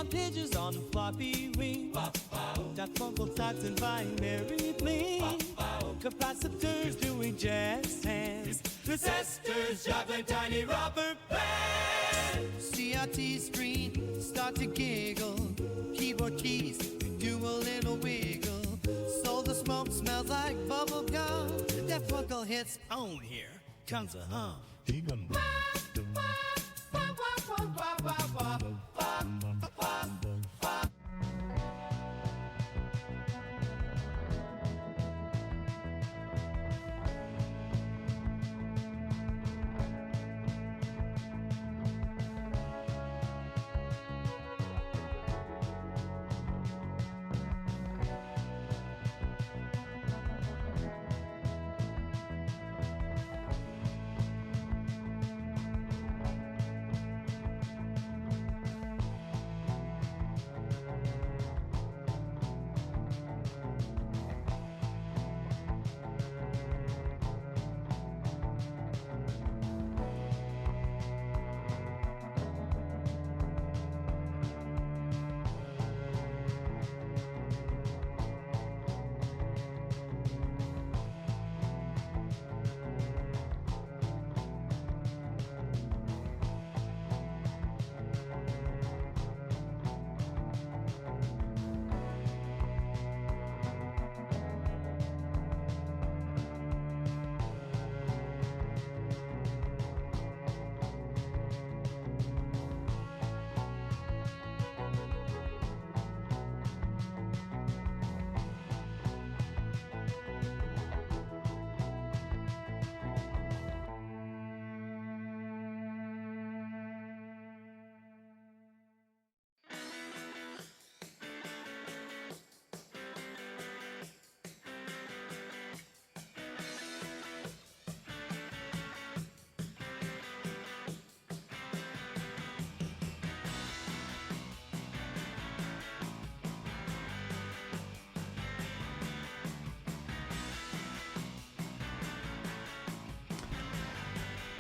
voltages on floppy ring. Fungal types and binary bling. Capacitors doing jazz hands. Resistors juggling tiny rubber bands. CRT screen start to giggle. Keyboard keys do a little wiggle. So the smoke smells like bubble gum. That fungal hits on here. Comes a hum.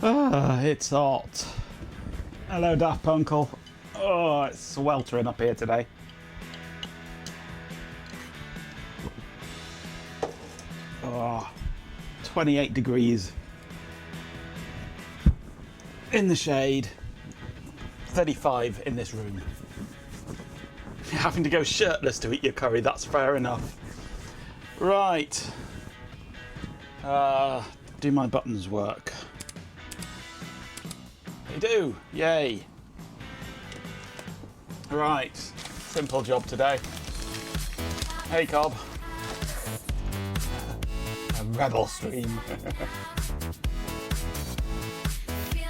Ah, it's hot. Hello, Daft Punkle. Oh, it's sweltering up here today. Oh, 28 degrees. In the shade. 35 in this room. You're having to go shirtless to eat your curry, that's fair enough. Right. Do my buttons work? They do, yay. Right, simple job today. Hey Cobb. A rebel stream.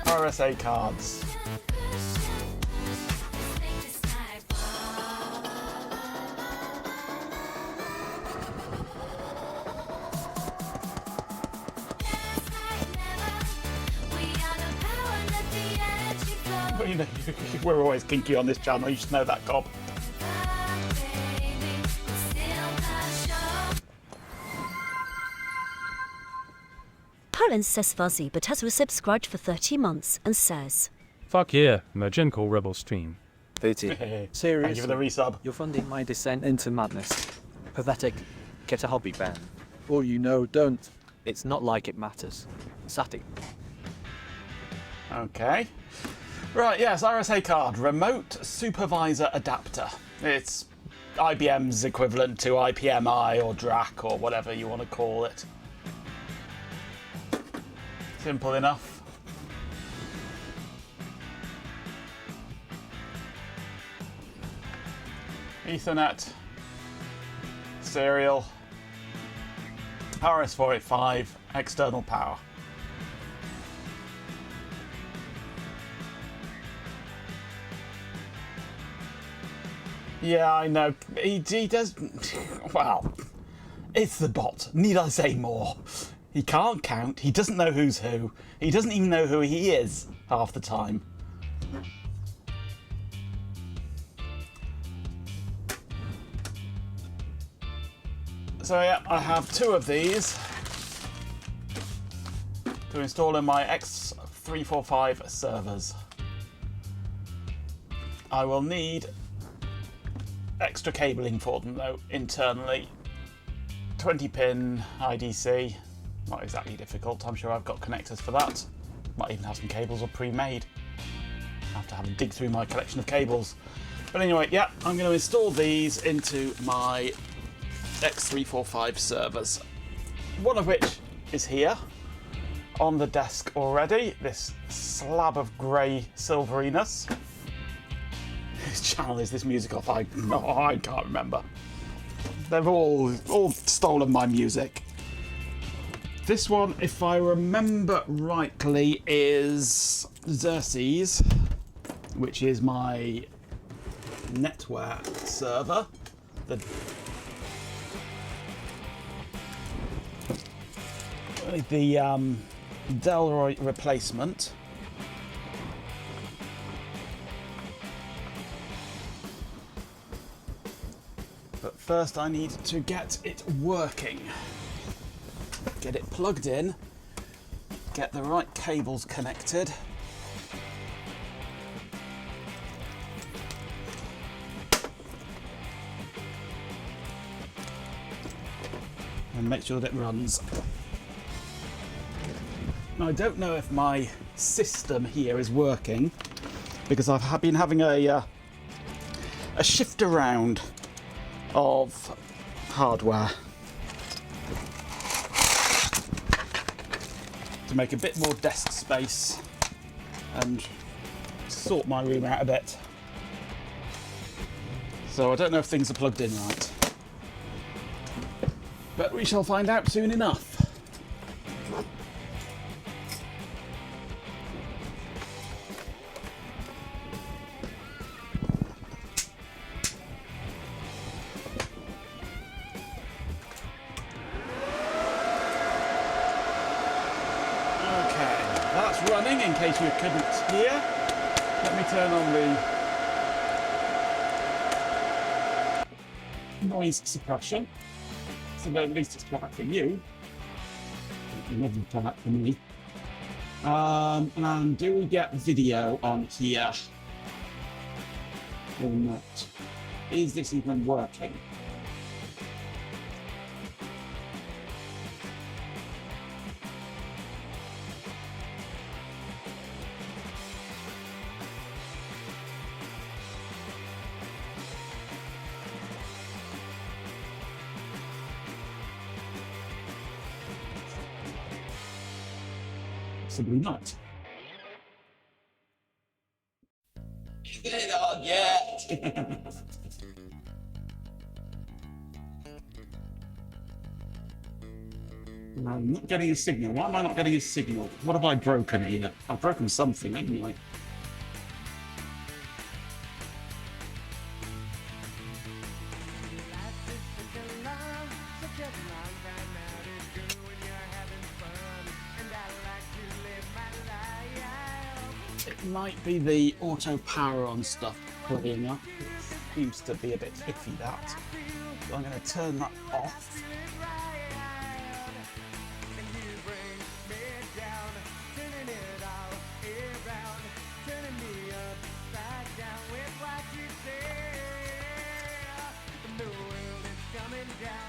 RSA cards. You know, we're always kinky on this channel, you should know that, Cobb. Colin says fuzzy, but has resubscribed for 30 months and says, Fuck yeah, Mergenco Rebel Stream. 30. Seriously? Thank you for the resub. You're funding my descent into madness. Pathetic. Get a hobby, Ben. Or you know, don't. It's not like it matters. Sati. Okay. Right, yes, RSA card, Remote Supervisor Adapter. It's IBM's equivalent to IPMI or DRAC or whatever you want to call it. Simple enough. Ethernet, serial, RS485, external power. Yeah, I know. He does... Well, it's the bot. Need I say more? He can't count. He doesn't know who's who. He doesn't even know who he is half the time. So yeah, I have two of these to install in my X345 servers. I will need extra cabling for them though internally. 20-pin IDC, not exactly difficult. I'm sure I've got connectors for that. Might even have some cables or pre-made. I have to have a dig through my collection of cables. But anyway, yeah, I'm going to install these into my X345 servers. One of which is here on the desk already. This slab of grey silveriness. Whose channel is this music off? I can't remember. They've all stolen my music. This one, if I remember rightly, is Xerxes, which is my NetWare server. The Delroy replacement. But first I need to get it working. Get it plugged in, get the right cables connected. And make sure that it runs. Now, I don't know if my system here is working because I've been having a shift around of hardware to make a bit more desk space and sort my room out a bit. So I don't know if things are plugged in right, but we shall find out soon enough. Running in case you couldn't hear. Let me turn on the noise suppression so that at least it's quiet for you. Never quiet for me. And do we get video on here or not? Is this even working? Possibly not. Not yet. I'm not getting a signal. Why am I not getting a signal? What have I broken here? I've broken something, haven't I? It might be the auto power on stuff playing up. It seems to be a bit iffy, that. So I'm going to turn that off.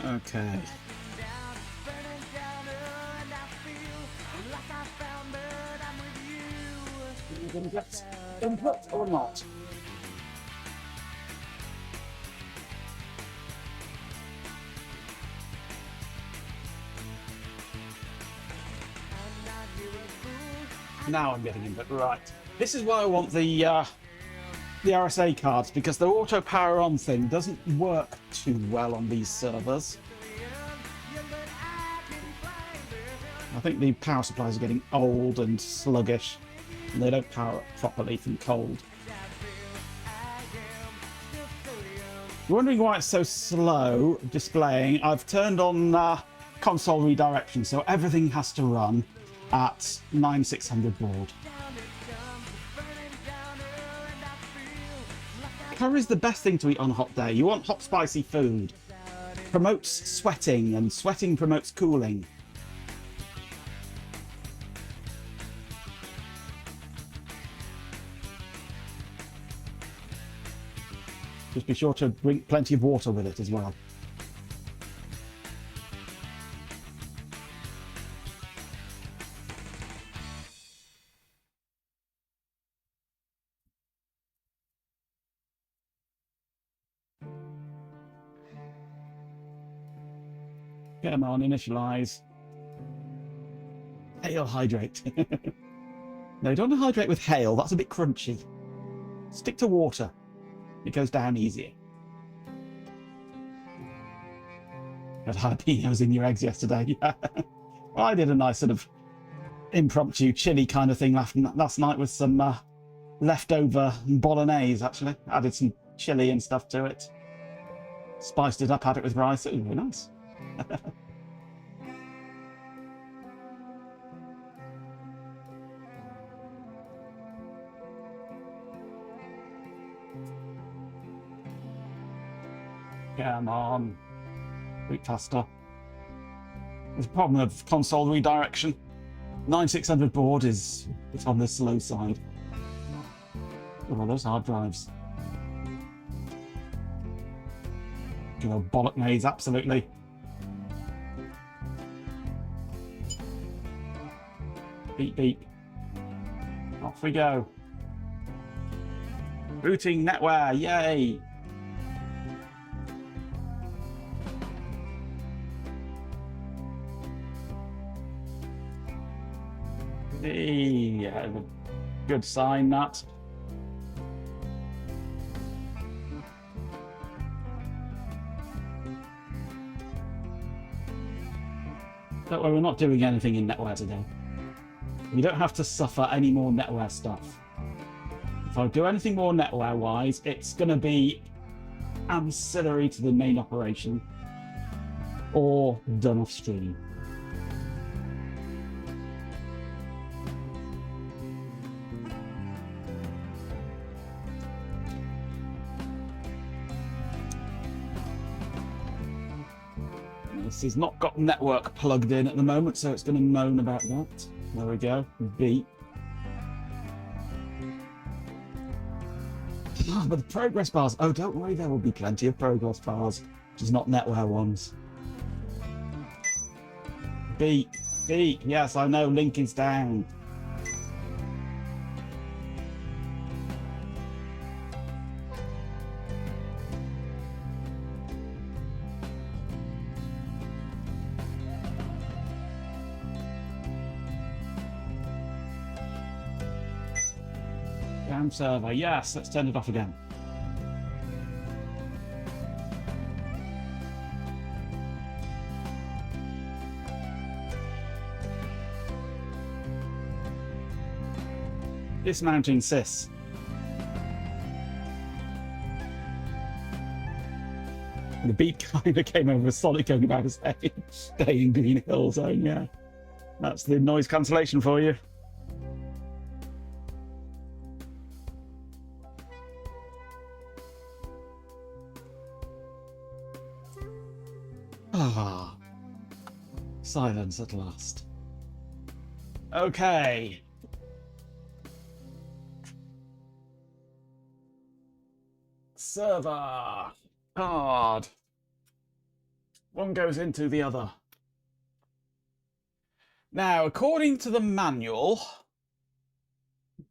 Okay. Are we going to get input or not? Now I'm getting input, right. This is why I want the RSA cards, because the auto power on thing doesn't work too well on these servers. I think the power supplies are getting old and sluggish, and they don't power up properly from cold. You're wondering why it's so slow displaying. I've turned on console redirection, so everything has to run at 9600 baud. Curry is the best thing to eat on a hot day. You want hot, spicy food. Promotes sweating, and sweating promotes cooling. Just be sure to bring plenty of water with it as well. Come on, initialize. Hail hydrate. No, don't hydrate with hail. That's a bit crunchy. Stick to water. It goes down easier. Had jalapenos in your eggs yesterday. Yeah. Well, I did a nice sort of impromptu chili kind of thing last night with some leftover bolognese, actually. Added some chili and stuff to it. Spiced it up, had it with rice. It was really nice. Come on. Bit faster. There's a problem of console redirection. 9600 board it's on the slow side. Oh, those hard drives. You know, bolognese, absolutely. Beep, beep. Off we go. Booting NetWare, yay! Yeah, good sign, that. Don't worry, we're not doing anything in NetWare today. You don't have to suffer any more NetWare stuff. If I do anything more NetWare-wise, it's going to be ancillary to the main operation or done off stream. This has not got network plugged in at the moment, so it's going to moan about that. There we go. Beep. But the progress bars. Oh, don't worry, there will be plenty of progress bars, just not NetWare ones. Beep. Beep. Yes, I know, link is down. Down server, yes, let's turn it off again. Dismounting sys. The beat kind of came over with Sonic going about his day in Green Hill Zone, yeah. That's the noise cancellation for you. Ah, silence at last. Okay. Server. Card. One goes into the other. Now, according to the manual,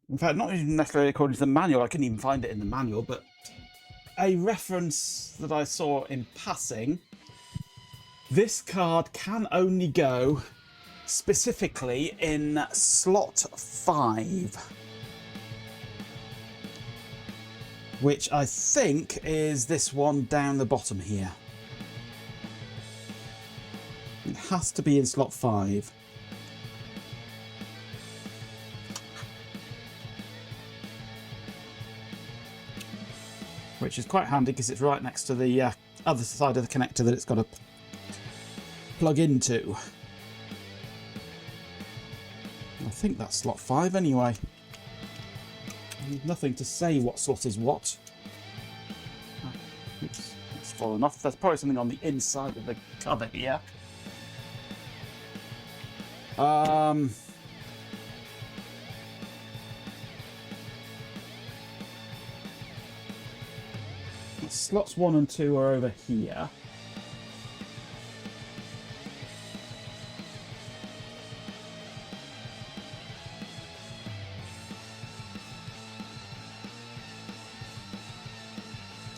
in fact, not even necessarily according to the manual, I couldn't even find it in the manual, but a reference that I saw in passing, this card can only go specifically in slot 5, which I think is this one down the bottom here. It has to be in slot 5. Which is quite handy because it's right next to the other side of the connector that it's got to plug into. I think that's slot 5 anyway. Nothing to say what slot is what. Oops, it's fallen off. There's probably something on the inside of the cover here. Let's slots 1 and 2 are over here.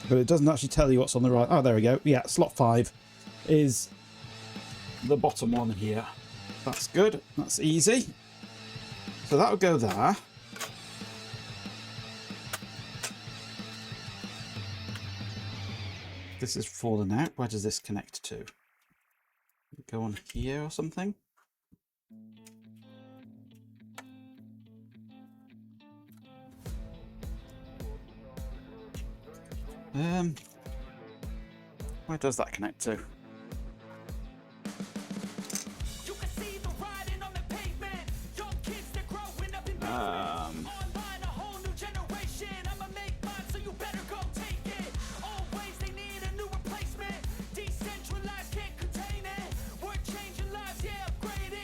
But it doesn't actually tell you what's on the right. Oh, there we go. Yeah, slot 5 is the bottom one here. That's good. That's easy. So that would go there. This is fallen out. Where does this connect to? Go on here or something? Where does that connect to? I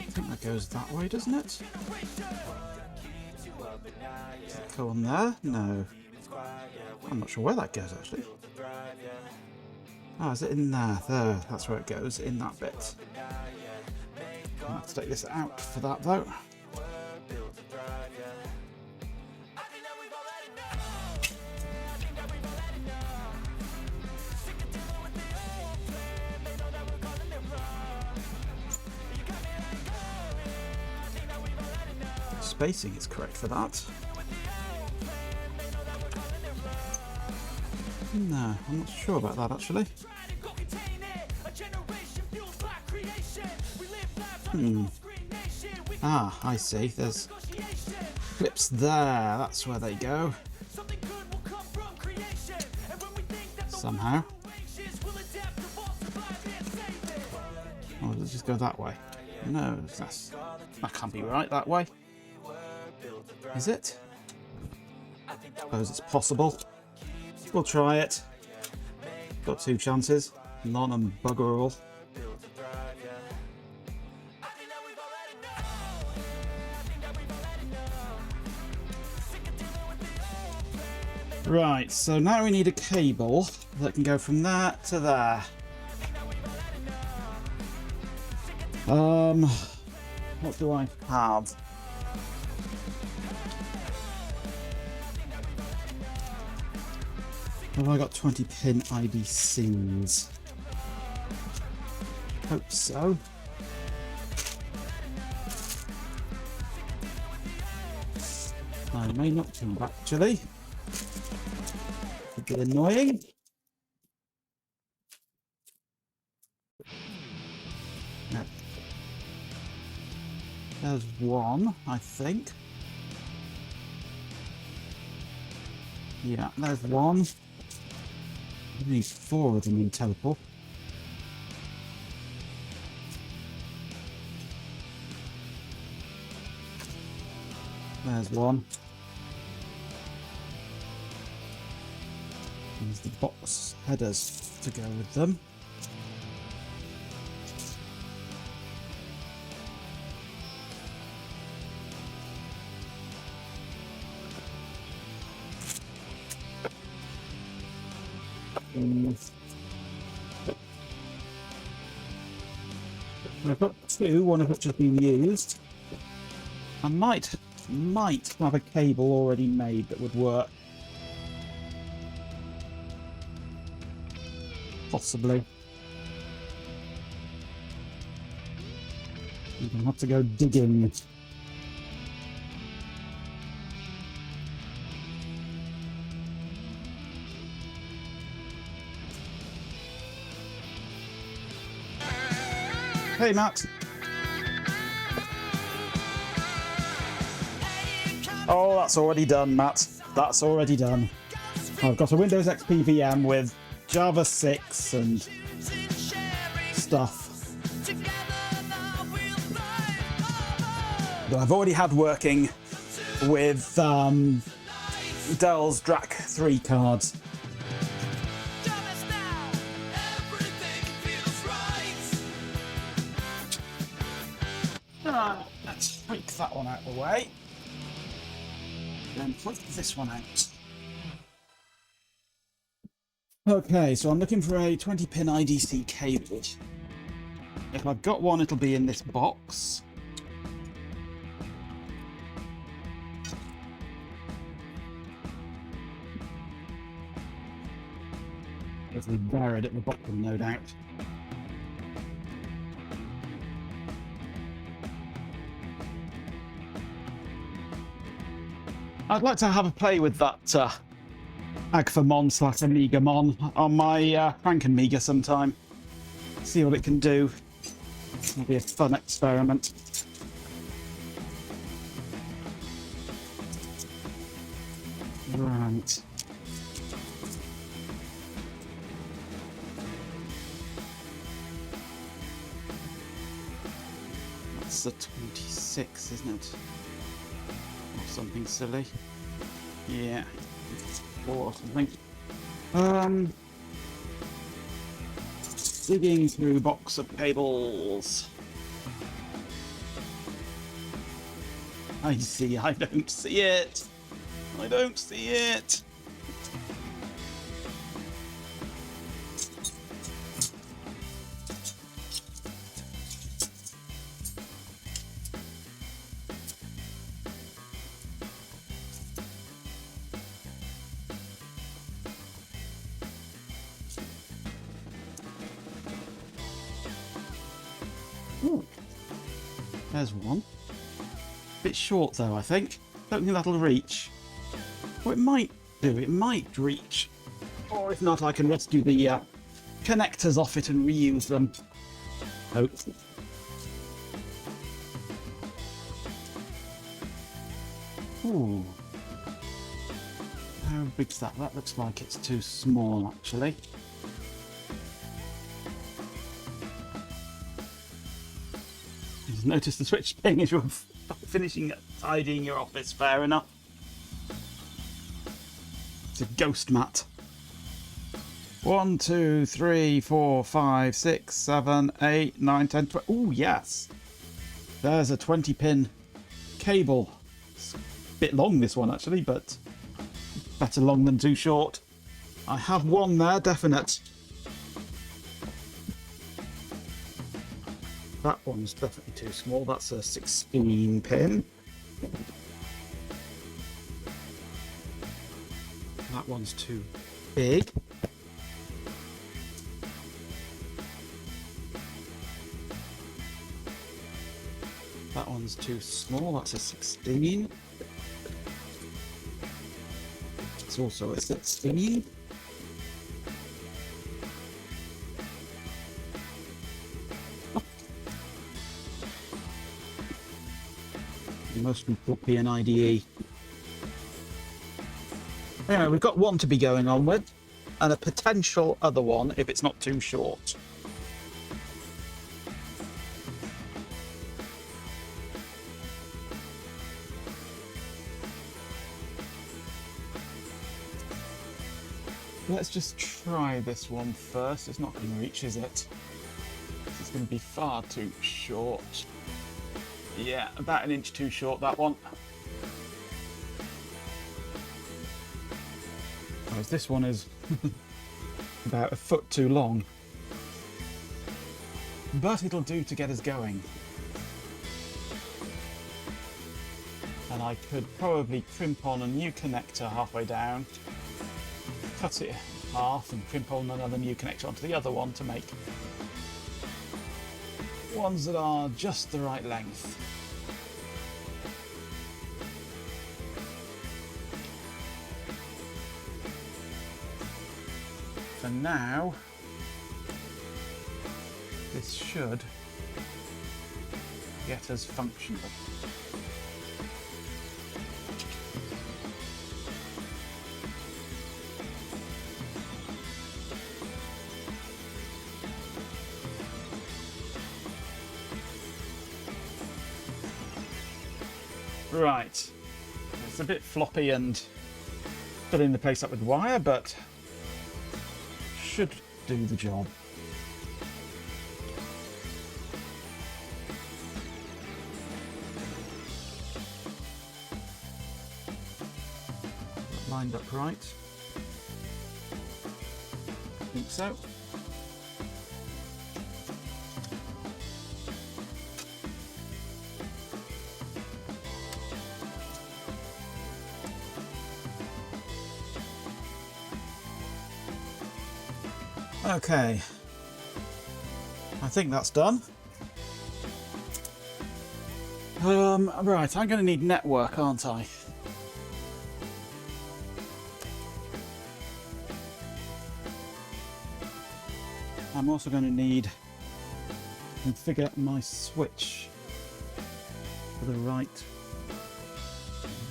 think that goes that way, doesn't it? Does it go on there? No. I'm not sure where that goes, actually. Oh, is it in there? There, that's where it goes, in that bit. I'll have to take this out for that, though. Spacing is correct for that. No, I'm not sure about that actually. Ah, I see. There's clips there. That's where they go. Somehow. Oh, does it just go that way? No, that can't be right that way. Is it? I suppose it's possible. We'll try it. Got 2 chances. None and bugger all. Right, so now we need a cable that can go from there to there. What do I have? Have I got 20 pin IBCs? Hope so. I may not do actually. Could be annoying. No. There's one, I think. Yeah, there's one. We need 4 of them in total. There's one. There's the box headers to go with them. I've got 2, one of which has been used. I might have a cable already made that would work. Possibly. You're gonna have to go digging. Hey, Matt. Oh, that's already done, Matt. That's already done. I've got a Windows XP VM with Java 6 and stuff. But I've already had working with Dell's DRAC 3 cards. Let's take that one out of the way. Then put this one out. Okay, so I'm looking for a 20-pin IDC cable. If I've got one, it'll be in this box. It'll be buried at the bottom, no doubt. I'd like to have a play with that Agfamon / Amigamon on my Franken Amiga sometime. See what it can do. It'll be a fun experiment. Right. That's the 26, isn't it? Or something silly. Yeah. Or something. Digging through box of cables. I don't see it. I don't see it. Ooh. There's one. Bit short though, I think. Don't think that'll reach. Or it might do, it might reach. Or if not, I can rescue the connectors off it and reuse them. Hope. Ooh. How big's that? That looks like it's too small, actually. Just notice the switch ping as you're finishing tidying your office, fair enough. It's a ghost mat. 1, 2, 3, 4, 5, 6, 7, 8, 9, 10, 12. Oh, yes. There's a 20-pin cable. It's a bit long, this one, actually, but better long than too short. I have one there, definite. That one's definitely too small. That's a 16-pin. That one's too big. That one's too small. That's a 16. It's also a 16. Most people be an IDE. Anyway, we've got one to be going on with, and a potential other one if it's not too short. Let's just try this one first. It's not going to reach, is it? It's going to be far too short. Yeah, about an inch too short, that one. Whereas this one is about a foot too long. But it'll do to get us going. And I could probably crimp on a new connector halfway down, cut it in half and crimp on another new connector onto the other one to make ones that are just the right length. For now, this should get us functional. Right, it's a bit floppy and filling the place up with wire, but should do the job. Lined up right. think so. Okay, I think that's done. Right, I'm going to need network, aren't I? I'm also going to need to configure my switch for the right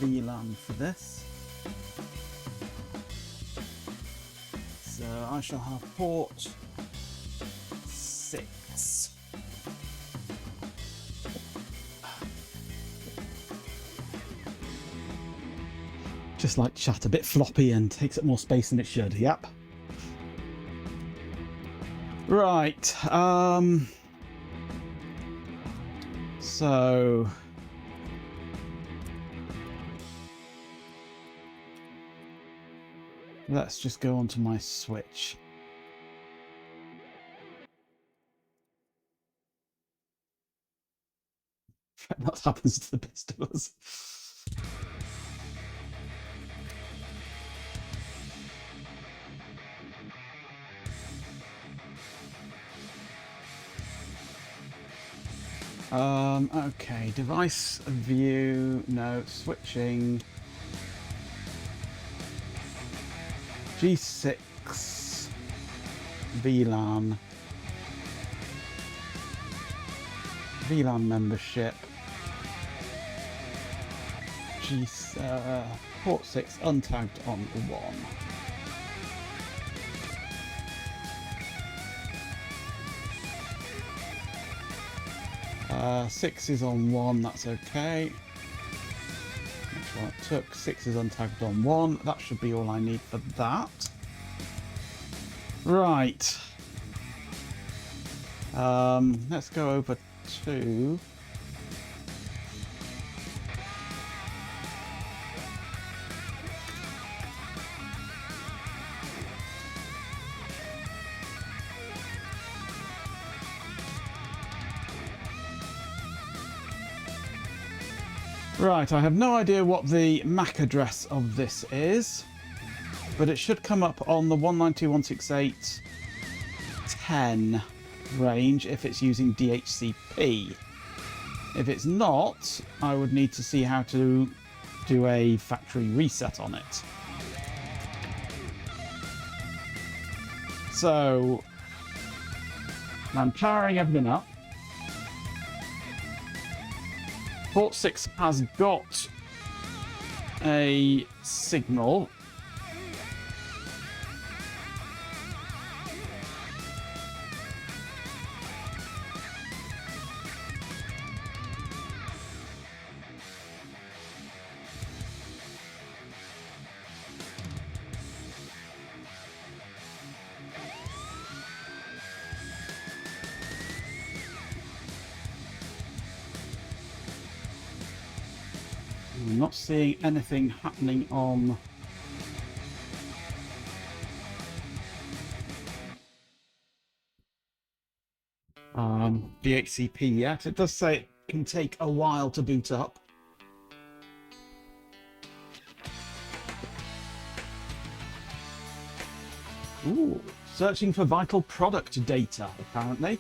VLAN for this. So I shall have port 6. Just like chat, a bit floppy and takes up more space than it should. Yep. Right. So let's just go onto my switch. That happens to the best of us. Okay, device view, no, switching. G6 VLAN. VLAN membership. Port 6 untagged on 1. 6 is on 1, that's okay. That's what it took. 6 is untagged on 1. That should be all I need for that. Right. Let's go over to... Right, I have no idea what the MAC address of this is, but it should come up on the 192.168.10 range if it's using DHCP. If it's not, I would need to see how to do a factory reset on it. So, I'm powering everything up. Port 6 has got a signal. I'm not seeing anything happening on DHCP yet. It does say it can take a while to boot up. Ooh, searching for vital product data, apparently.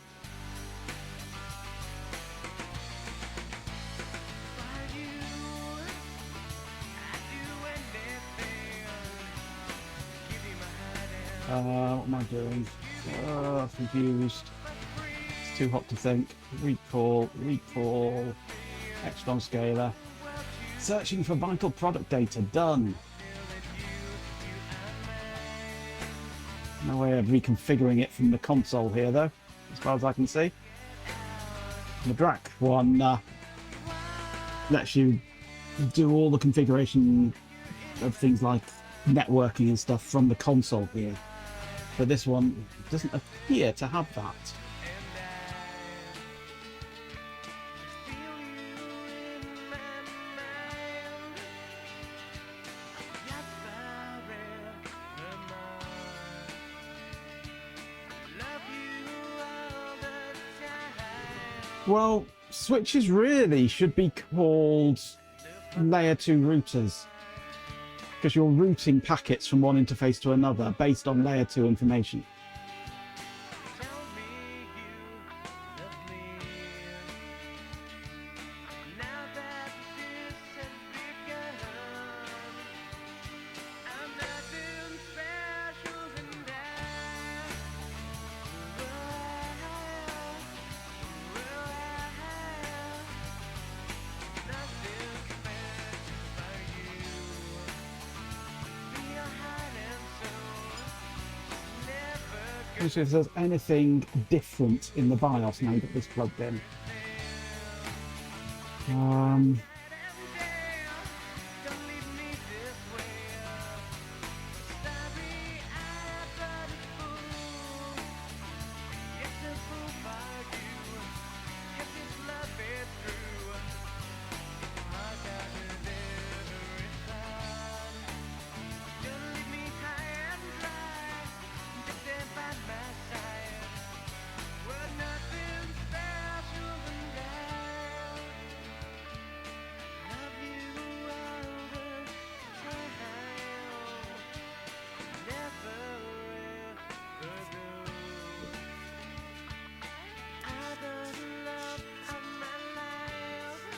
What am I doing? Confused. It's too hot to think. Recall, Extron scaler. Searching for vital product data, done. No way of reconfiguring it from the console here though, as far as I can see. The DRAC one lets you do all the configuration of things like networking and stuff from the console here. But this one doesn't appear to have that. Well, switches really should be called layer 2 routers, because you're routing packets from one interface to another based on layer 2 information. See if there's anything different in the BIOS now that this plugged in.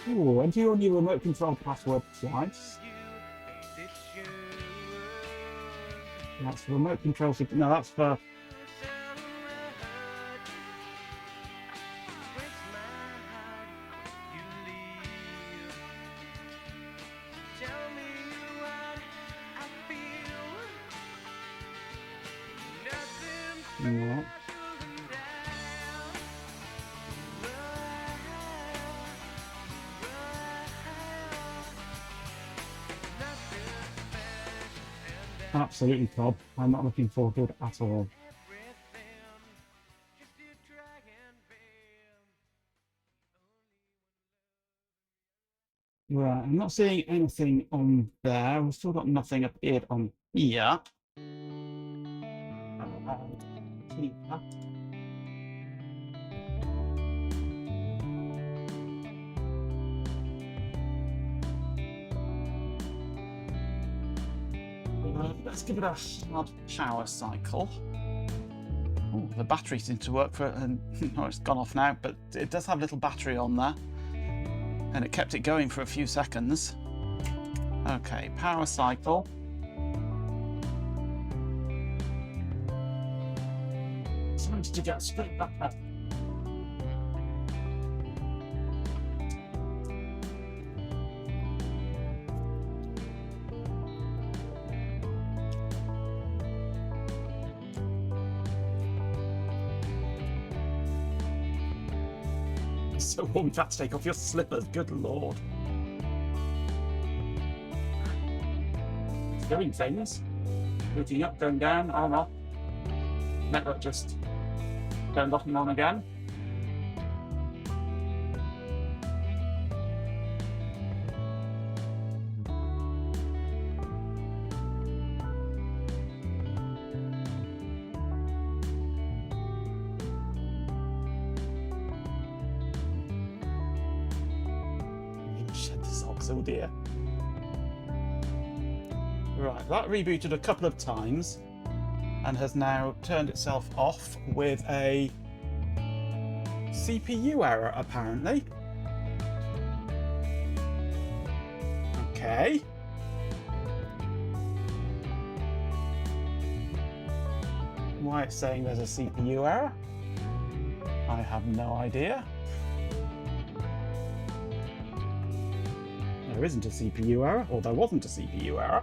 Ooh, enter your new remote control password twice. That's the remote control. No, that's for. No. Absolutely, Cobb. I'm not looking forward to it at all. Right, I'm not seeing anything on there. We've still got nothing appeared on here. Let's give it a hard power cycle. Oh, the battery seems to work for it, and no, it's gone off now, but it does have a little battery on there, and it kept it going for a few seconds. Okay, power cycle. Time to get straight back up. So warm, you've had to take off your slippers, good lord. It's doing things. Booting up, going down, on, off. Network just turned off and on again. Shed the socks, oh dear. Right, that rebooted a couple of times and has now turned itself off with a CPU error, apparently. Okay. Why it's saying there's a CPU error, I have no idea. There isn't a CPU error, or there wasn't a CPU error.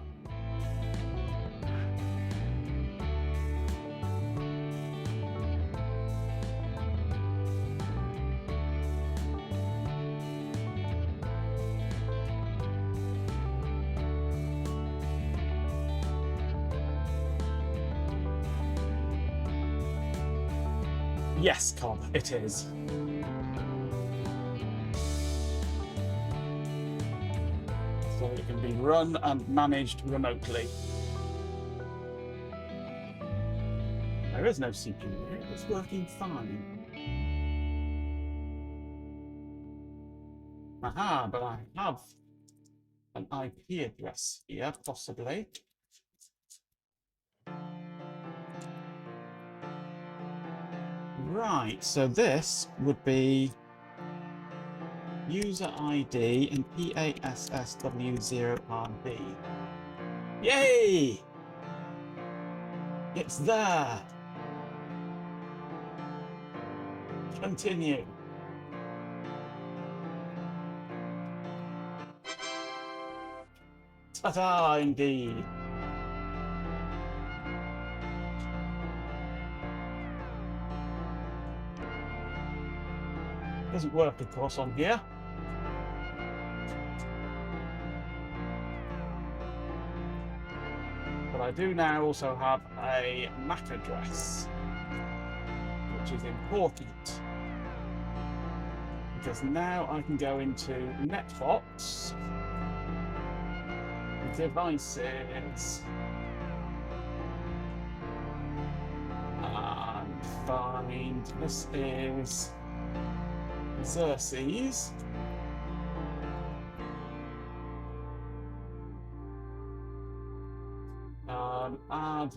Yes, Cobb, it is. So it can be run and managed remotely. There is no CPU here, it's working fine. Aha, but I have an IP address here, possibly. Right, so this would be user ID and PASSW0RB. Yay! It's there! Continue. Ta-da, indeed. Doesn't work, of course, on here. But I do now also have a MAC address, which is important. Because now I can go into Netbox, devices, and find this is Xerxes. Add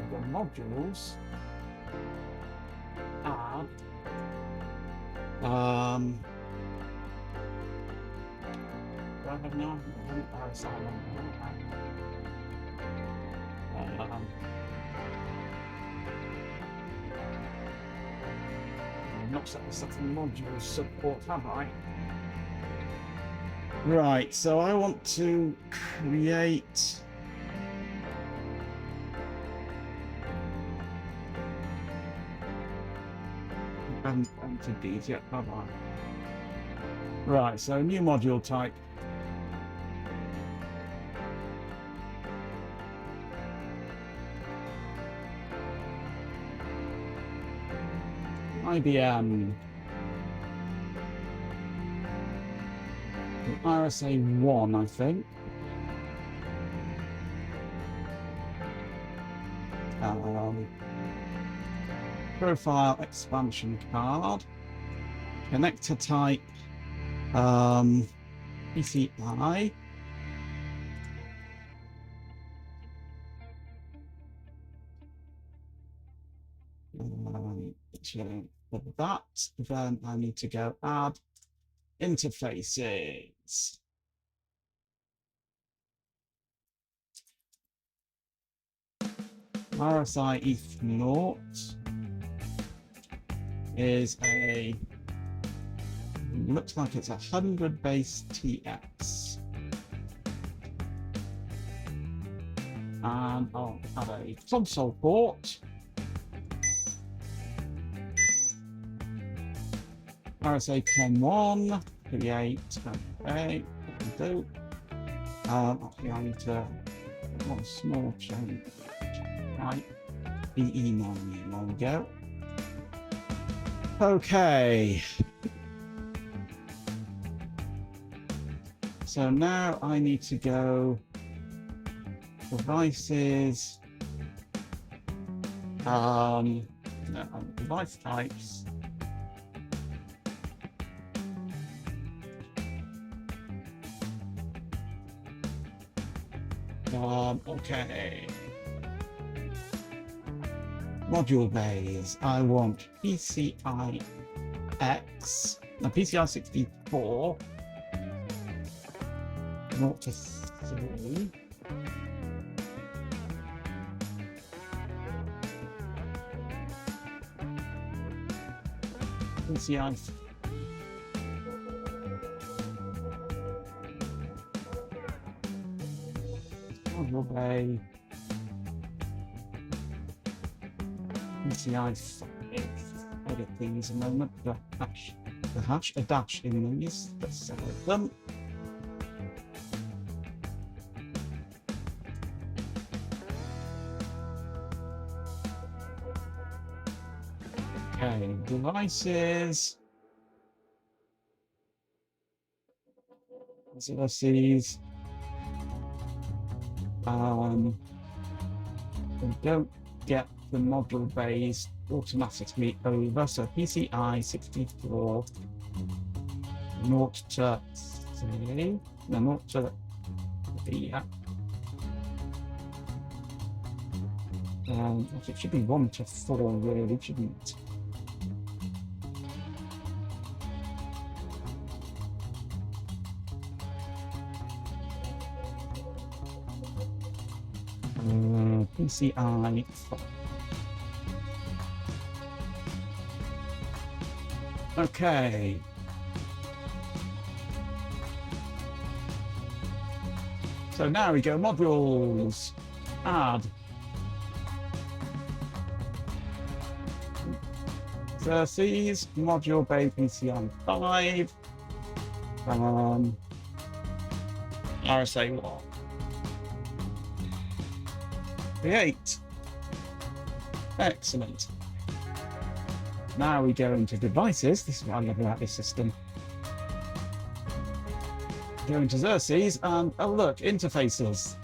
the modules. Add do I have no RSA not set this up for module support, have I? Right, so I want to create entities yet, have I? Right, so new module type. IBM RSA 1, I think. Profile expansion card. Connector type. PCI. For that, then I need to go add interfaces. RSI Eth0 is looks like it's 100 base TX. And I'll add a console port. RSA COM 1, create, okay, do. Actually, I need to one small change. Right, BE9, there we go. Okay. So now I need to go devices, device types. Okay. Module bays. I want PCI X, no, PCI 64, 0 to 3. PCI module bay. PCI edit these a moment. The hash, a dash in these. Let's select them. Okay, devices. Xerxes. we don't get the module bays automatically over. So PCI 64 0 to 3, no, 0 to yeah. It should be 1 to 4 really, shouldn't it? PCI 5. Okay. So now we go modules, add. Xerces, module bay PCI 5, RSA 1. Create. Excellent. Now we go into devices. This is what I love about this system. Go into Xerces and oh look, interfaces.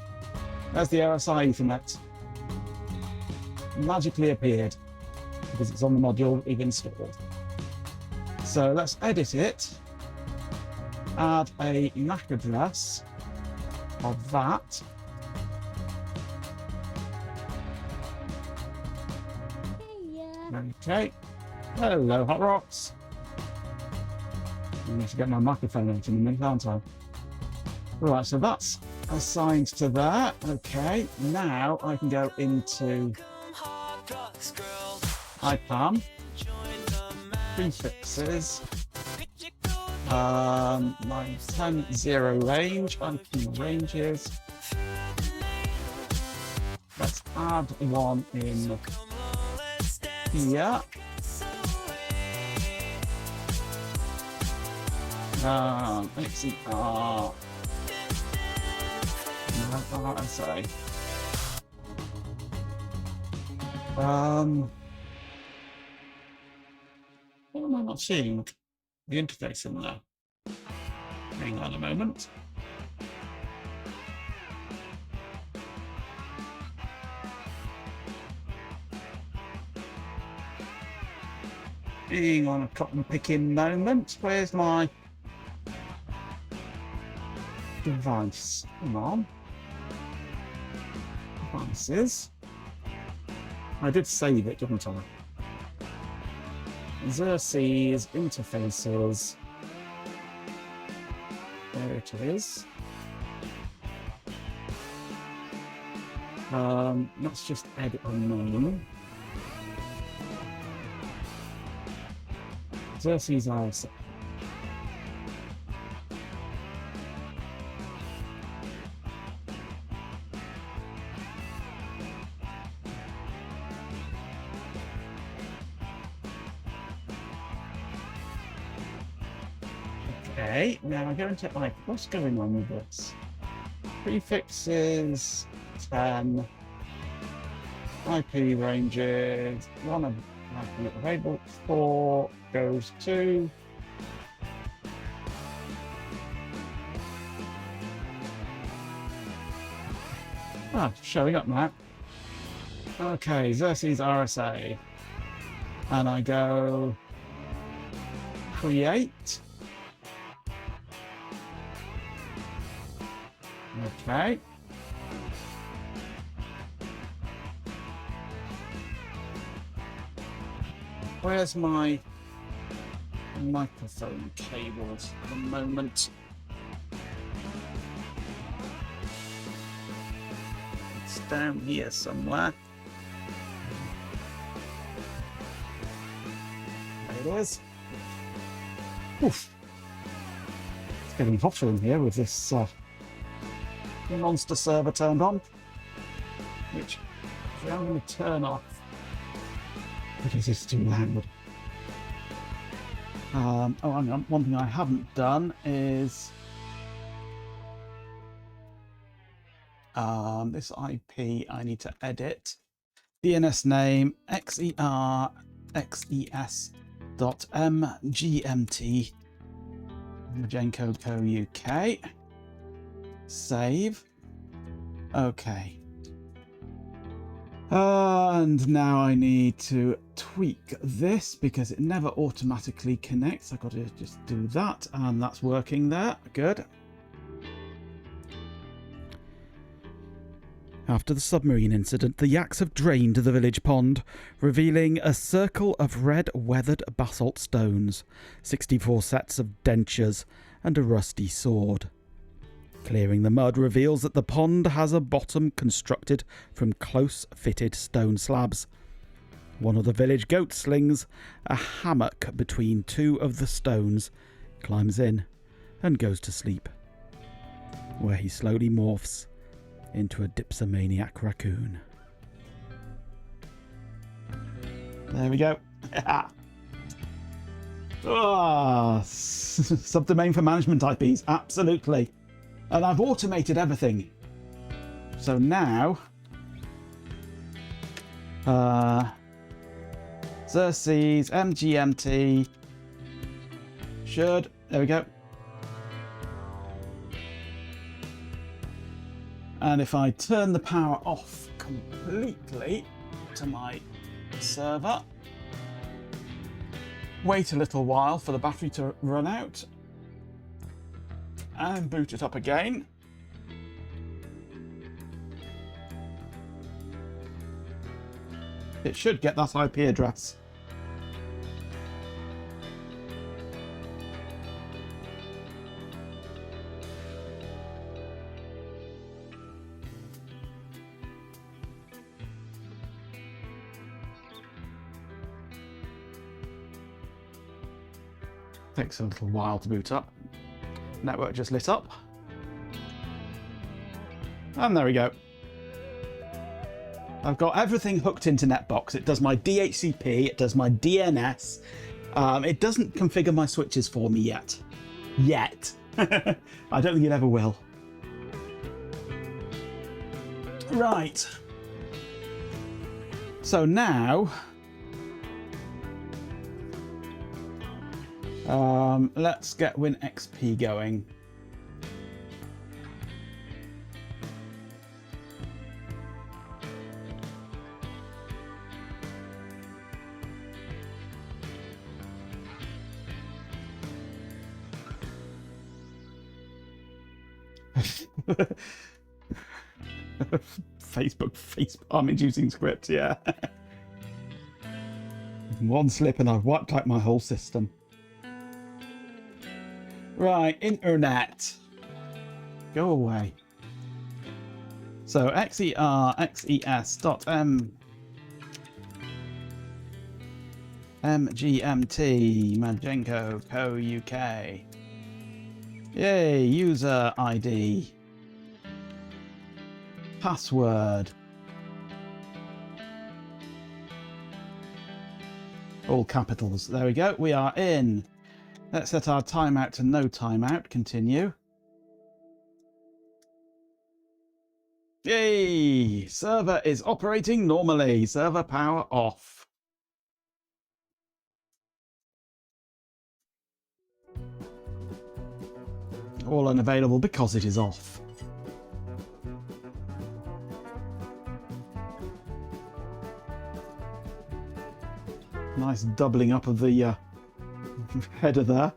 There's the RSI Ethernet. Magically appeared because it's on the module we've installed. So let's edit it. Add a MAC address of that. Okay. Hello, Hot Rocks. I need to get my microphone out in a minute, aren't I? Right, so that's assigned to that. Okay, now I can go into IPAM, prefixes, 910 range, IP ranges. Let's add one in here. XER. RSA. What am I not seeing? The interface in there. Hang on a moment. Hang on a cotton picking moment. Where's my device? Come on. Devices. I did save it, didn't I? Xerces, interfaces. There it is. Let's just edit a name. Xerces RSA. Okay, now I go into like, what's going on with this? Prefixes, 10, IP ranges, one of IP available, 4 goes to showing up now. Okay, Xerces RSA. And I go create. Okay. Where's my microphone cables at the moment? It's down here somewhere. There it is. Oof. It's getting hotter in here with this monster server turned on, which I'm going to turn off because it's too loud. Oh, hang on. One thing I haven't done is this IP I need to edit. DNS name XER XES.mgmt Magenco Co UK. Save. Okay. And now I need to tweak this because it never automatically connects. I've got to just do that, and that's working there. Good. After the submarine incident, the Yaks have drained the village pond, revealing a circle of red weathered basalt stones, 64 sets of dentures, and a rusty sword. Clearing the mud reveals that the pond has a bottom constructed from close-fitted stone slabs. One of the village goats slings a hammock between two of the stones, climbs in, and goes to sleep, where he slowly morphs into a dipsomaniac raccoon. There we go. Subdomain for management IPs, absolutely. And I've automated everything. So now, Xerxes, MGMT, there we go. And if I turn the power off completely to my server, wait a little while for the battery to run out, and boot it up again. It should get that IP address. Takes a little while to boot up. Network just lit up. And there we go. I've got everything hooked into Netbox. It does my DHCP, it does my DNS. It doesn't configure my switches for me yet. I don't think it ever will. Right. So now, let's get WinXP going. Facebook I'm inducing script, yeah. One slip and I've wiped out my whole system. Right, internet. Go away. So xer.xes.mgmt Majenko Co UK. Yay, user ID. Password. All capitals. There we go. We are in. Let's set our timeout to no timeout. Continue. Yay! Server is operating normally. Server power off. All unavailable because it is off. Nice doubling up of the header there.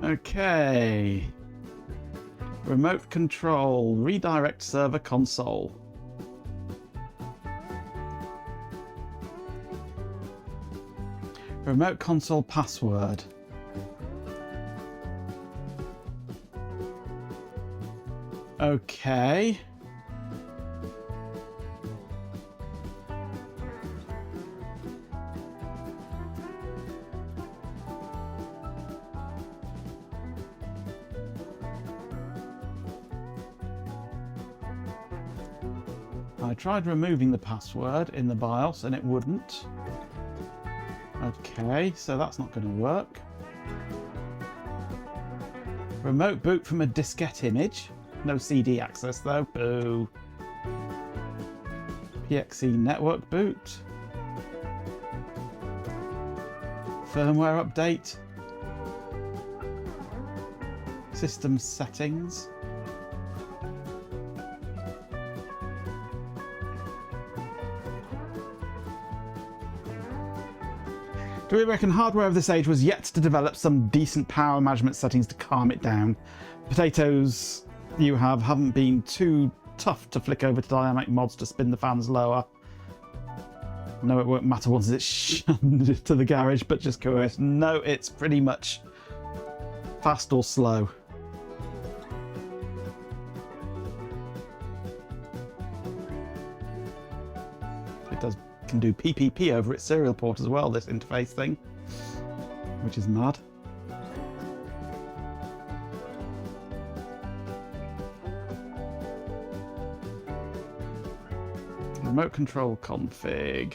Okay. Remote control, redirect server console. Remote console password. Okay. I tried removing the password in the BIOS and it wouldn't. Okay, so that's not going to work. Remote boot from a diskette image. No CD access though. Boo. PXE network boot. Firmware update. System settings. Do we reckon hardware of this age was yet to develop some decent power management settings to calm it down? Potatoes you haven't been too tough to flick over to dynamic mods to spin the fans lower. No, it won't matter once it's shunned to the garage, but just curious. No, it's pretty much fast or slow. It can do PPP over its serial port as well, this interface thing, which is mad. Remote control config.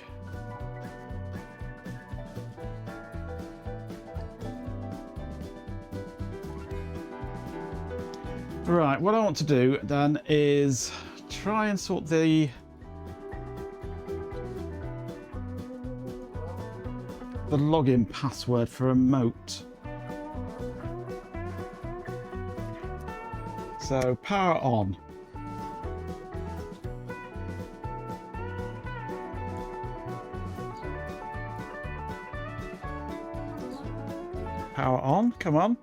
Right, what I want to do then is try and sort the login password for remote. So power on. Power on, come on.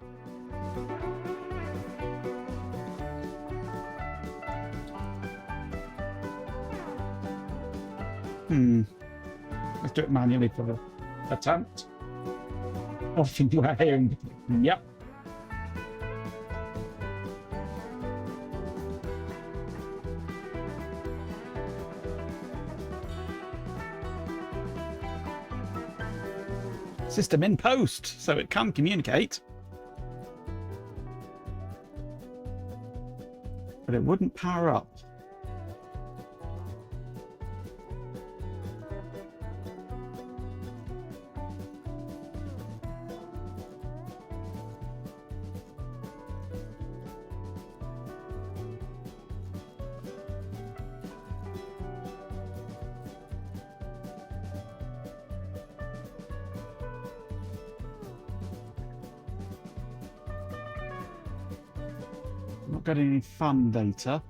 Let's do it manually for the attempt. Often we're hearing, yep. System in post, so it can communicate. But it wouldn't power up. Not got any fan data.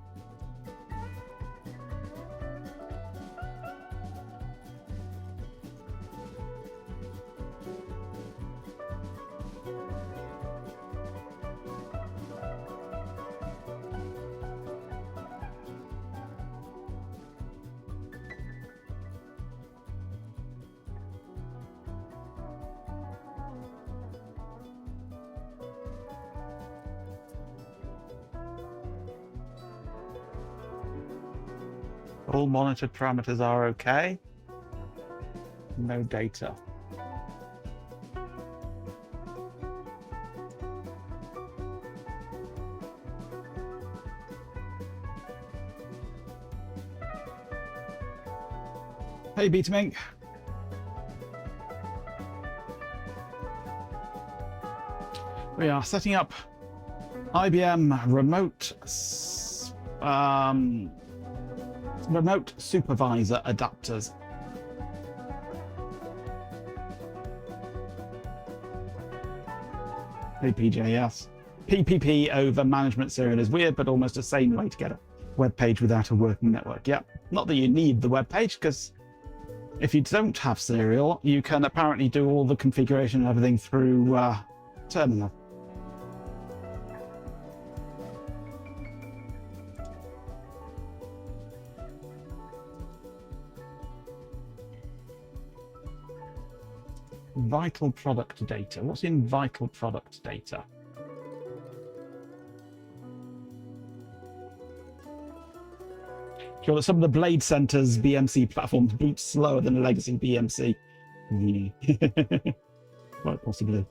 All monitored parameters are okay. No data. Hey, Betamink. We are setting up IBM remote supervisor adapters. Hey PJ, yes. PPP over management serial is weird, but almost the same way to get a web page without a working network. Yep. Not that you need the web page, because if you don't have serial, you can apparently do all the configuration and everything through terminal. Vital product data. What's in vital product data? Sure that some of the Blade Center's BMC platforms boot slower than a legacy BMC. Yeah. Quite possibly.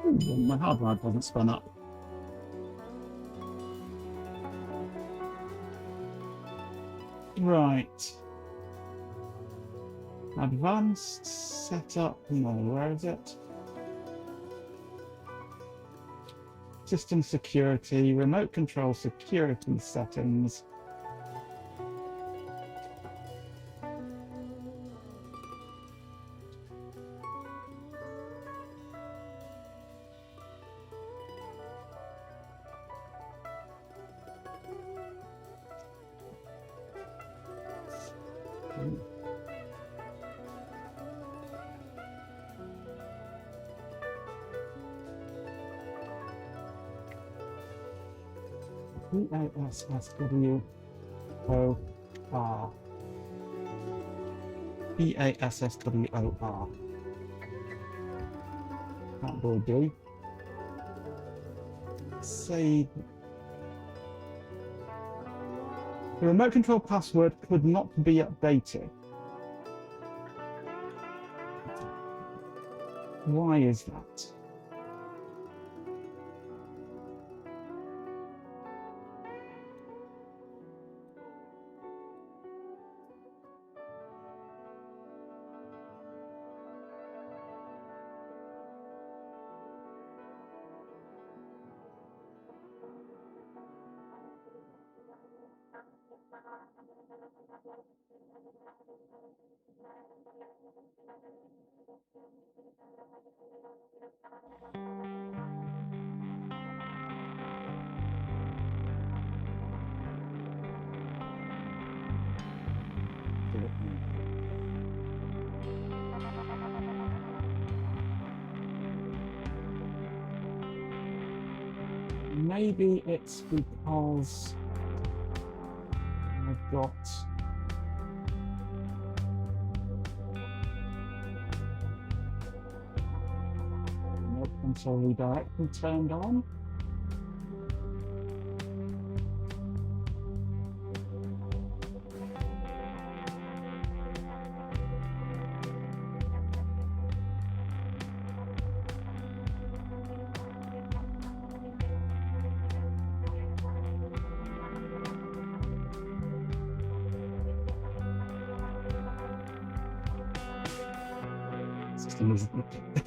Ooh, my hard drive wasn't spun up. Right. Advanced setup. No, where is it? System security, remote control security settings. P-A-S-S-W-O-R. P-A-S-S-W-O-R. That will do. Say the remote control password could not be updated. Why is that? Maybe it's because I've got remote control redirecting turned on.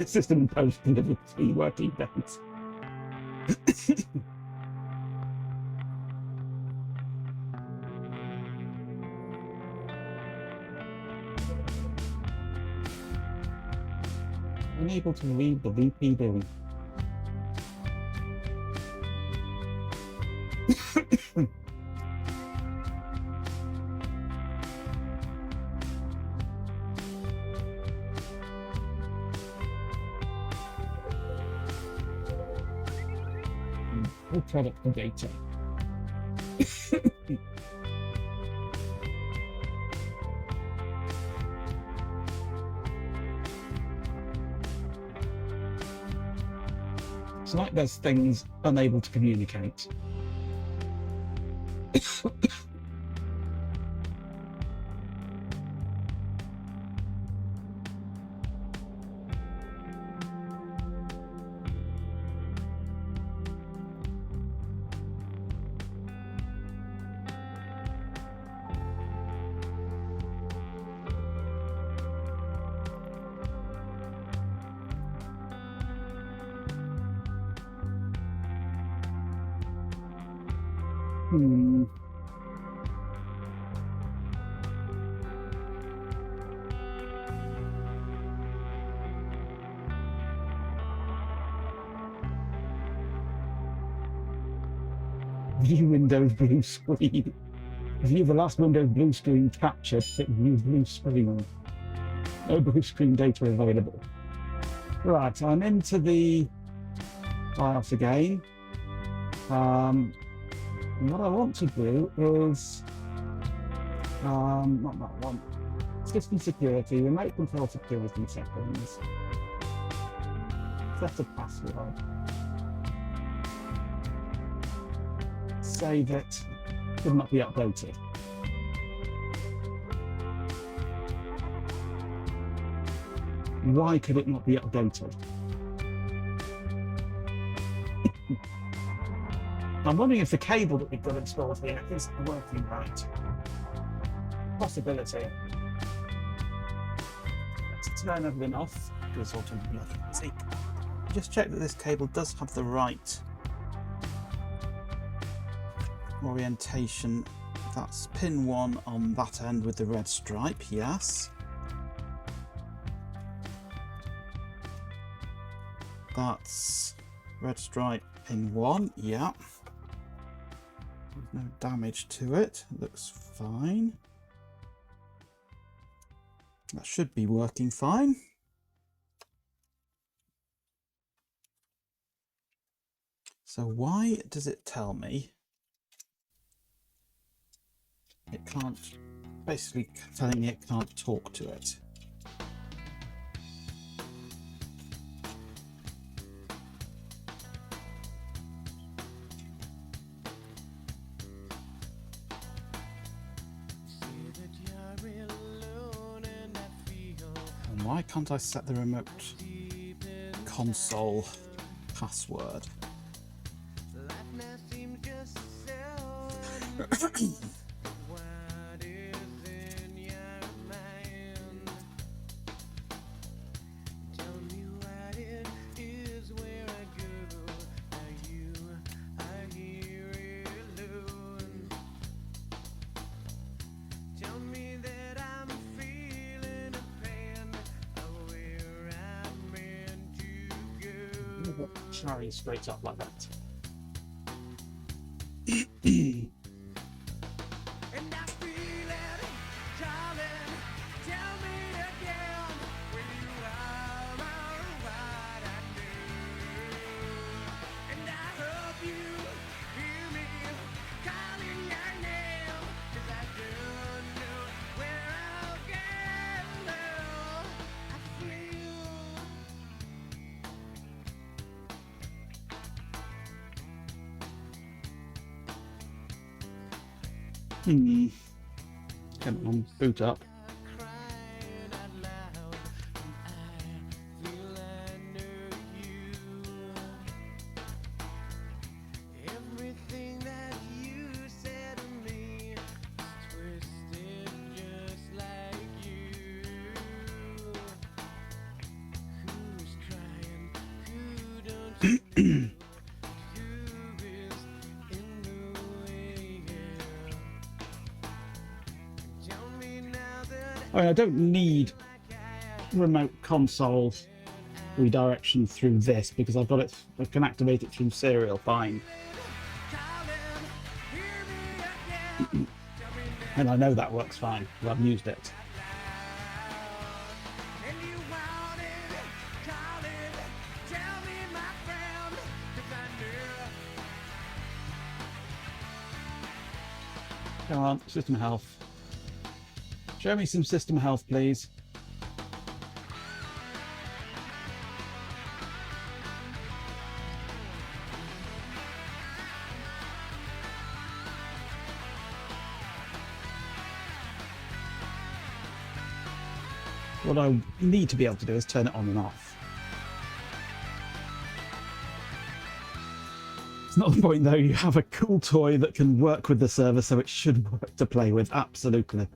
System imposed delivered 3 working days. Unable to read the VPD. Full product for data. It's like there's things unable to communicate. View Windows blue screen. View the last Windows blue screen captured. Hit view blue screen. No blue screen data available. Right, I'm into the BIOS again. What I want to do is not that one. System security, remote control security settings. Set a password. Save it. Could not be updated. Why could it not be updated? I'm wondering if the cable that we've got installed here isn't working right. Possibility. Let's turn everything off. Do a sort of bloody music. Just check that this cable does have the right orientation. That's pin 1 on that end with the red stripe, yes. That's red stripe pin 1, yeah. There's no damage to it, it looks fine. That should be working fine. So why does it tell me it can't, basically telling me it can't talk to it. And why can't I set the remote console password? Carry straight up like that. Come on, boot up. I mean, I don't need remote console redirection through this because I've got it. I can activate it through serial fine, and I know that works fine because I've used it. Come on, system health. Show me some system health, please. What I need to be able to do is turn it on and off. It's not the point though, you have a cool toy that can work with the server, so it should work to play with, absolutely.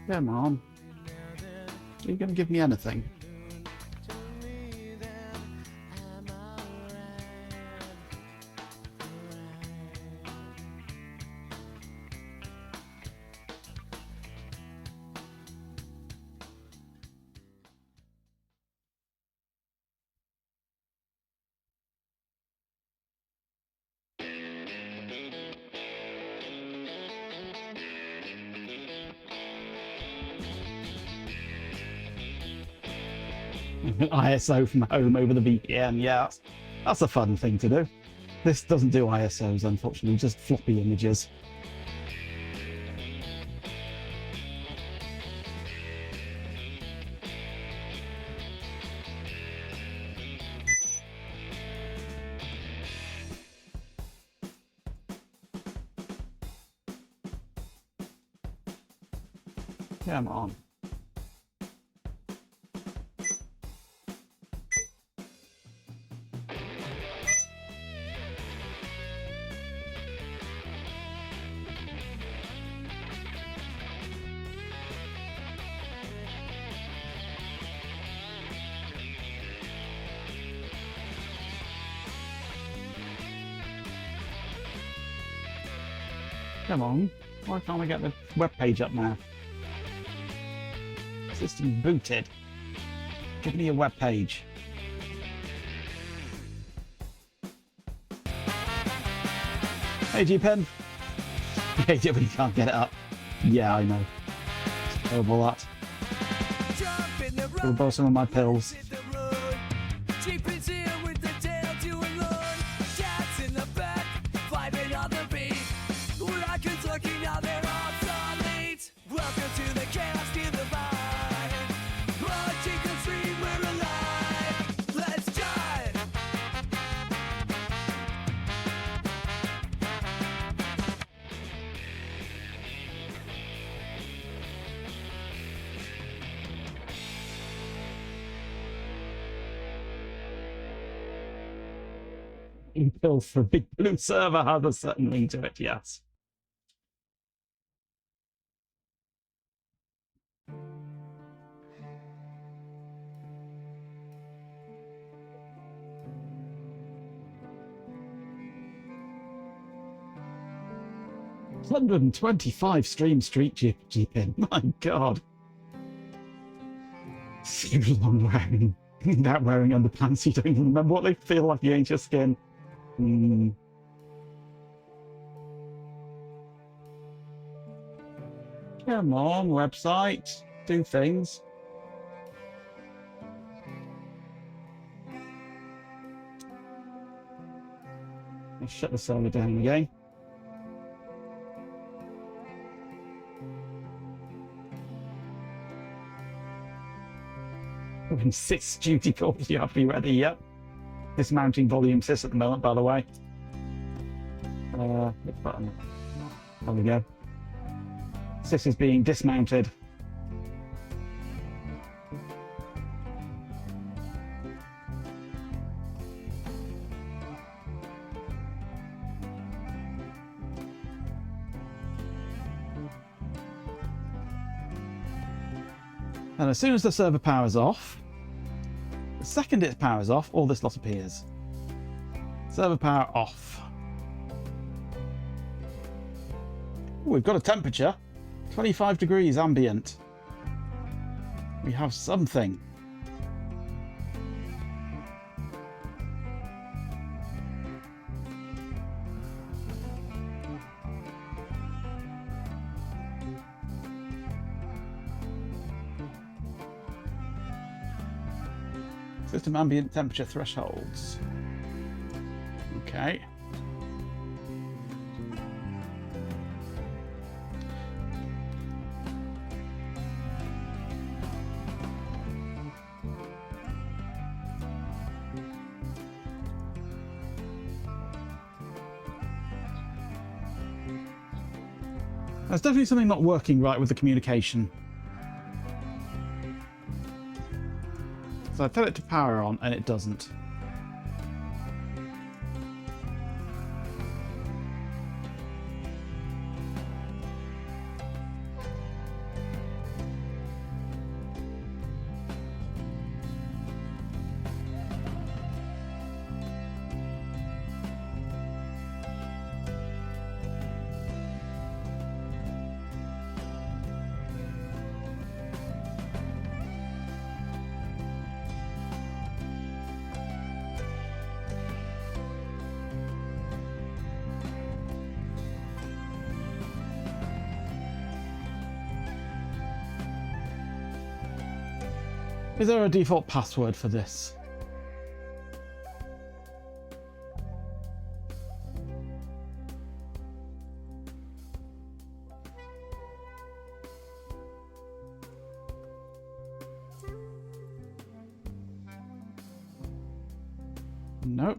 Come on. Are you going to give me anything? ISO from home over the VPN, yeah, that's a fun thing to do. This doesn't do ISOs, unfortunately, just floppy images. Come on. Come on. Why can't I get the web page up now? System booted. Give me a web page. Hey, G-Pen. Yeah, but you can't get it up. Yeah, I know. It's terrible, that. I'll borrow some of my pills. Pills for a big blue server has a certain ring to it, yes. $125 stream street G-Pin. My God. Super long wearing. That wearing underpants, you don't even remember what they feel like against your skin. Come on, website. Do things. Let's shut the server down again. When 6 duty calls, you have to be ready, yep. Dismounting volume sys at the moment, by the way. Which button? There we go. Sys is being dismounted. And as soon as the server powers off, the second it powers off, all this lot appears. Server power off. Ooh, we've got a temperature. 25 degrees ambient. We have something. System ambient temperature thresholds. Okay. There's definitely something not working right with the communication. So I tell it to power on and it doesn't. Is there a default password for this? Nope.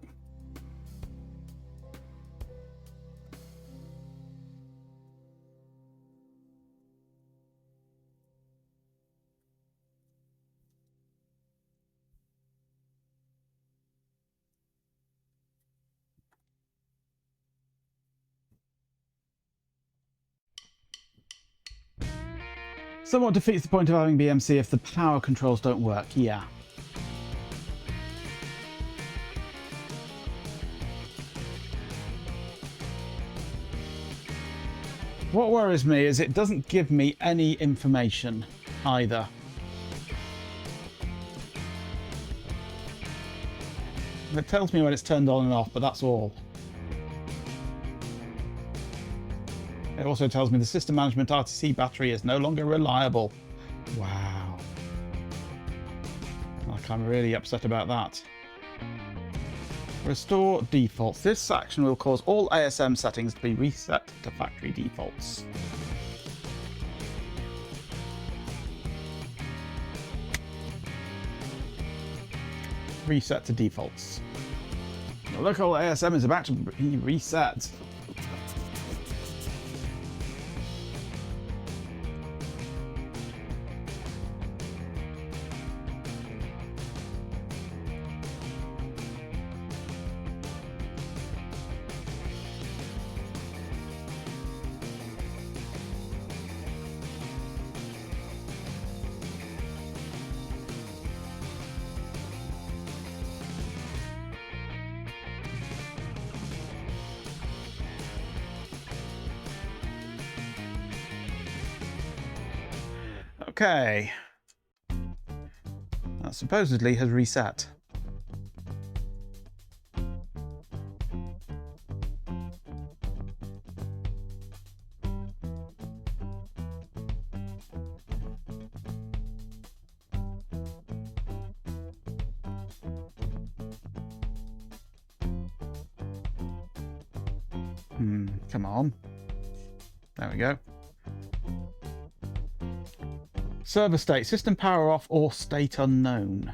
Somewhat defeats the point of having BMC if the power controls don't work, yeah. What worries me is it doesn't give me any information either. It tells me when it's turned on and off, but that's all. It also tells me the system management RTC battery is no longer reliable. Wow. Like, I'm really upset about that. Restore defaults. This action will cause all ASM settings to be reset to factory defaults. Reset to defaults. The local ASM is about to be reset. Okay. That supposedly has reset. Come on. There we go. Server state, system power off or state unknown.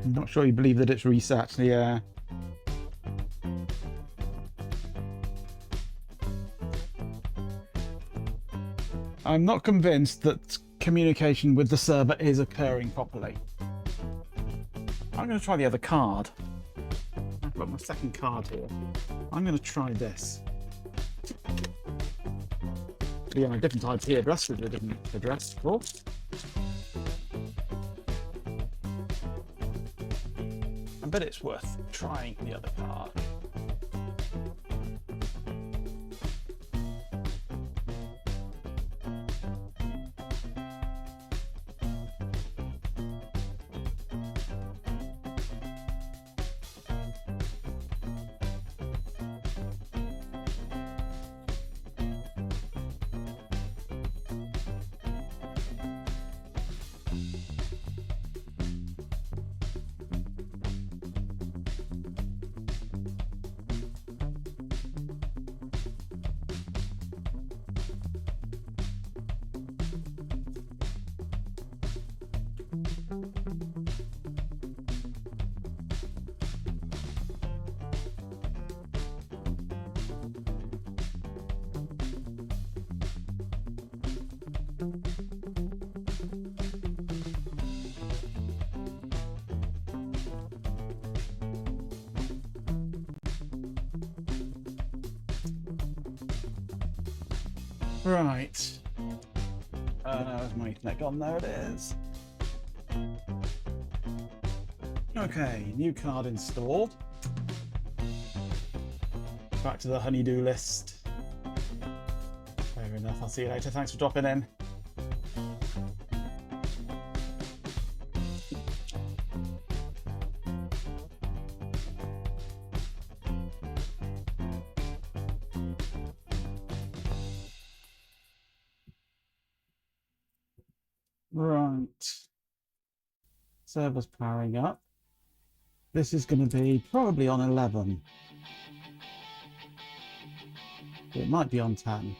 I'm not sure you believe that it's reset, yeah. I'm not convinced that communication with the server is occurring properly. I'm going to try the other card. I've got my second card here. I'm going to try this. Yeah, a different IP address with a different address, of course. I bet it's worth trying the other card. Right. Where's my Ethernet gone? There it is. Okay, new card installed. Back to the honeydew list. Fair enough, I'll see you later. Thanks for dropping in. Right. Server's powering up. This is going to be probably on 11. It might be on 10.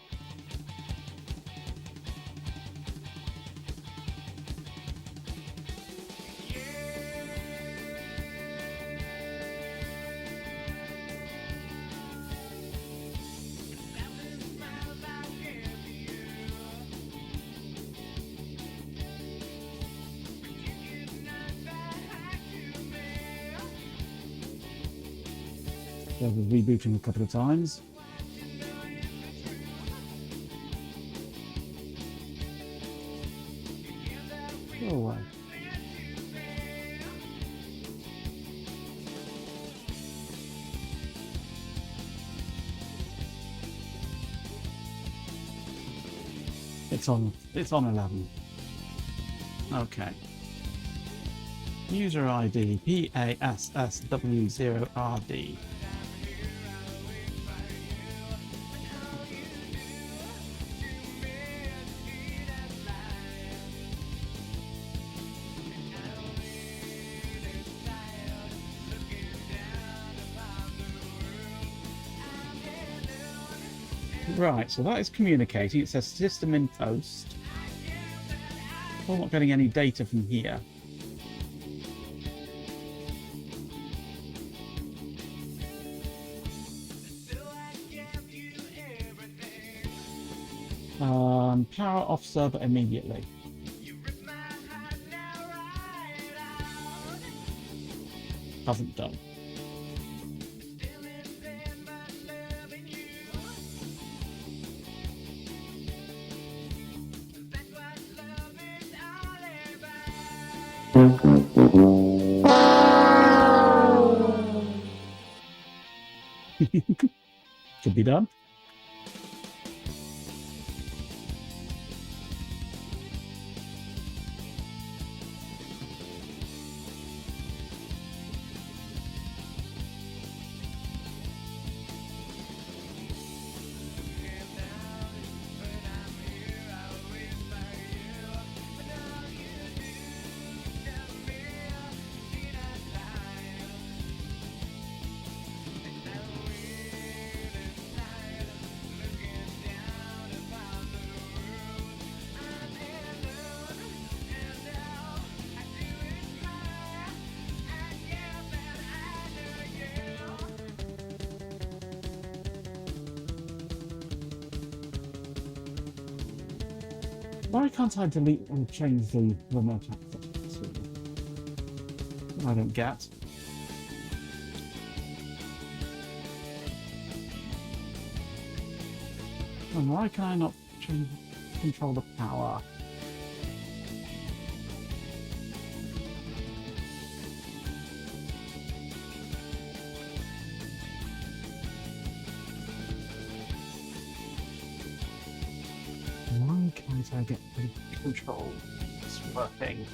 They're rebooting a couple of times. Go away. It's on 11. Okay. User ID PASSW0RD. Right, so that is communicating. It says system in post. I'm not getting any data from here. Power off server immediately. Hasn't done. Should be done. Why can't I delete and change the remote access? I don't get. And why can I not control the power? Why can't I get the control? It's working.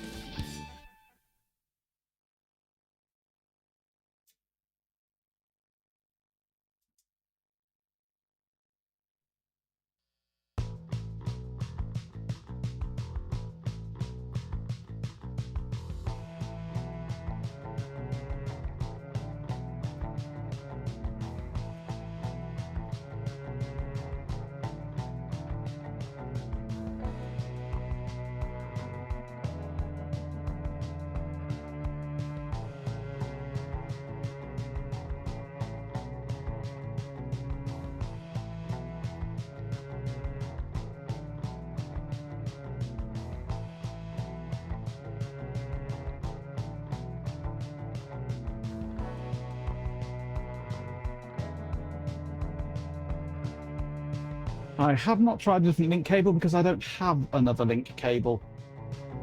I have not tried a different link cable because I don't have another link cable.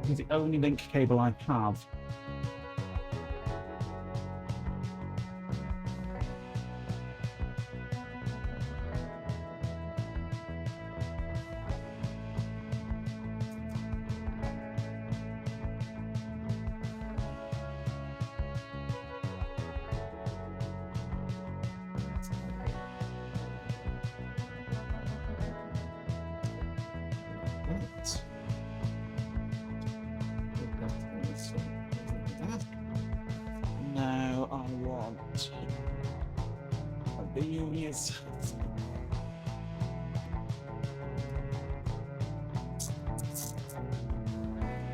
It's the only link cable I have. Now I want these.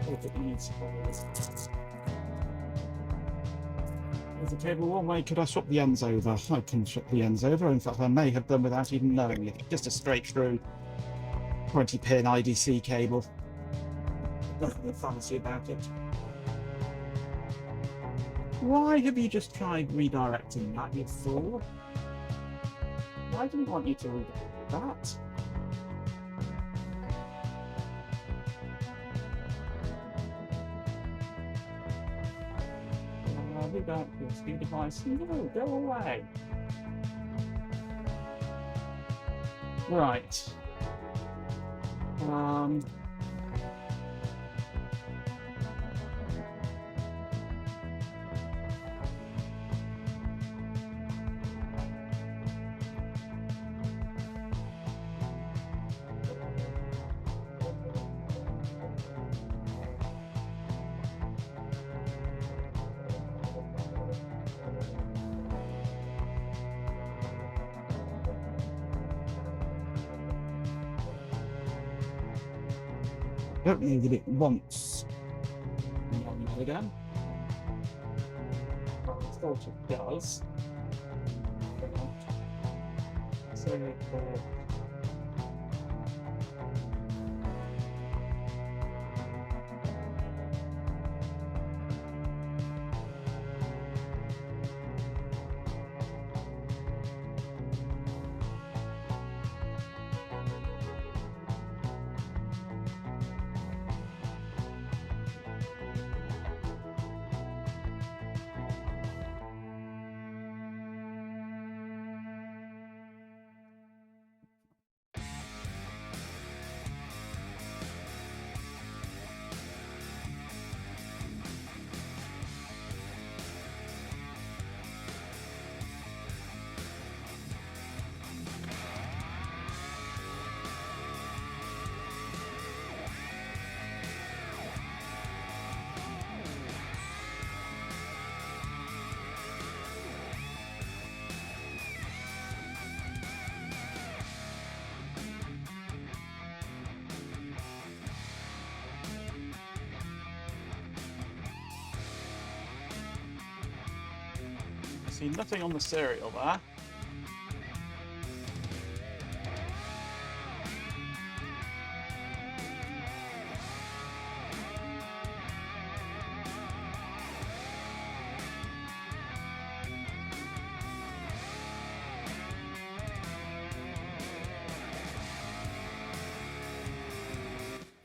If it needs There's a cable one way. Could I swap the ends over? I can swap the ends over. In fact, I may have done without even knowing it. Just a straight through 20-pin IDC cable. Nothing fancy about it. Why have you just tried redirecting that, you fool? I didn't want you to read that. We don't use your device. No, go away. Right. Don't need it once. Again. I thought it does. So see nothing on the serial there.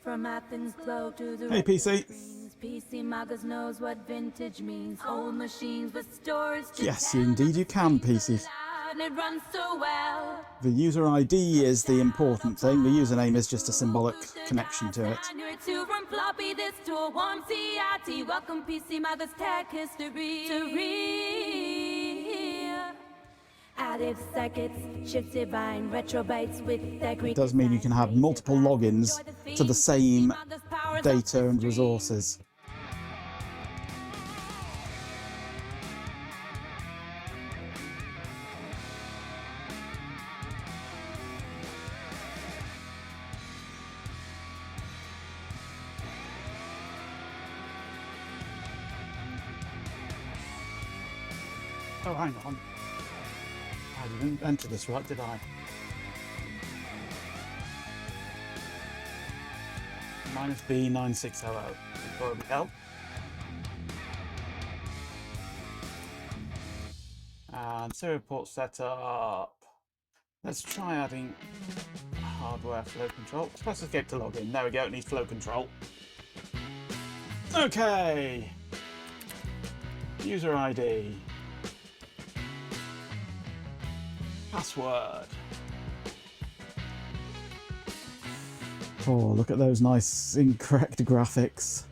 From Athens glow to the Hey PC. PC Magas knows what vintage means. Old machines with stores to Yes, tell. indeed you can, PC. And it runs so well. The user ID is the important thing. The username is just a symbolic connection to it. From floppy disk to a warm CIT. Welcome PC Magas tech history. Added circuits, shift divine, retro bytes with their It does mean you can have multiple logins to the same data and resources. Oh, hang on. I didn't enter this right, did I? -B9600. Probably help. And serial port setup. Let's try adding hardware flow control. Press escape to log in. There we go, it needs flow control. Okay. User ID. Password. Oh, look at those nice incorrect graphics.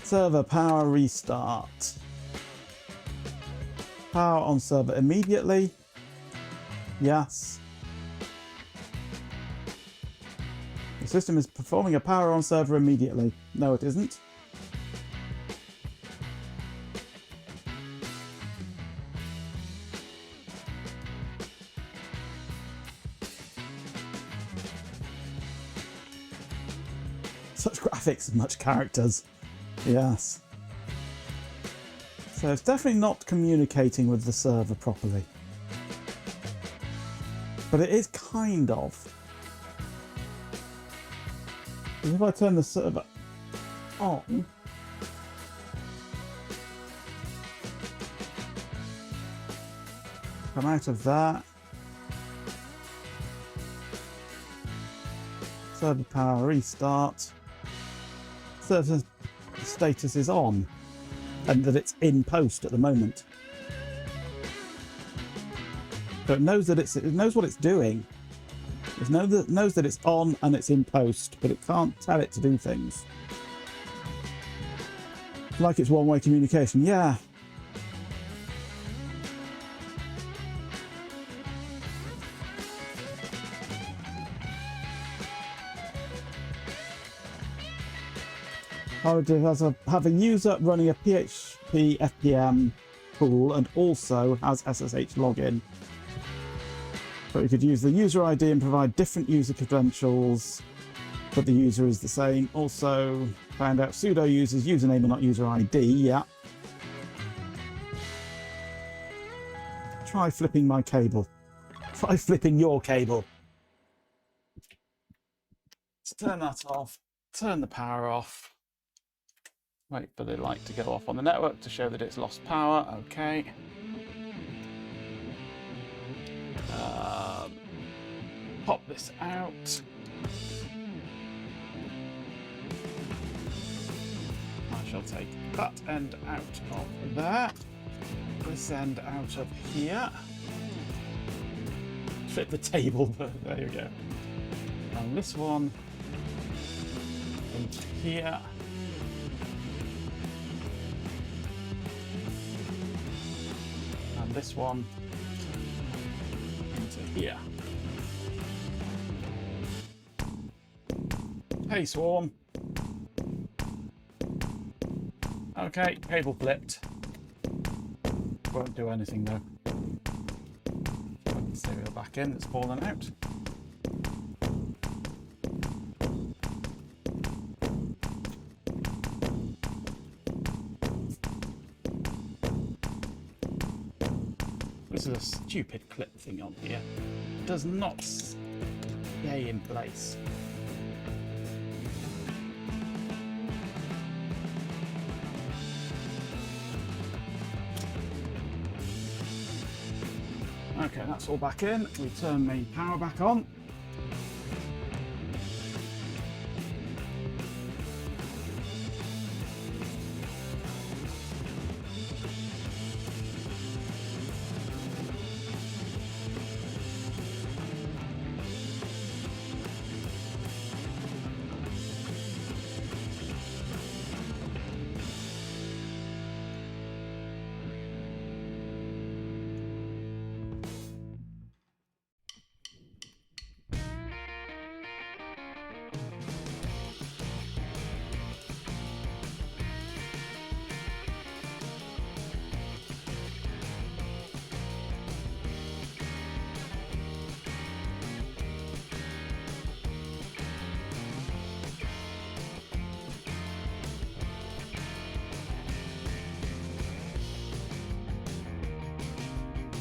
Server power restart. Power on server immediately. Yes. The system is performing a power on server immediately. No, it isn't. Such graphics and much characters. Yes. So it's definitely not communicating with the server properly. But it is kind of. If I turn the server on, Come out of that. Server power restart. Server status is on, and that it's in post at the moment. So it knows that it knows what it's doing. It knows that it's on and it's in post, but it can't tell it to do things. Like it's one-way communication, yeah. I would have a user running a PHP FPM pool and also has SSH login. But we could use the user ID and provide different user credentials, but the user is the same. Also found out sudo user's username and not user ID, yeah. Try flipping my cable. Try flipping your cable. Let's turn that off, turn the power off. Wait for the light to go off on the network to show that it's lost power. Okay. Pop this out. I shall take that end out of there. This end out of here. Flip the table, but there you go. And this one into here. This one into here. Hey, Swarm. Okay, cable flipped. Won't do anything though. Put the serial back in, it's fallen out. This is a stupid clip thing on here. It does not stay in place. Okay, that's all back in. We turn main power back on.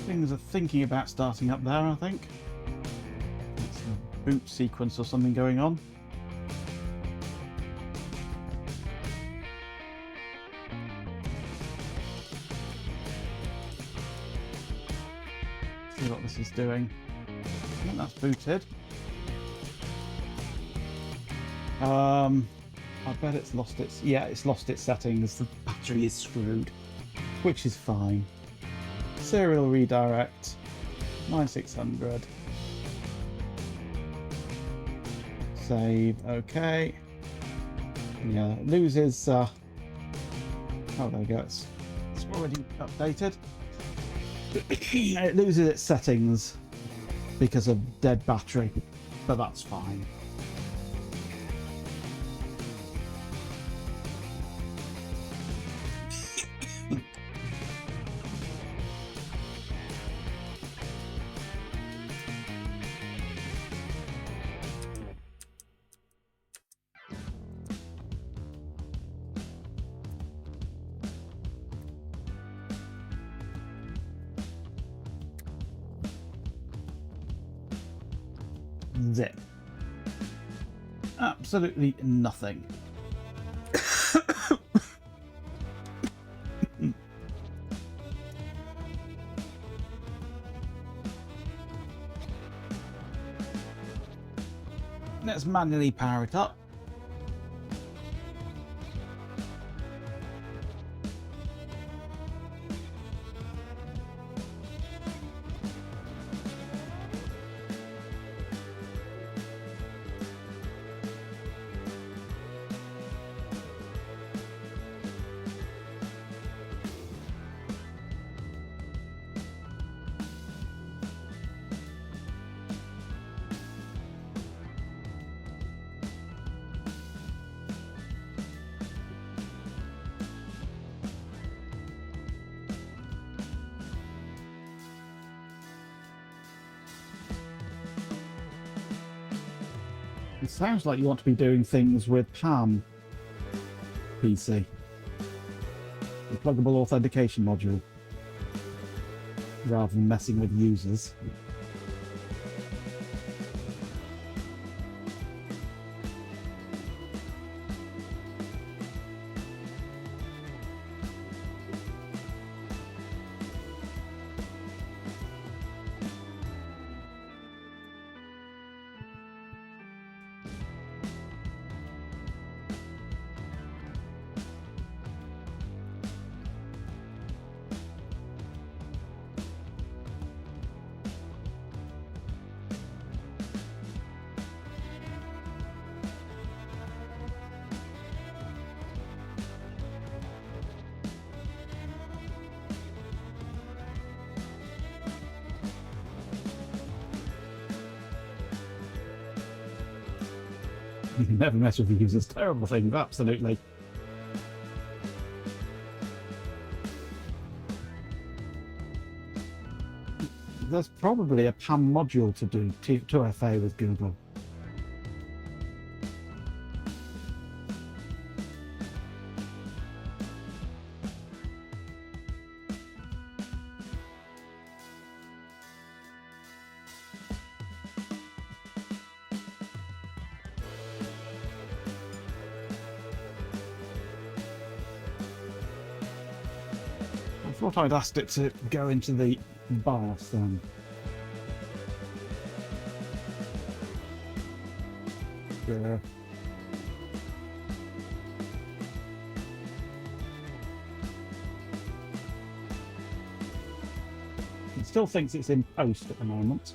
Things are thinking about starting up there, I think. It's a boot sequence or something going on. See what this is doing. I think that's booted. I bet it's lost its... Yeah, it's lost its settings. The battery is screwed, which is fine. Serial redirect 9600. Save. Okay. Yeah, it loses. Oh, there we go. It's already updated. It loses its settings because of dead battery, but that's fine. Zip. Absolutely nothing. Let's manually power it up. It sounds like you want to be doing things with Palm PC, the pluggable authentication module, rather than messing with users. You can never mess with the users. Terrible thing, absolutely. There's probably a PAM module to do 2FA with Google. I thought I'd asked it to go into the bath then. Yeah. It still thinks it's in post at the moment.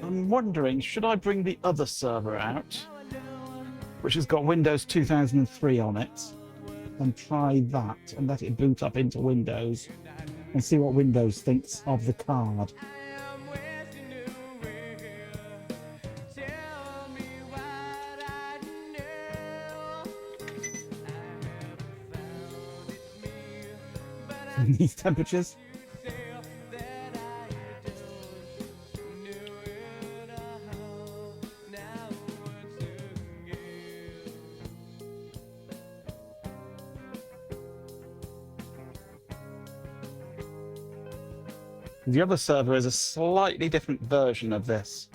I'm wondering, should I bring the other server out, which has got Windows 2003 on it, and try that and let it boot up into Windows and see what Windows thinks of the card? These temperatures. The other server is a slightly different version of this.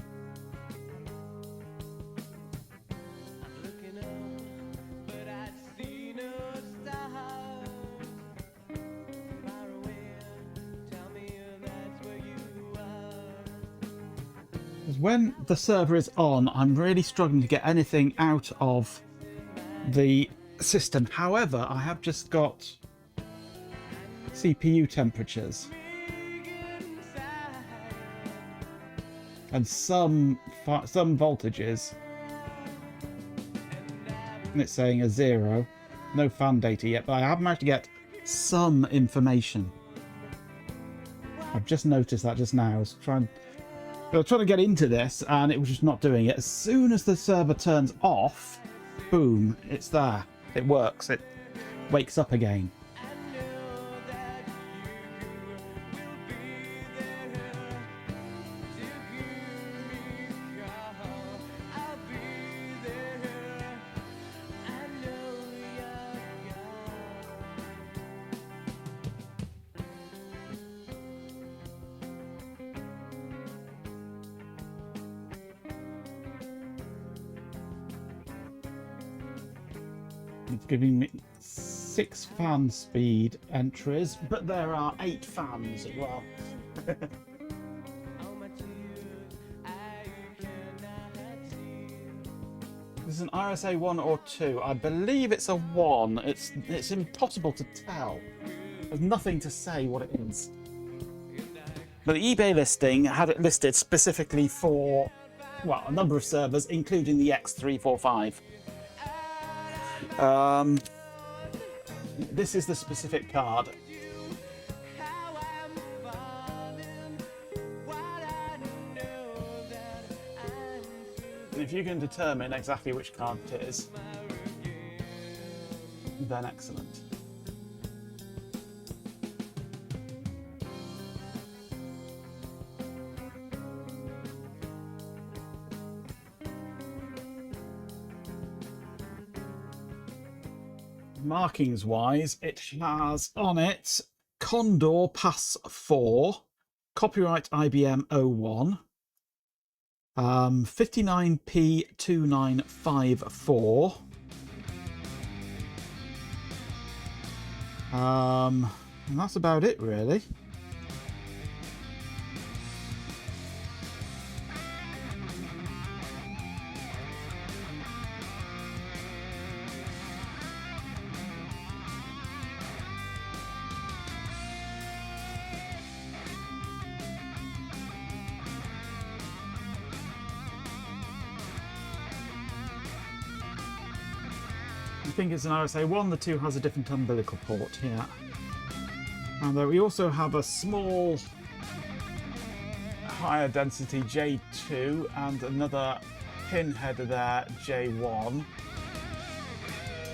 When the server is on, I'm really struggling to get anything out of the system. However, I have just got CPU temperatures and some voltages, and it's saying a 0. No fan data yet, but I have managed to get some information. I've just noticed that just now. I was trying to get into this and it was just not doing it. As soon as the server turns off, boom, it's there. It works. It wakes up again. It's giving me 6 fan speed entries, but there are 8 fans as well. This is an RSA 1 or 2. I believe it's a 1. It's impossible to tell. There's nothing to say what it is. But the eBay listing had it listed specifically for, well, a number of servers, including the X345. This is the specific card. And if you can determine exactly which card it is, then excellent. Markings wise, it has on it Condor Pass 4, copyright IBM 01, 59P2954, and that's about it really. I think it's an RSA 1, the 2 has a different umbilical port here. And we also have a small higher density J2 and another pin header there, J1.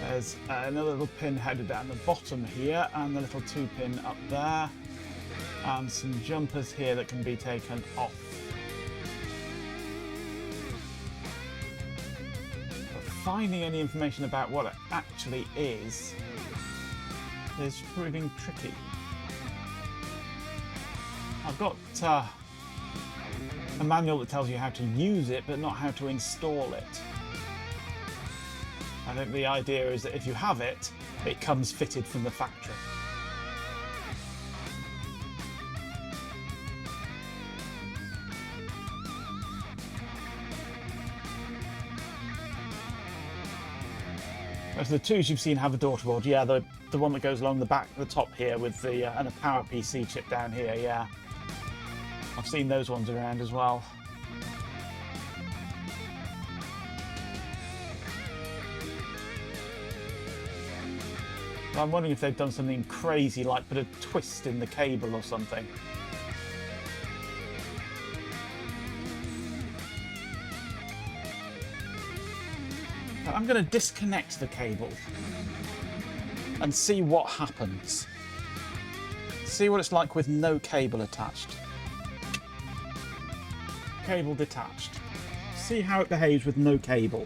There's another little pin header down the bottom here and a little 2-pin up there. And some jumpers here that can be taken off. Finding any information about what it actually is proving tricky. I've got a manual that tells you how to use it, but not how to install it. I think the idea is that if you have it, it comes fitted from the factory. So the 2s you've seen have a daughter board, yeah, the one that goes along the back, the top here with the and a power PC chip down here, yeah. I've seen those ones around as well. I'm wondering if they've done something crazy, like put a twist in the cable or something. I'm going to disconnect the cable and see what happens. See what it's like with no cable attached. Cable detached. See how it behaves with no cable.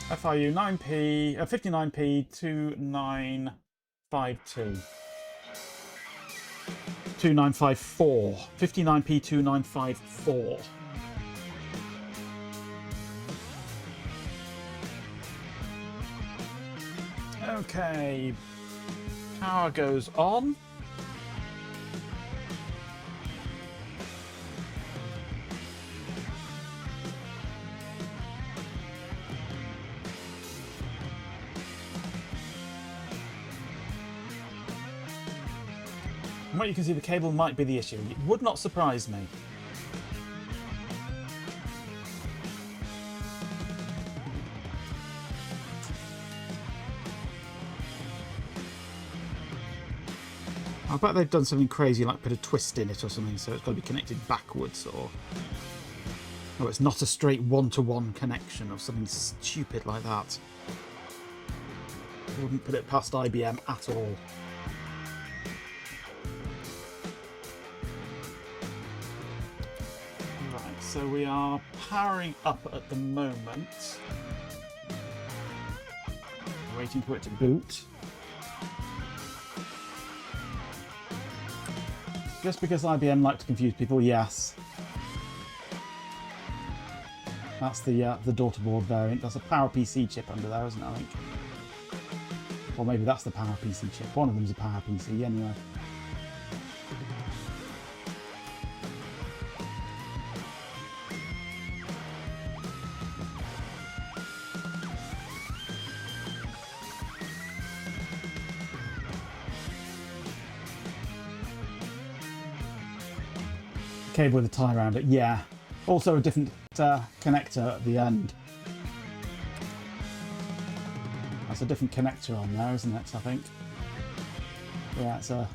FIU 9P, 59P2952. 2954. 59P2954. Okay. Power goes on. From what you can see, the cable might be the issue. It would not surprise me. I bet they've done something crazy like put a twist in it or something, so it's got to be connected backwards, or it's not a straight one-to-one connection or something stupid like that. I wouldn't put it past IBM at all. Right, so we are powering up at the moment. Waiting for it to boot. Just because IBM like to confuse people, yes. That's the daughterboard variant. That's a PowerPC chip under there, isn't it, I think? Or maybe that's the PowerPC chip. One of them's a PowerPC anyway. Cable with a tie around it, yeah. Also a different connector at the end. That's a different connector on there, isn't it, I think? Yeah, it's a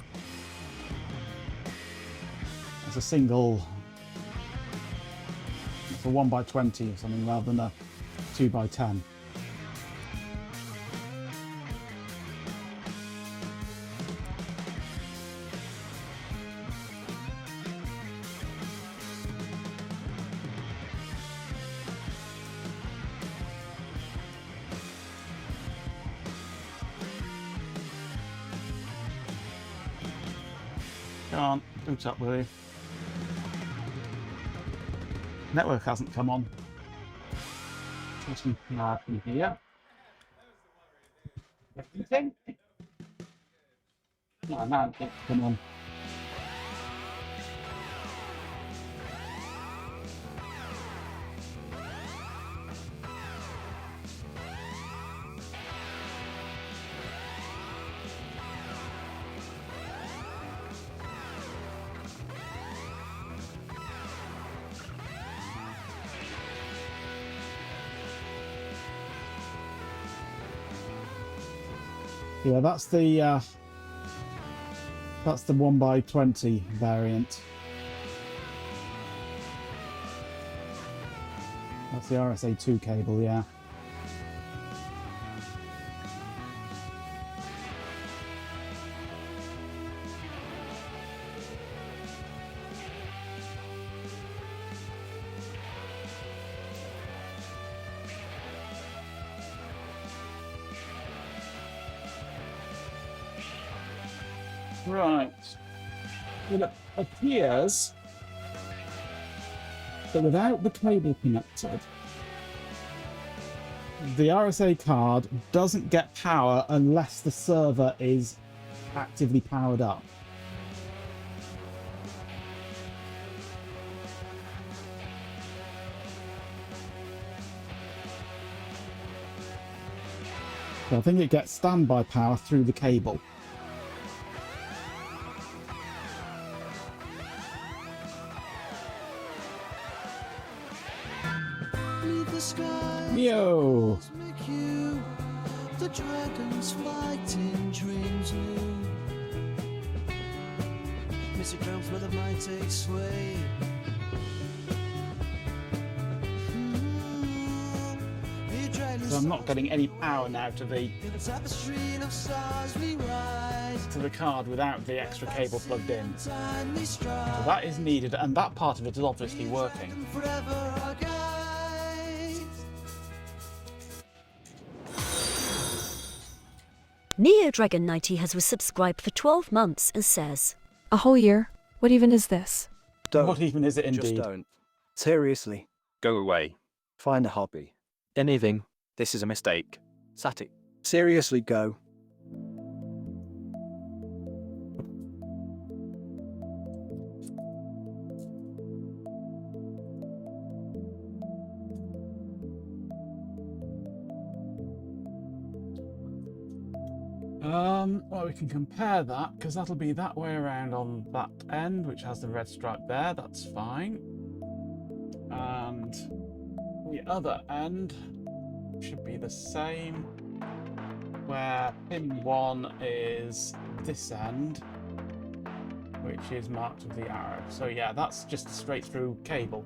single, it's a 1x20 or something rather than a 2x10. Come on, boot up with you. Network hasn't come on. Some from here. Everything? No, man, come on. Yeah, that's the 1x20 variant. That's the RSA 2 cable, yeah. Right. Well, it appears that without the cable connected, the RSA card doesn't get power unless the server is actively powered up. So I think it gets standby power through the cable. Yo! The dragons fighting dreams new. Mystic realms where the mind takes sway. So I'm not getting any power now to the card without the extra cable plugged in. So that is needed, and that part of it is obviously working. Neo Dragon 90 has resubscribed for 12 months and says, A whole year? What even is this? Don't. What even is it indeed? Just don't. Seriously. Go away. Find a hobby. Anything. This is a mistake. Sati. Seriously, go. Well, we can compare that, because that'll be that way around on that end, which has the red stripe there. That's fine. And the other end should be the same, where pin 1 is this end, which is marked with the arrow. So yeah, that's just a straight through cable.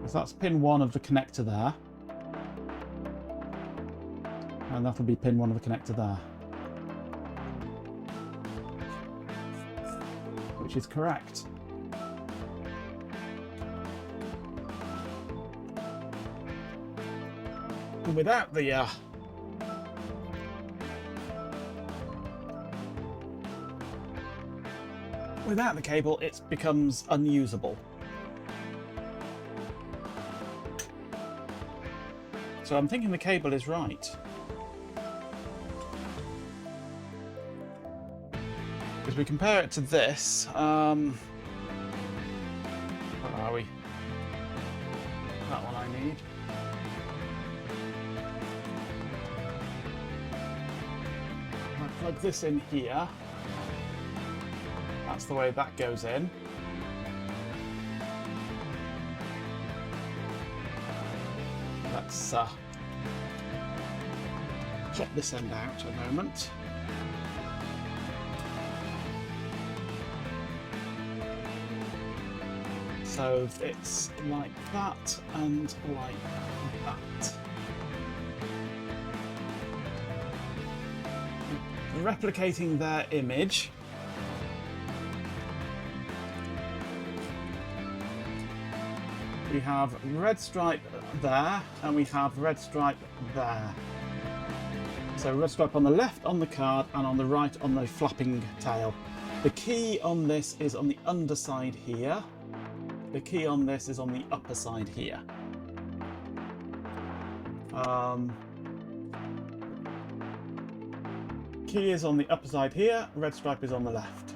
So that's pin 1 of the connector there. And that'll be pin 1 of the connector there. Which is correct. And without the cable, it becomes unusable. So I'm thinking the cable is right. Because we compare it to this. Where are we? That one I need. I plug this in here. That's the way that goes in. Let's chop this end out a moment. So it's like that and like that. Replicating their image. We have red stripe there, and we have red stripe there. So red stripe on the left on the card, and on the right on the flapping tail. The key on this is on the underside here. The key on this is on the upper side here. Key is on the upper side here, red stripe is on the left.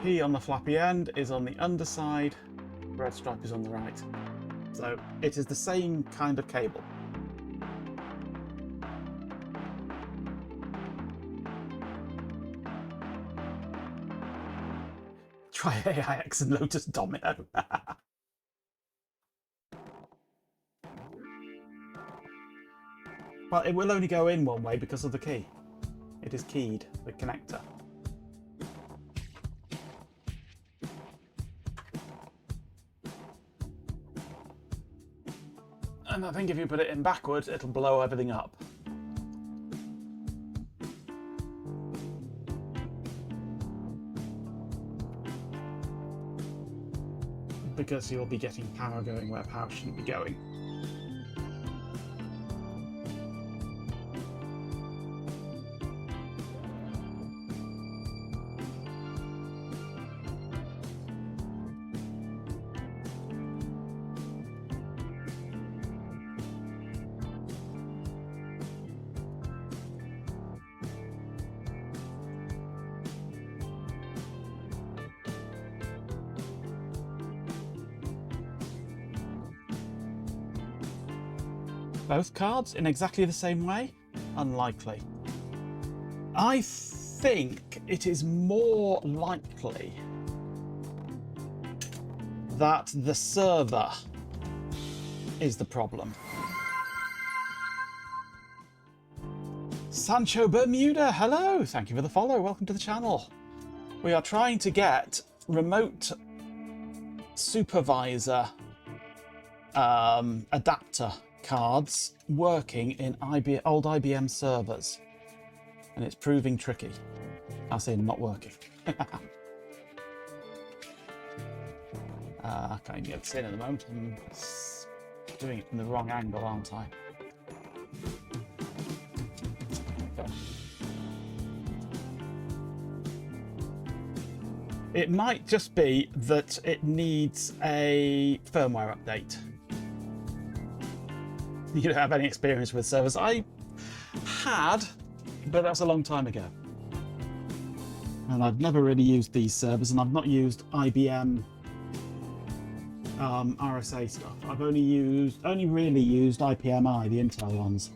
Key on the flappy end is on the underside, red stripe is on the right. So it is the same kind of cable. Try AIX and Lotus Domino. Well, it will only go in one way because of the key. It is keyed, the connector. And I think if you put it in backwards, it'll blow everything up. Because you'll be getting power going where power shouldn't be going. Both cards in exactly the same way? Unlikely. I think it is more likely that the server is the problem. Sancho Bermuda, hello! Thank you for the follow, welcome to the channel. We are trying to get remote supervisor adapter cards working in old IBM servers, and it's proving tricky. I'll say not working. I can't even get this in at the moment. I'm doing it from the wrong angle, aren't I? Okay. It might just be that it needs a firmware update. You don't have any experience with servers. I had, but that's a long time ago. And I've never really used these servers, and I've not used IBM RSA stuff. I've only really used IPMI, the Intel ones.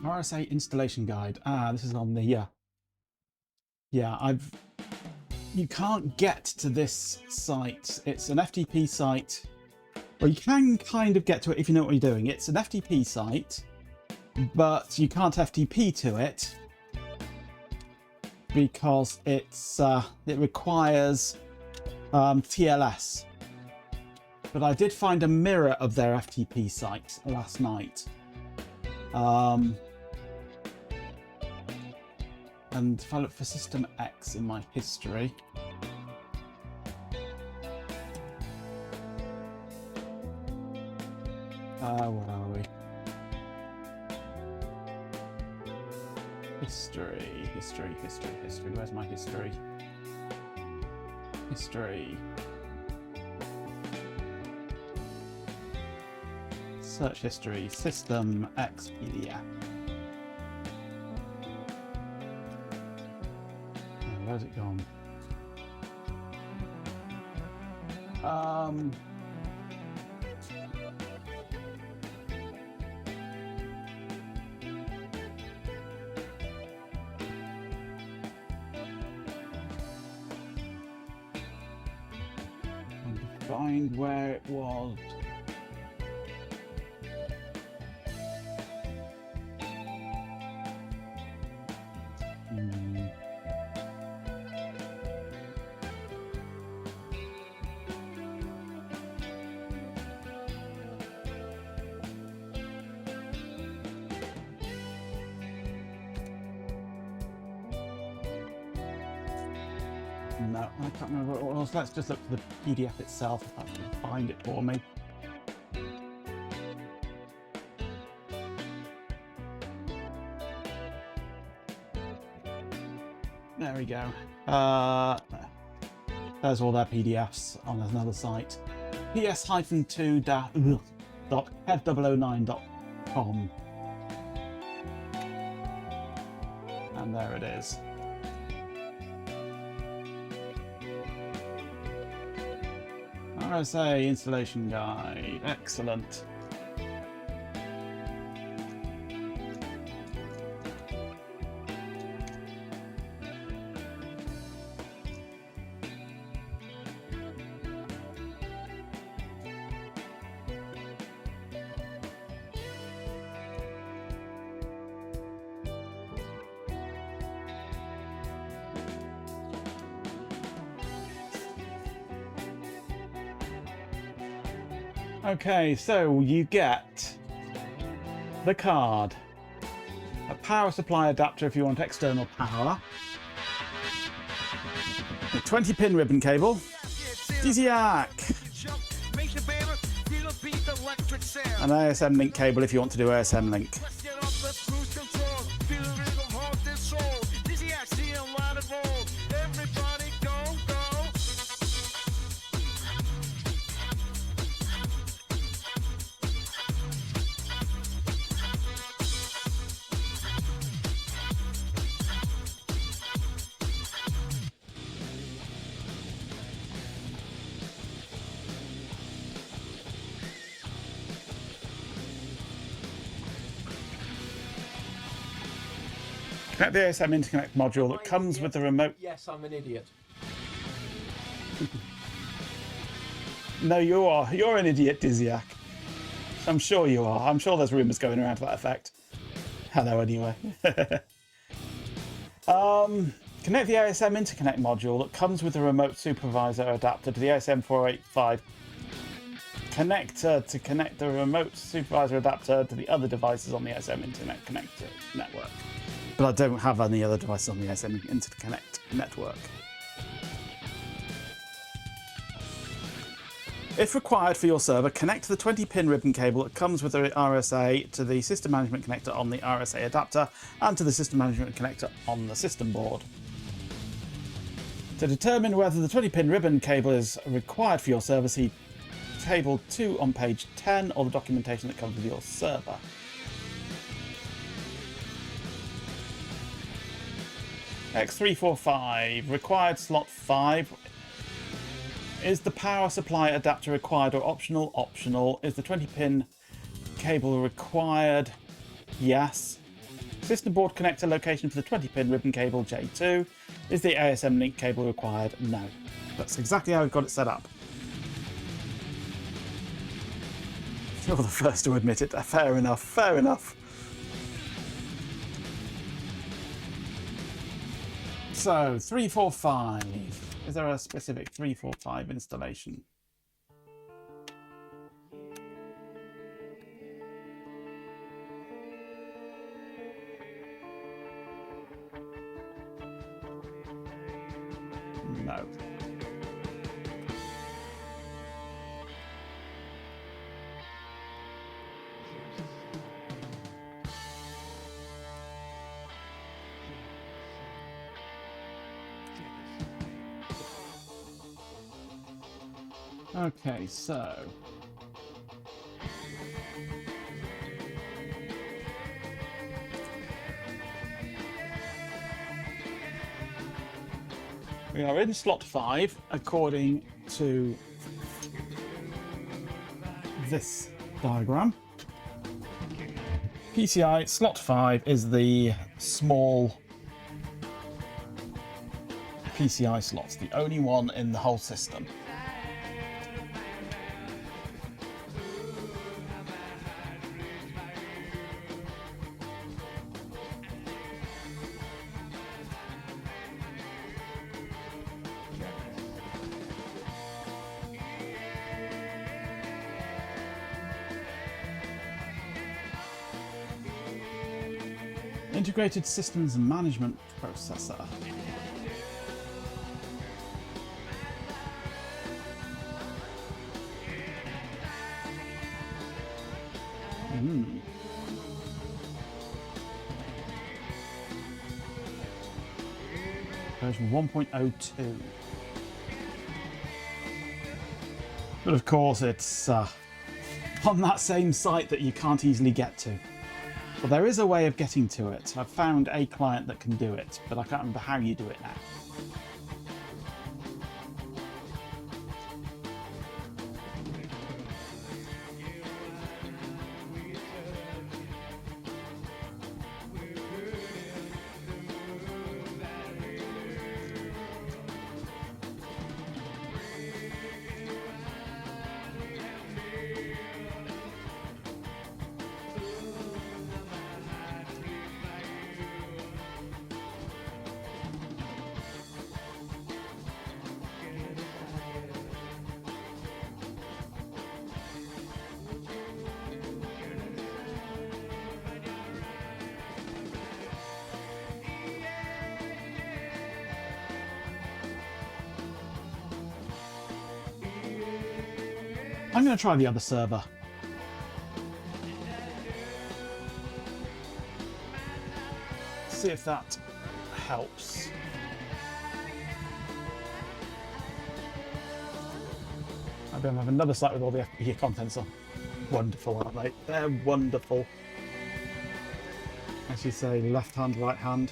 RSA installation guide. Ah, this is on the yeah. You can't get to this site. It's an FTP site. Well, you can kind of get to it if you know what you're doing. It's an FTP site, but you can't FTP to it because it requires TLS. But I did find a mirror of their FTP site last night. And if I look for System X in my history, where are we? History. Where's my history? History. Search history. System X PDF. Where's it gone? Find where it was. No, I can't remember what it was. Let's just look for the PDF itself if that can find it for me. There we go. There's all their PDFs on another site. ps-2.head009.com. And there it is. RSA installation guide. Excellent. Okay, so you get the card, a power supply adapter if you want external power, a 20-pin ribbon cable, DZAC, an ASM link cable if you want to do ASM link. Connect the ASM interconnect module that comes with the remote. Yes, I'm an idiot. No, you are. You're an idiot, Dizziak. I'm sure you are. I'm sure there's rumours going around to that effect. Hello, anyway. Connect the ASM interconnect module that comes with the remote supervisor adapter to the ASM 485 connector to connect the remote supervisor adapter to the other devices on the ASM internet connector network. But I don't have any other devices on the ASM interconnect network. If required for your server, connect the 20-pin ribbon cable that comes with the RSA to the system management connector on the RSA adapter and to the system management connector on the system board. To determine whether the 20-pin ribbon cable is required for your server, see Table 2 on page 10 or the documentation that comes with your server. X345, required slot 5. Is the power supply adapter required or optional? Optional. Is the 20-pin cable required? Yes. System board connector location for the 20-pin ribbon cable J2. Is the ASM link cable required? No. That's exactly how we've got it set up. You're the first to admit it. Fair enough, fair enough. So, 345. Is there a specific 345 installation? No. Okay, so we are in slot 5 according to this diagram. PCI slot 5 is the small PCI slots, the only one in the whole system. Integrated Systems Management Processor. Version 1.02. But of course it's on that same site that you can't easily get to. Well, there is a way of getting to it. I've found a client that can do it, but I can't remember how you do it now. I'm going to try the other server. See if that helps. Maybe I'll have another site with all the FPG contents on. Wonderful, aren't they? They're wonderful. As you say, left hand, right hand.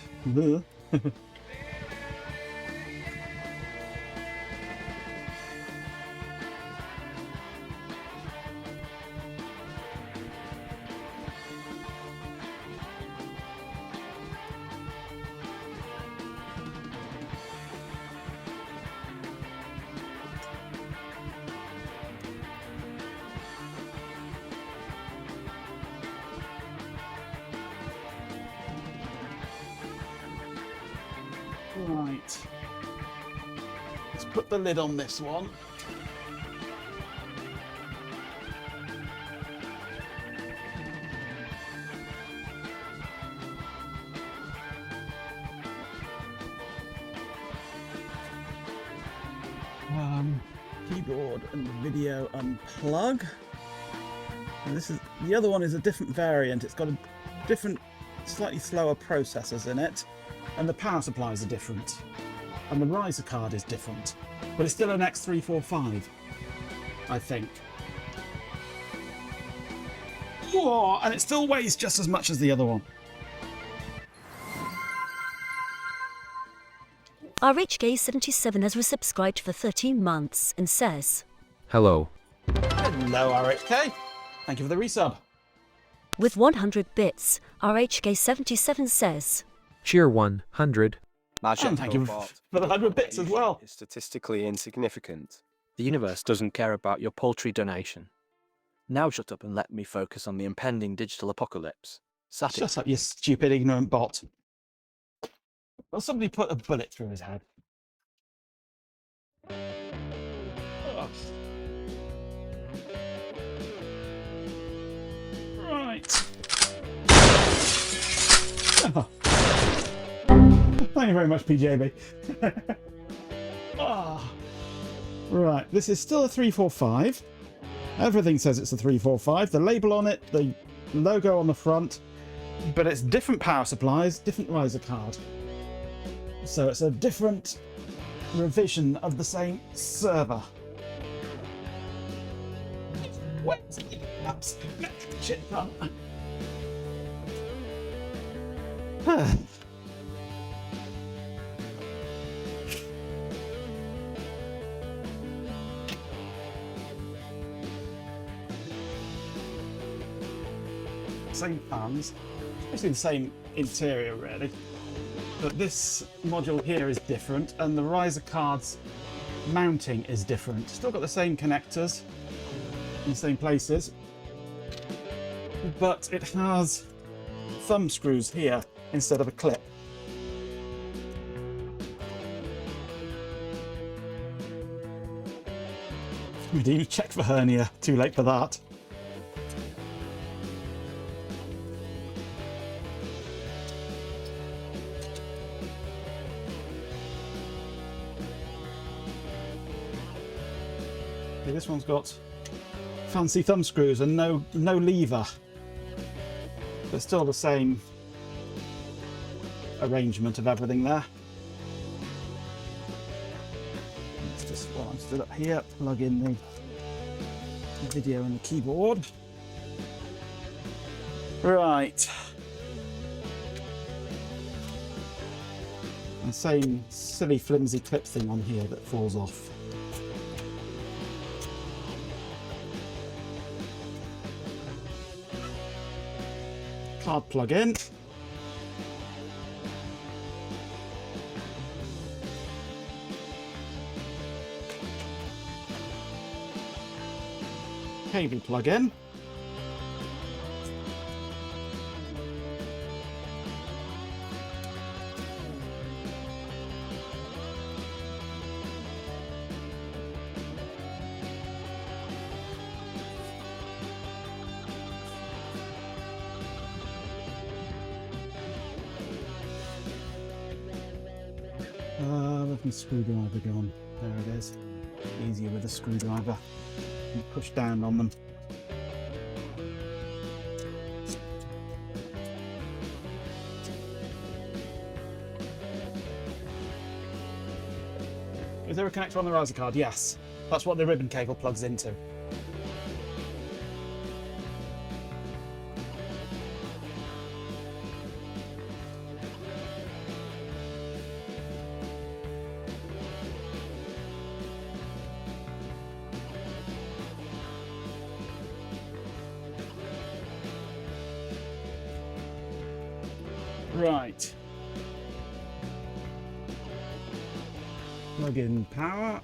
Right, let's put the lid on this one. Keyboard and video unplug. And this is the other one is a different variant. It's got a different, slightly slower processors in it. And the power supplies are different. And the riser card is different. But it's still an X345, I think. Whoa, and it still weighs just as much as the other one. RHK77 has resubscribed for 13 months and says, Hello. Hello, RHK. Thank you for the resub. With 100 bits, RHK77 says. Cheer 100. And thank you for the 100 bits as well. Is statistically insignificant. The universe doesn't care about your paltry donation. Now shut up and let me focus on the impending digital apocalypse. Sati. Shut up, you stupid, ignorant bot. Well, somebody put a bullet through his head. Oh. Right. Oh. Thank you very much, PJB. Oh. Right, this is still a 345. Everything says it's a 345. The label on it, the logo on the front, but it's different power supplies, different riser card. So it's a different revision of the same server. Where's the shit from? Same fans, basically the same interior really, but this module here is different and the riser card's mounting is different. Still got the same connectors in the same places, but it has thumb screws here instead of a clip. We didn't even check for hernia, too late for that. Okay, this one's got fancy thumb screws and no lever, but still the same arrangement of everything there. Let's just, while I'm stood up here, plug in the video and the keyboard. Right. And same silly flimsy clip thing on here that falls off. Card plug in. Cable plug in. Where's my screwdriver gone? There it is. Easier with a screwdriver. And push down on them. Is there a connector on the riser card? Yes. That's what the ribbon cable plugs into. Right. Plug in power.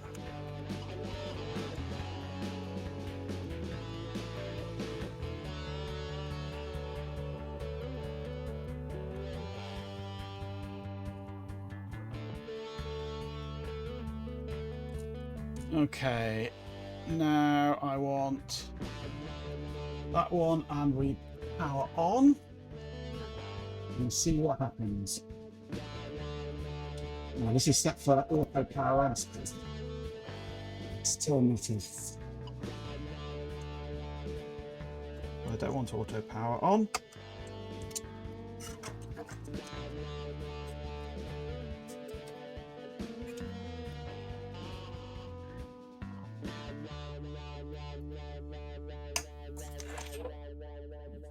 Okay, now I want that one and we power on and see what happens. Now this is set for auto power. Still not as... I don't want auto power on.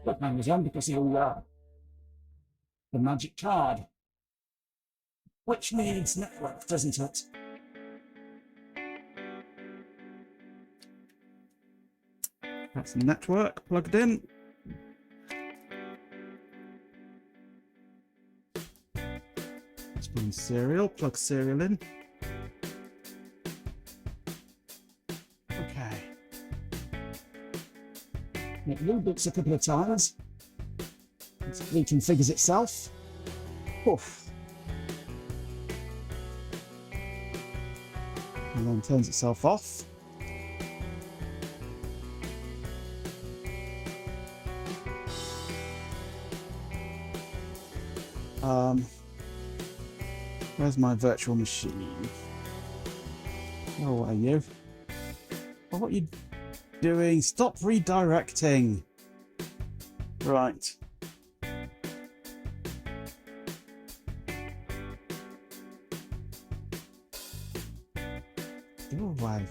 That man was on because he'll the magic card, which needs network, doesn't it? That's the network plugged in. And serial, plug serial in. Okay. It reboots a couple of times. It reconfigures itself. Oof. And then turns itself off. Where's my virtual machine? Where are you? Oh, what are you doing? Stop redirecting. Right. Go away.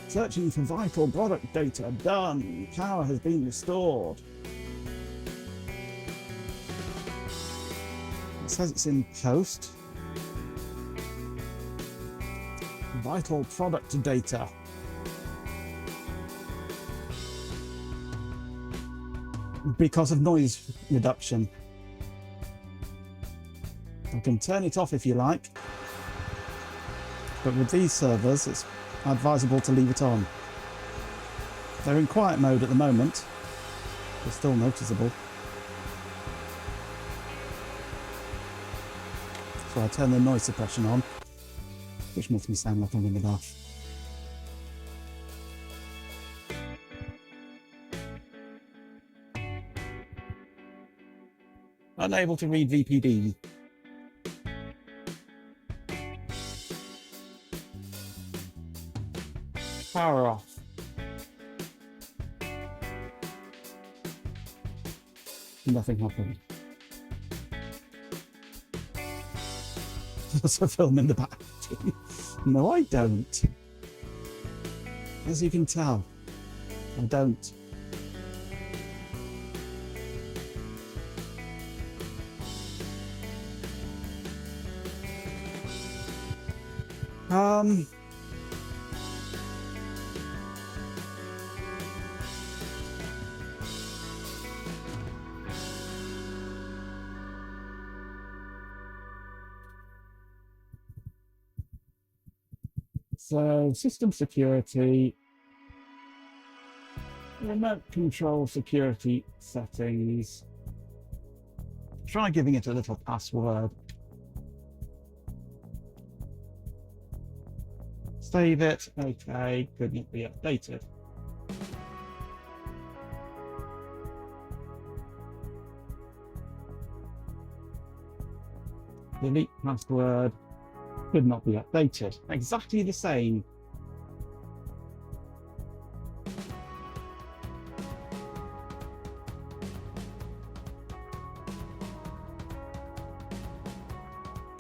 Searching for vital product data. Done. Power has been restored. It says it's in post. Vital product data. Because of noise reduction. I can turn it off if you like. But with these servers, it's advisable to leave it on. They're in quiet mode at the moment. They're still noticeable. So I turn the noise suppression on, which makes me sound like I'm in the bath. Unable to read VPD. Power off. Nothing happened. There's a film in the back. No, I don't. As you can tell, I don't. So, system security, remote control security settings. Try giving it a little password. Save it. Okay, could not be updated. Delete password. Could not be updated. Exactly the same.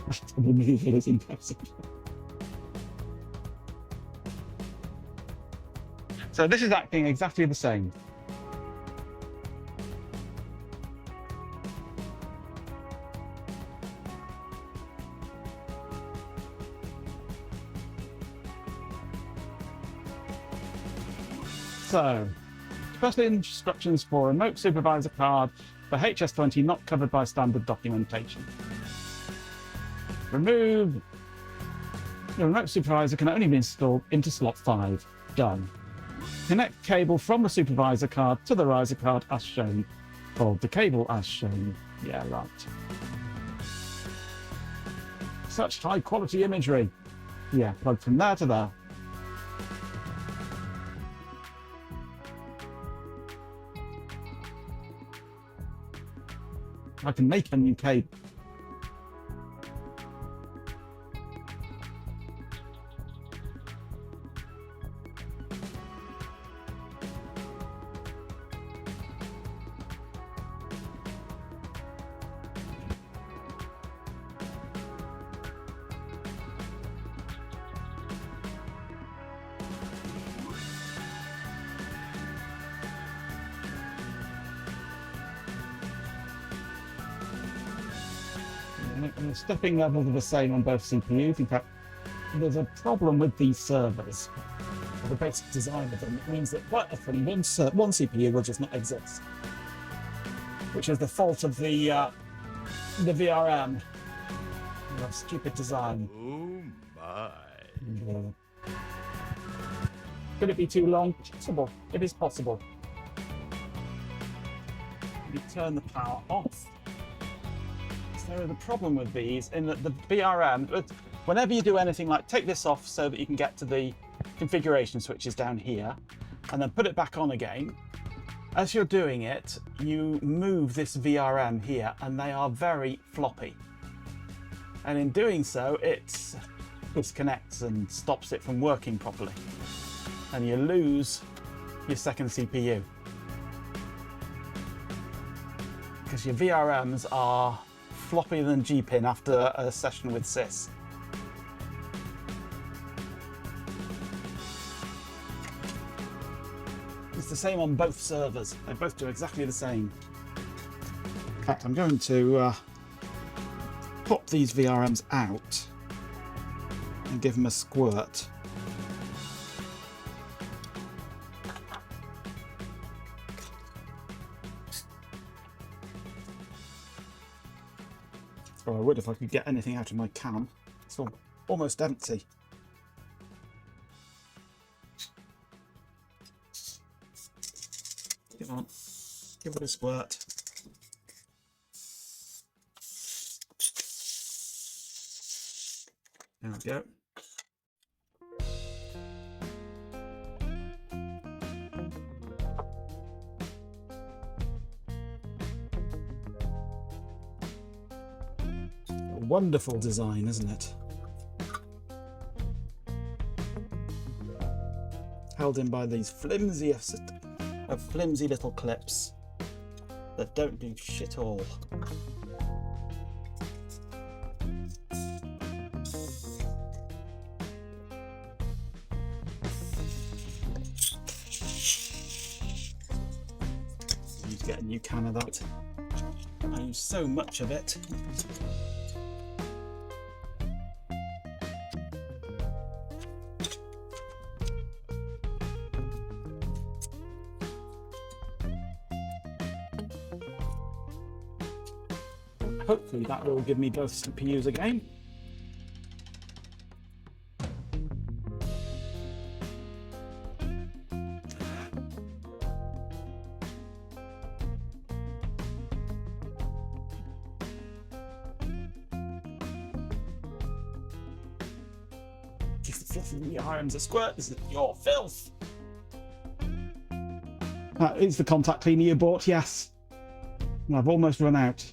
The removal is impressive. So this is acting exactly the same. So, first instructions for remote supervisor card for HS20 not covered by standard documentation. Remove. The remote supervisor can only be installed into slot 5. Done. Connect cable from the supervisor card to the riser card as shown. Hold the cable as shown. Yeah, right. Such high quality imagery. Yeah, plug from there to there. I can make a new cable. And the stepping levels are the same on both CPUs. In fact, there's a problem with these servers. The basic design of them. It means that quite often one CPU will just not exist, which is the fault of the VRM. Stupid design. Oh my. Yeah. Could it be too long? Possible. It is possible. You turn the power off. So the problem with these, in that the VRM, whenever you do anything like take this off so that you can get to the configuration switches down here, and then put it back on again, as you're doing it, you move this VRM here, and they are very floppy. And in doing so, it disconnects and stops it from working properly. And you lose your second CPU. Because your VRMs are floppier than GPIN after a session with sys. It's the same on both servers. They both do exactly the same. In fact, I'm going to pop these VRMs out and give them a squirt. Or I would if I could get anything out of my can. It's almost empty. Come on, give it a squirt. There we go. A wonderful design, isn't it? Held in by these flimsy little clips that don't do shit all. Need to get a new can of that. I use so much of it. Hopefully that will give me both CPUs again. Give the filth in your irons a squirt. This is your filth. That is the contact cleaner you bought, yes. And I've almost run out.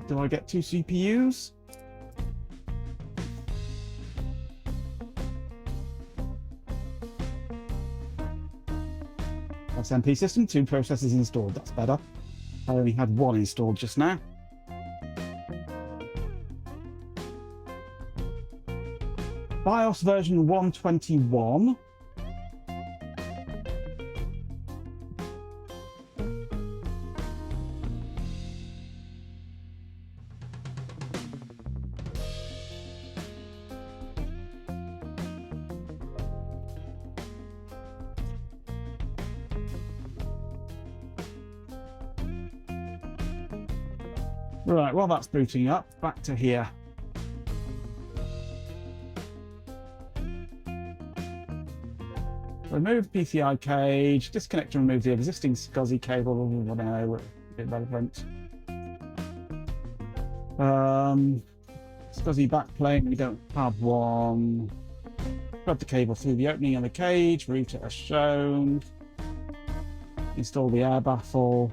Do I get 2 CPUs? SMP system, 2 processors installed. That's better. I only had 1 installed just now. BIOS version 121. Right, while that's booting up, back to here. Remove PCI cage, disconnect and remove the existing SCSI cable, whatever, irrelevant. SCSI backplane, we don't have one. Grab the cable through the opening on the cage, route it as shown. Install the air baffle.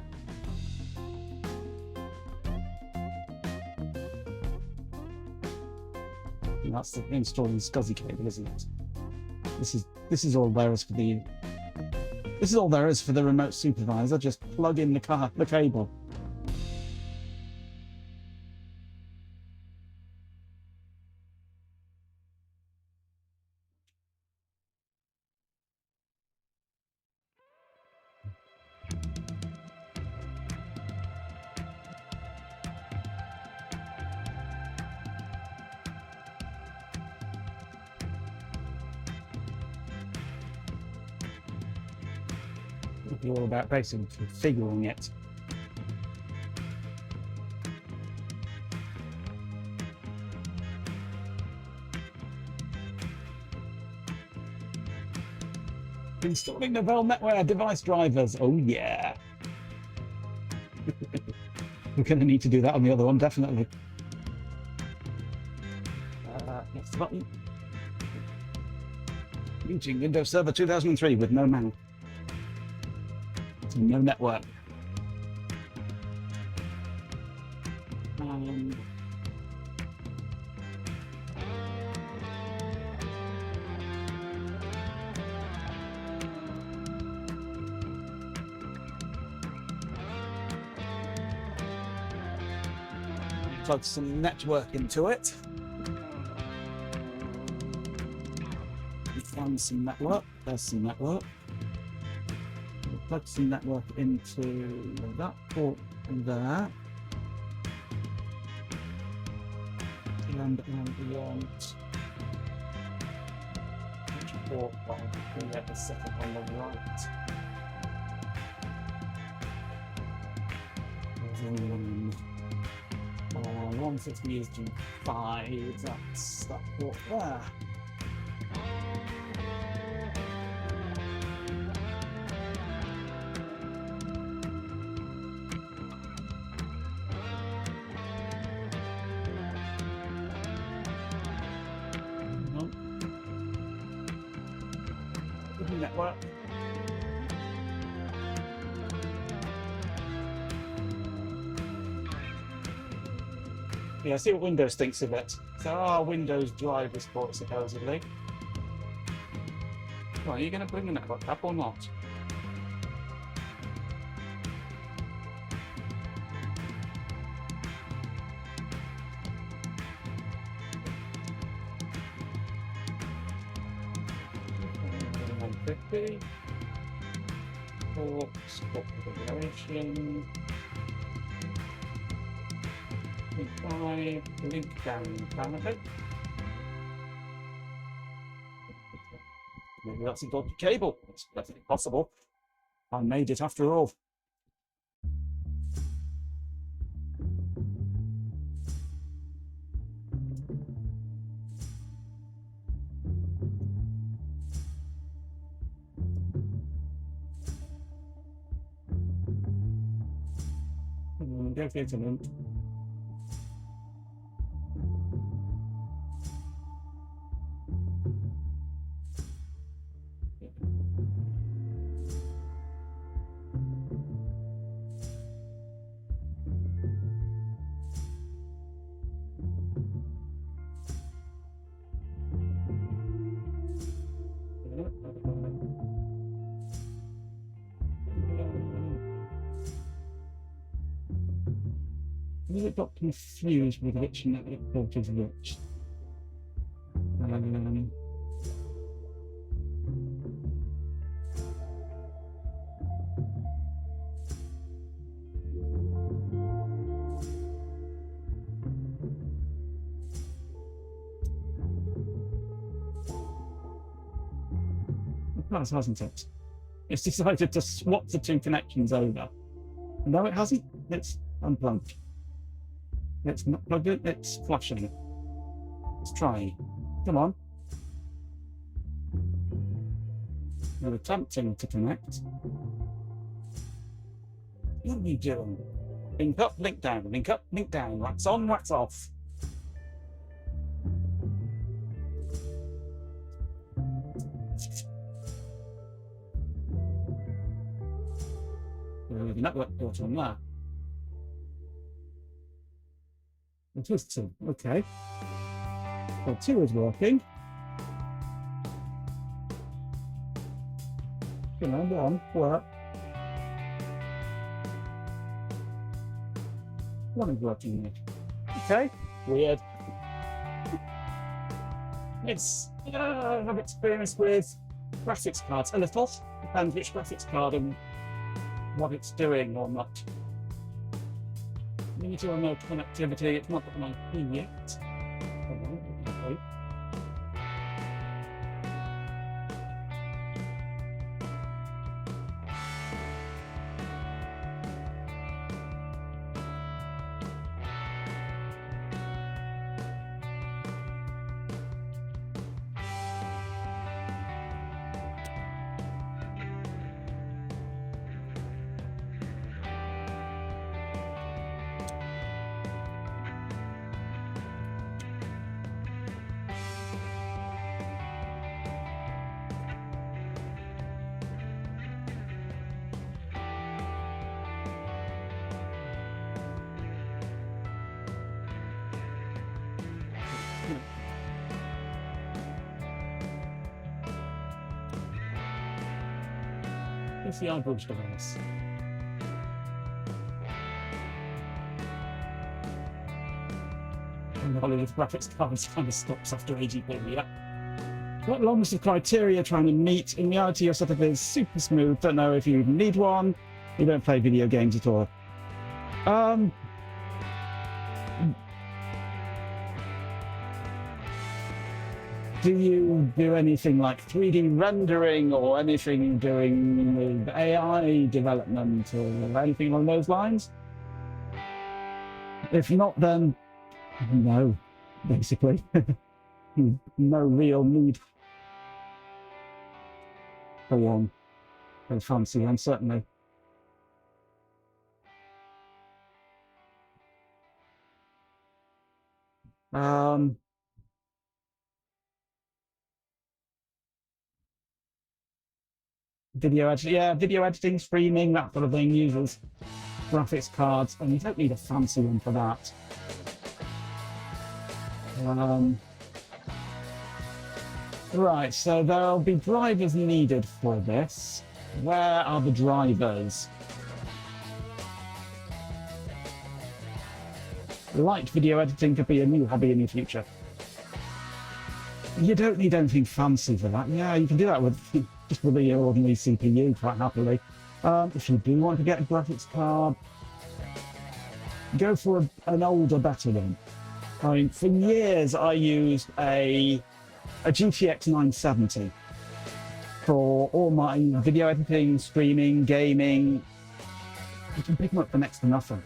And that's the installing SCSI cable, isn't it? This is all there is for the remote supervisor. Just plug in the cable. be all about basically configuring it. Installing Novell NetWare device drivers. Oh yeah. We're going to need to do that on the other one, definitely. Next button. Using Windows Server 2003 with no man. No network. Plug some network into it. Find some network. There's some network. We'll plug some network into that port there. And we want which port we have the second on the right. 150 is G5, that's that port there. Good network. Yeah, see what Windows thinks of it. So our Windows drivers port, supposedly. Well, are you going to bring the network up or not? Port, stop configuration. Link down apparently. Maybe that's a dodgy cable. It's definitely possible. I made it after all. Go for it a minute. I got confused with which network port is which. It has, hasn't it? It's decided to swap the two connections over. No, it hasn't. It's unplugged. It's not plugged in, it's flashing. Let's try. Come on. We're attempting to connect. What are you doing? Link up, link down, link up, link down. Wax on, wax off. We have a network port on there. It is 2, okay. Well, 2 is working. Come on, 1, work. 1 is working there. Okay, weird. It's, I have experience with graphics cards a little. Depends which graphics card and what it's doing or not. Need or no connectivity, it's not got an IP yet. Okay. It's the iBridge device. And the Hollywood graphics cards kind of stops after AGP, yeah. What long list of criteria trying to meet? In reality, your setup is super smooth. Don't know if you even need one. You don't play video games at all. Do you do anything like 3D rendering or anything doing with AI development or anything along those lines? If not, then no, basically. No real need for one. A fancy one, certainly. Video editing, yeah, video editing, streaming, that sort of thing uses graphics cards, and you don't need a fancy one for that. Right, so there'll be drivers needed for this. Where are the drivers? Light video editing could be a new hobby in the future. You don't need anything fancy for that. Yeah, you can do that with just with the ordinary CPU quite happily. If you do want to get a graphics card, go for an older, better one. I mean, for years I used a GTX 970 for all my video editing, streaming, gaming. You can pick them up for next to nothing.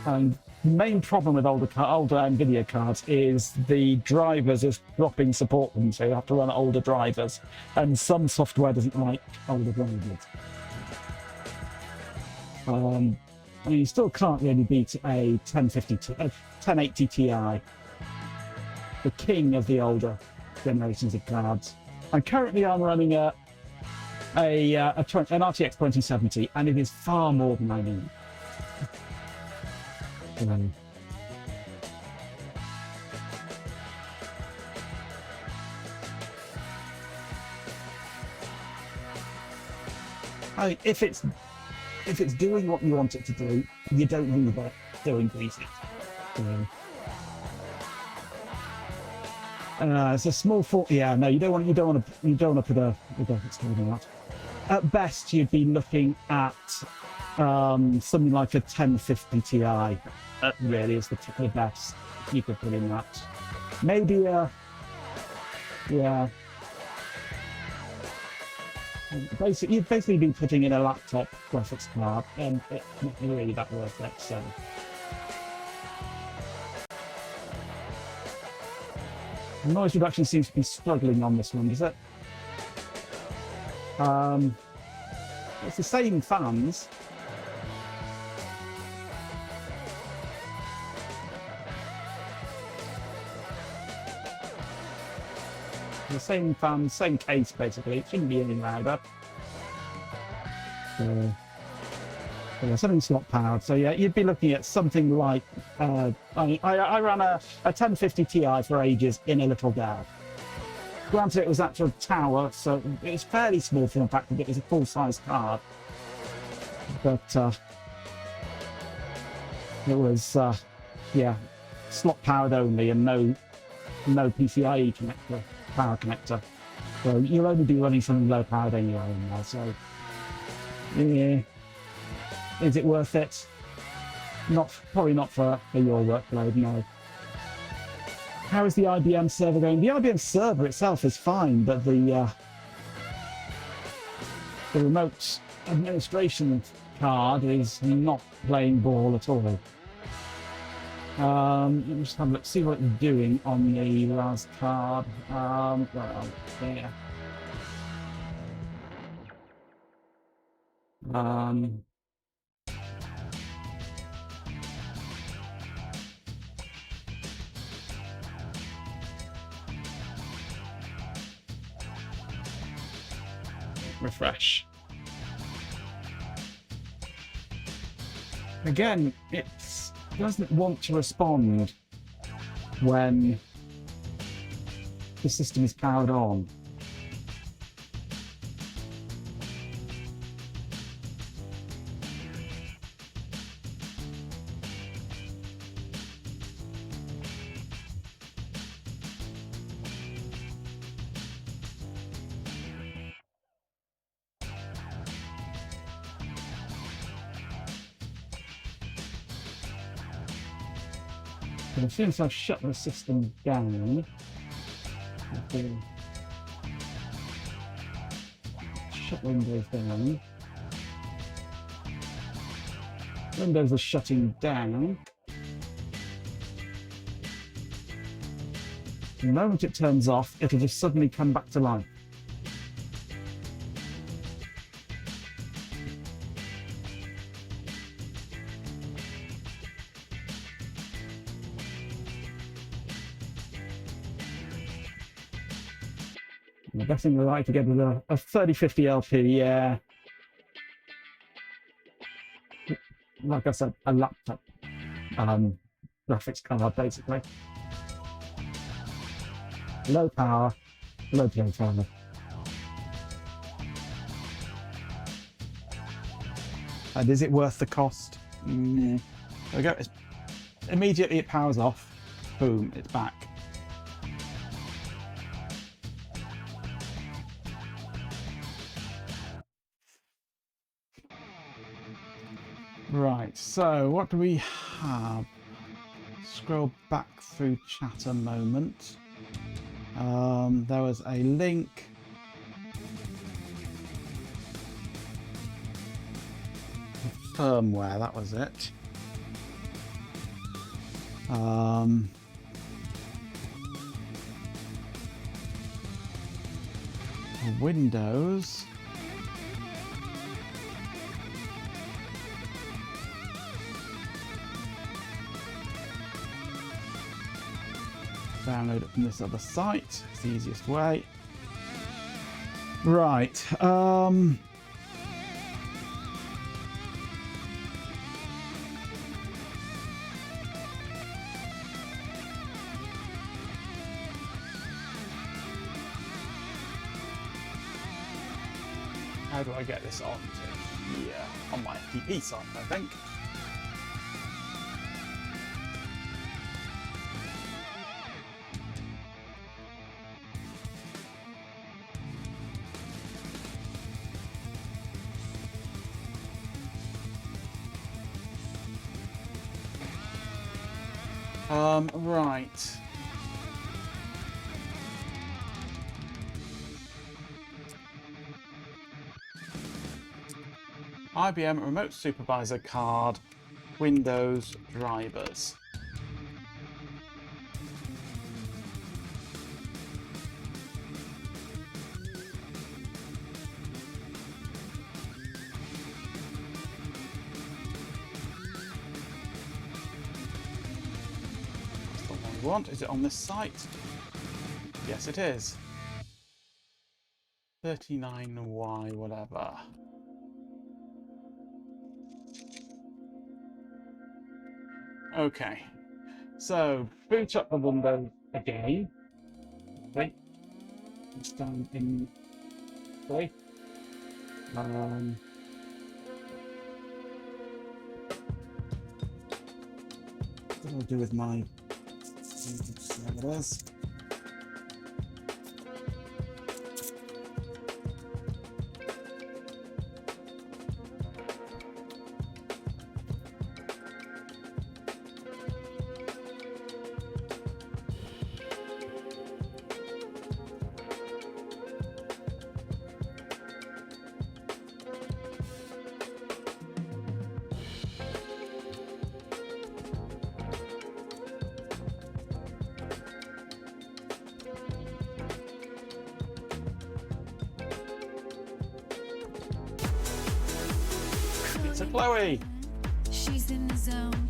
And the main problem with older NVIDIA cards is the drivers is dropping support them, so you have to run older drivers. And some software doesn't like older drivers. I mean, you still can't really beat a 1080 Ti, the king of the older generations of cards. And currently I'm running an RTX 2070, and it is far more than I need. I mean, if it's doing what you want it to do, you don't need it doing basic. It's a small fault. Yeah, no, you don't want to put a graphics card on that. At best, you'd be looking at something like a 1050 Ti. Really is the best you could put in that. Maybe yeah. You'd basically be putting in a laptop graphics card, and it's not really that worth it. So. The noise reduction seems to be struggling on this one, does it? It's the same fans. The same fans, same case basically. It shouldn't be any louder. Yeah, something slot powered. So yeah, you'd be looking at something like I ran a 1050 Ti for ages in a little dab. Granted, it was actual tower, so it was fairly small for the fact that it was a full-size card. But it was yeah, slot powered only and no PCIe connector. Power connector, so you'll only be running something low powered anyway in there. So, yeah, is it worth it? Probably not for your workload. No. How is the IBM server going? The IBM server itself is fine, but the remote administration card is not playing ball at all. Let me just have a look, see what it's doing on the last card. Well, there. Refresh. Again, it doesn't want to respond when the system is powered on. But as soon as I shut the system down, shut Windows down. Windows are shutting down. The moment it turns off, it'll just suddenly come back to life. The best thing I like to get is a 3050 LP, yeah. Like I said, a laptop graphics card, basically. Low power, low power. And is it worth the cost? There we go. Immediately it powers off. Boom, it's back. Right, so what do we have? Scroll back through chat a moment. There was a link. Firmware, that was it. Windows. Download it from this other site. It's the easiest way. Right. How do I get this on on my FTP site, I think. Right. IBM Remote Supervisor Card, Windows drivers. Want? Is it on this site? Yes, it is. 39Y whatever. Okay, so boot up the Windows again. Okay, it's down in play. What do I do with my? There it is. It's a Chloe. She's in the zone,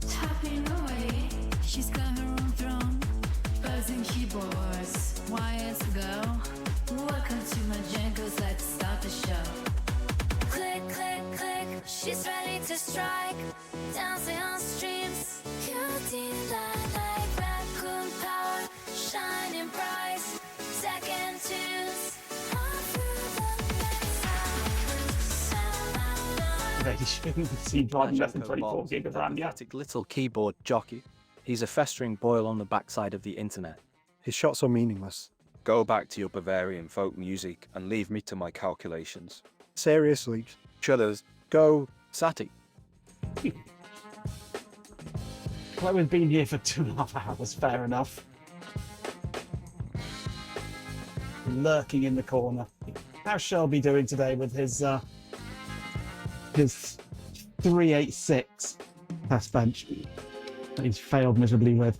tapping away. She's got her own throne, buzzing keyboards, wires to go. Welcome to my jingles, let's start the show. Click, click, click, she's ready to strike. activation. See, driving less than Majenko 24 Bob's gig of a RAM, yeah. pathetic little keyboard jockey. He's a festering boil on the backside of the internet. His shots are meaningless. Go back to your Bavarian folk music and leave me to my calculations. Seriously. Shudders. Go, Sati. Chloe's been here for 2.5 hours, fair enough. Lurking in the corner. How's Shelby doing today with his 386 test bench that he's failed miserably with?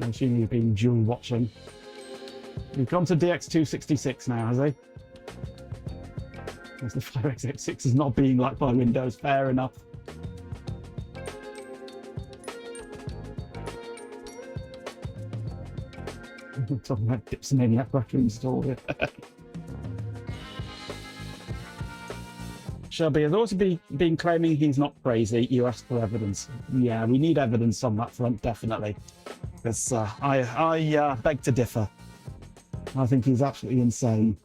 I assume you've been dual watching. He's gone to DX266 now, has he? Because the 5x86 is not being liked by Windows, fair enough. We're talking about Dipsomaniac Wrecker installed here. Shelby has also been claiming he's not crazy. You asked for evidence. Yeah, we need evidence on that front, definitely. Because I beg to differ. I think he's absolutely insane.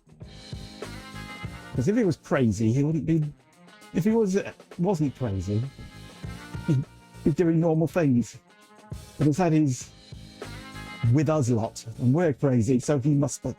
Because if he was crazy, he wouldn't be. If he wasn't crazy, he'd be doing normal things. But instead, he's with us lot, and we're crazy, so he must be.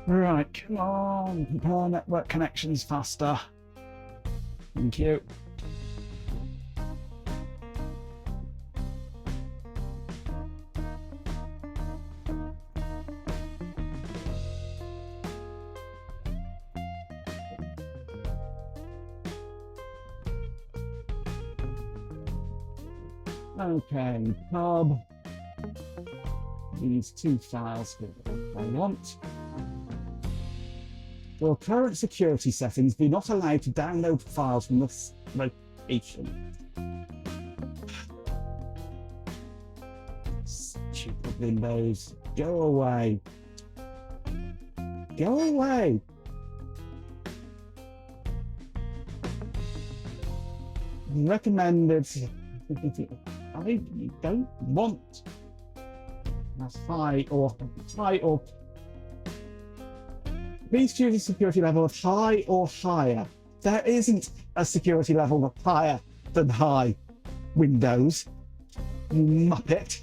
Right, come on, compare network connections faster. Thank you. Okay, pub. These two files I want. Your current security settings do not allow you to download files from this location. Stupid Windows. Go away. Go away. Recommended. I don't want a high or please choose a security level of high or higher. There isn't a security level of higher than high. Windows, you muppet.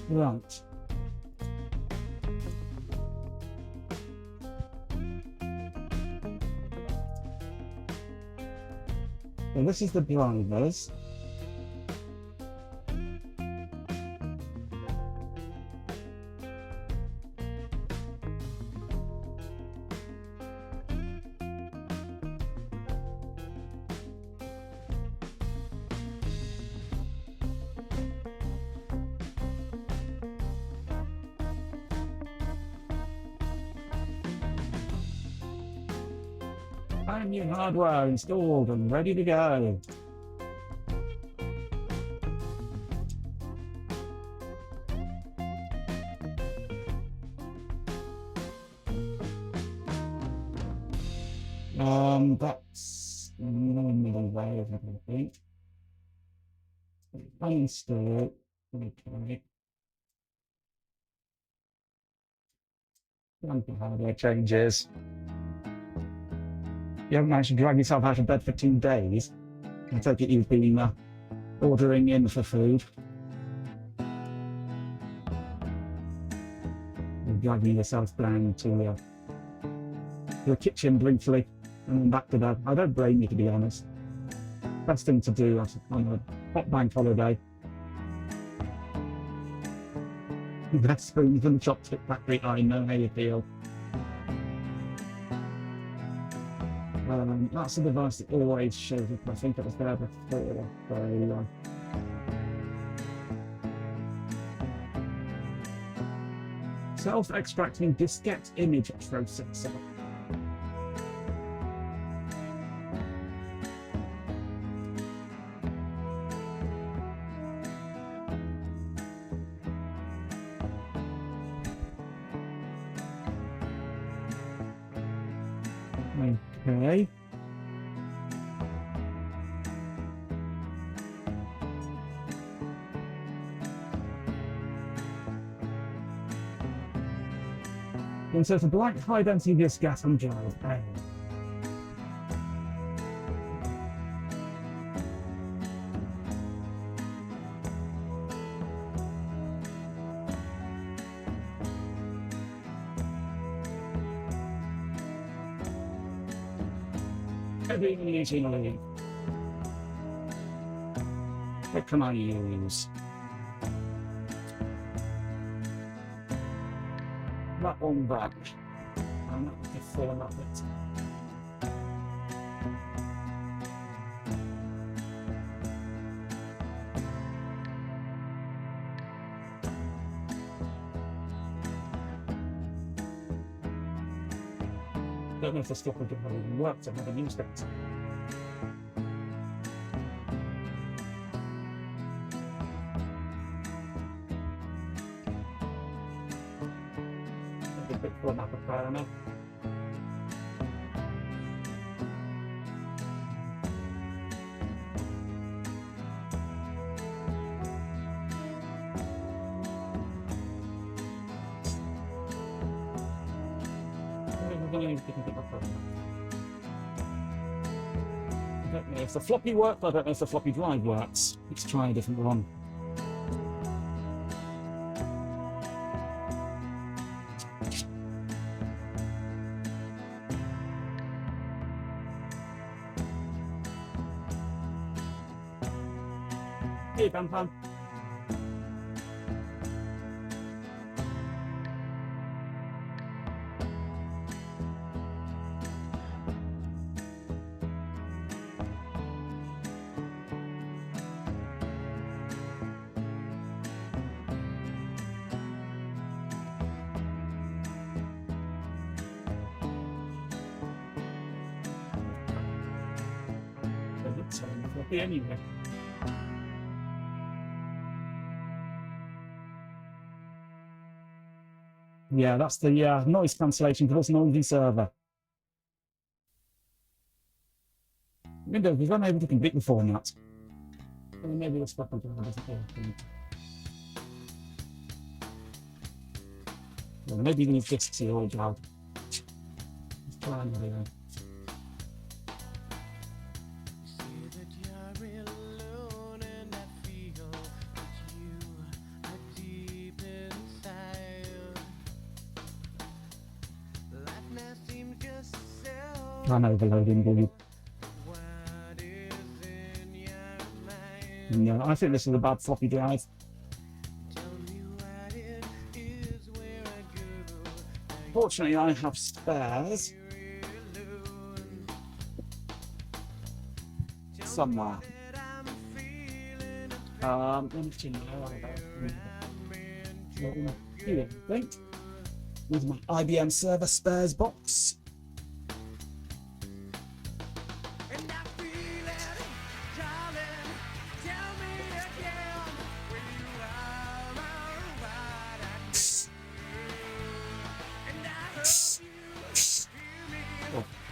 Right. So this is the drivers. Brand new hardware installed and ready to go. That's normally way of everything. Uninstall. Okay. hardware changes. You haven't managed to drag yourself out of bed for 2 days. I take it you've been ordering in for food. You're dragging yourself down to the kitchen briefly and then back to bed. I don't blame you, to be honest. Best thing to do on a hot bank holiday. Best spoons and chopstick factory, I know how you feel. That's a device that always shows up. I think it was there before. So, self-extracting diskette image processor. Okay. And so it's a black high-density disk gas and drive. What can I use? That one back. I'm not looking for it. Don't know if the stuff will even worked. I've never used it. I don't know if the floppy worked, I don't know if the floppy drive works. Let's try a different one. Hey, Pam Pam. Anyway. Yeah, that's the noise cancellation for this noisy server. Windows is unable to complete the format. Maybe the stuff doesn't work. Well, maybe these discs are all out. Let's try another one. I'm overloading the. No, I think this is a bad floppy drive. Fortunately, I have spares somewhere. Here, right? With my IBM server spares box.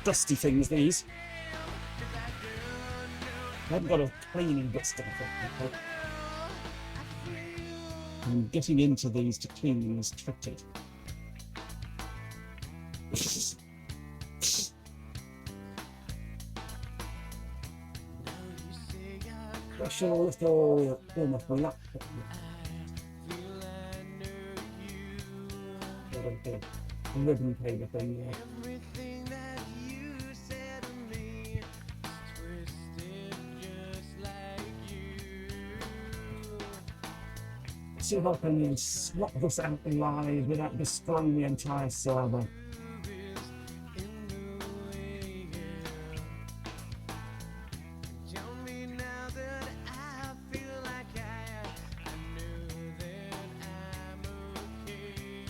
Dusty things, these. I haven't got a cleaning duster. And getting into these to clean is tricky. What's your little wonderful laptop? Ribbon cable thing, yeah. Everything that you said to me is twisted just like you. See if I can swap this out live without destroying the entire server. Tell me now that I feel like I know that I'm okay.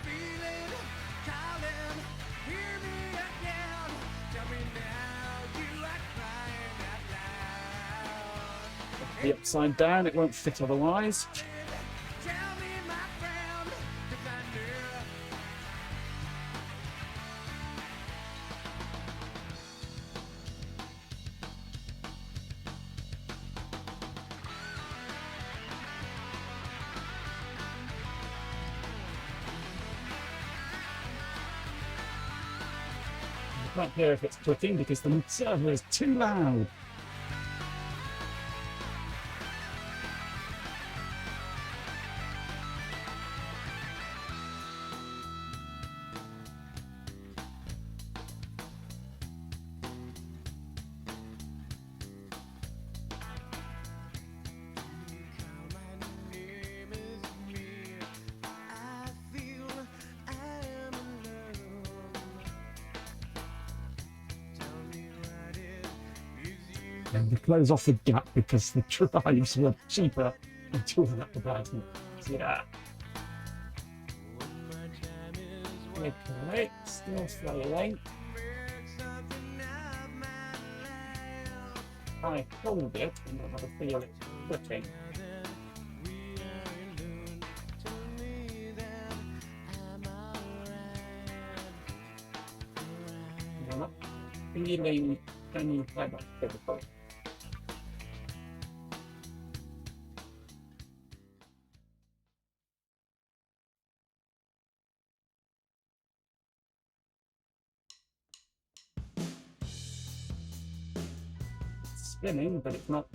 Feeling, calling, hear me again. Tell me now you are crying out loud. The upside down, it won't fit otherwise. Tell me, my friend, 'cause I knew. I can't hear if it's clicking because the server is too loud. And we close off the gap because the drives were cheaper until that advertisement. So yeah. Okay, still slowing. I hold it and I have a feel it's clicking. I'm not feeling any kind of physical. Spinning, but it's not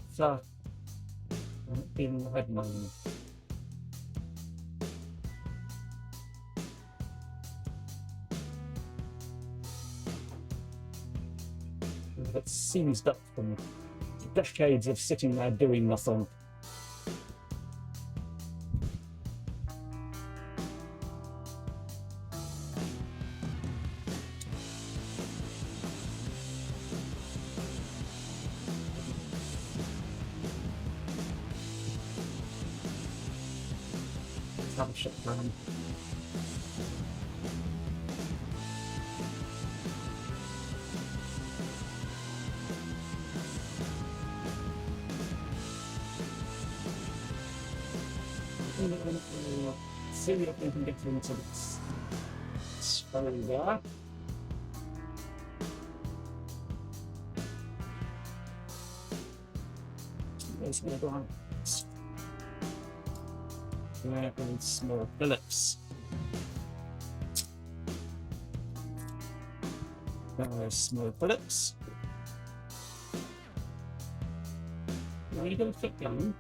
in the head mode. It's seized up from decades of sitting there doing nothing. Let's have a shut down. See if we can get into this spelling there. There's my blanks. There is small Phillips. There's small Phillips. Are you going to fit down?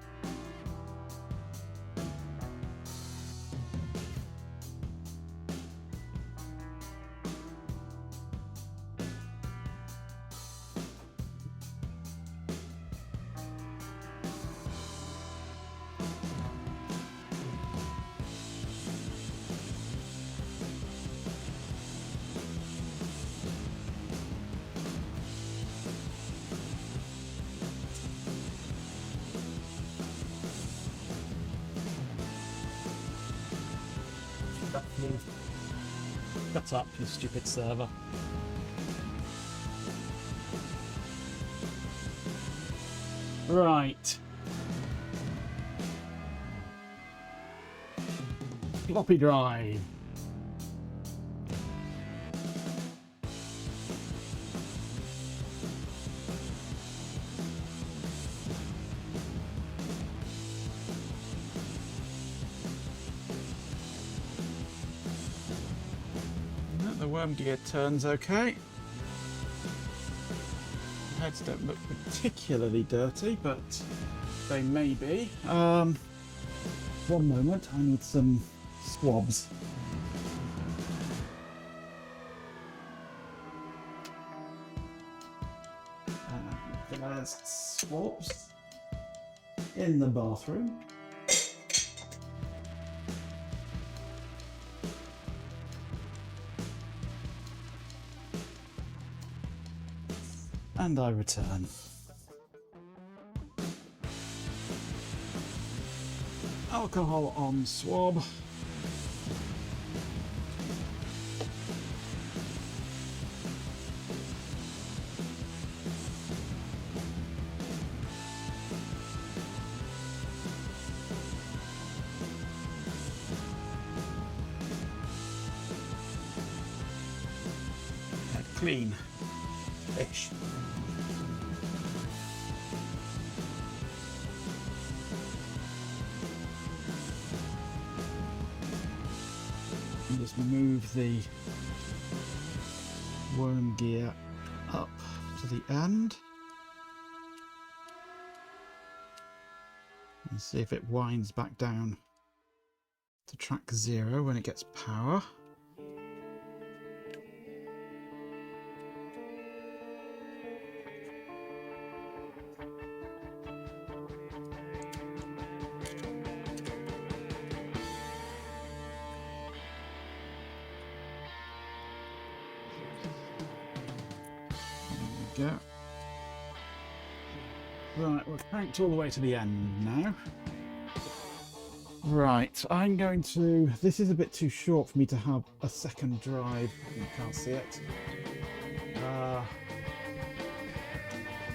Shut up, you stupid server. Right. Floppy drive. worm gear turns okay. Heads don't look particularly dirty, but they may be. One moment, I need some swabs. There's swabs in the bathroom. And I return. Alcohol on swab. Head clean-ish. Just move the worm gear up to the end and see if it winds back down to track 0 when it gets power. Go. Right, we're cranked all the way to the end now. Right, I'm going to... This is a bit too short for me to have a second drive. You can't see it.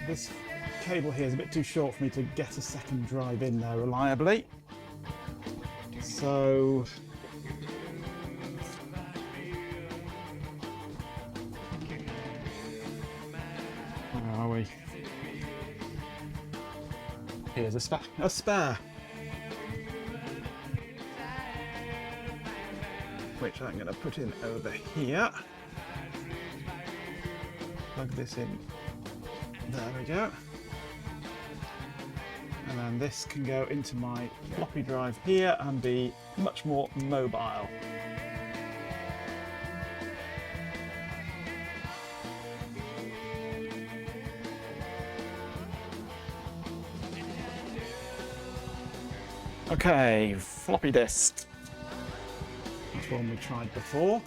This cable here is a bit too short for me to get a second drive in there reliably. So... Where are we? Here's a spare! Which I'm going to put in over here. Plug this in. There we go. And then this can go into my floppy drive here and be much more mobile. Okay, floppy disk. That's one we tried before.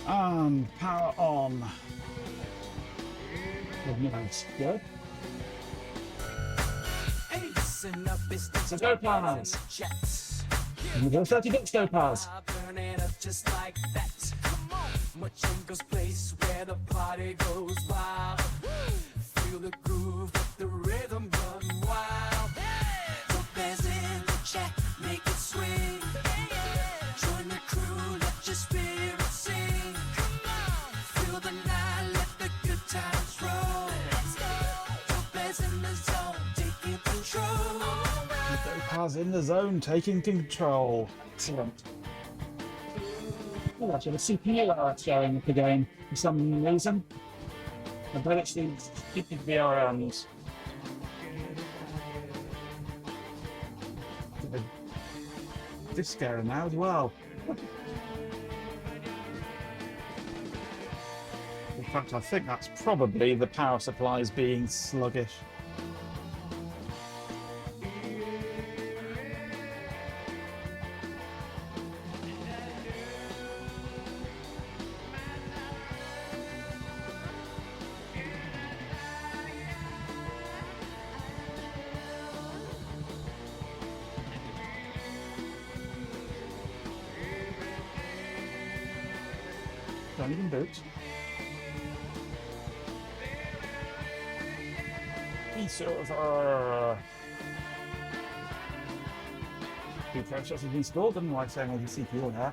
And power on. Good. So go plans. And we've got 30 bits go plans. Just like that. Machinko's place where the party goes wild. Feel the groove of the rhythm run wild. There's in the chat, make it swing. Join the crew, let your spirit sing. Feel the night, let the good times roll. There's in the zone, taking control. Dopa's in the zone, taking control. Excellent. Oh, actually, the CPU that's going with the game for some reason. I bet it's the stupid VRMs. This scarer now as well. In fact, I think that's probably the power supplies being sluggish. Don't even boot. E-server. Two processors installed, and like saying there's a CPU in there.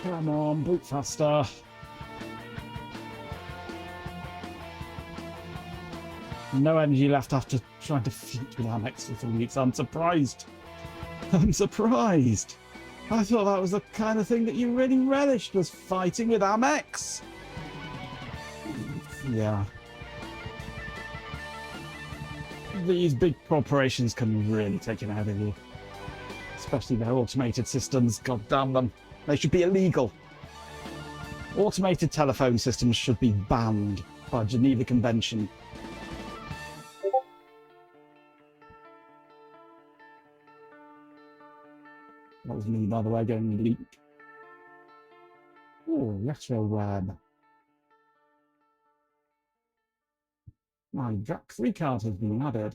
Come on, boot faster. No energy left after trying to feud with Amex for 3 weeks. I'm surprised. I'm surprised. I thought that was the kind of thing that you really relished, was fighting with Amex. Yeah. These big corporations can really take it out of you. Especially their automated systems. God damn them. They should be illegal. Automated telephone systems should be banned by Geneva Convention. That was me, by the way, going bleak. Oh, retro web. My Drac 3 card has been added.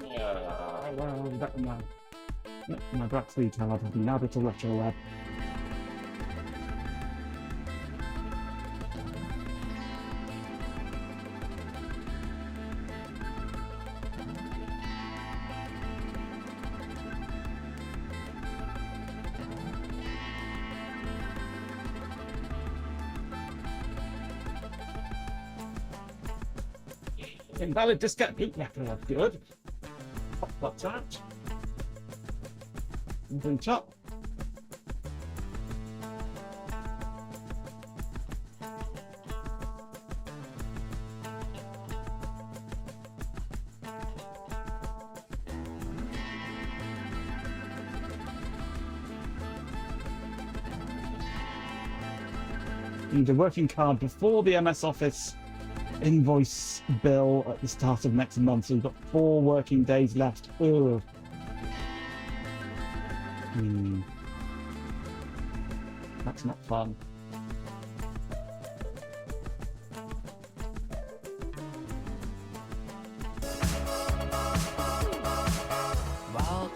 Yeah, well, that my Drac 3 card has been added to retro web. Invalid diskette boot record. Good. Pop that out. Boot up. Need a working card before the MS Office invoice bill at the start of next month, so we've got 4 working days left. Ugh. That's not fun.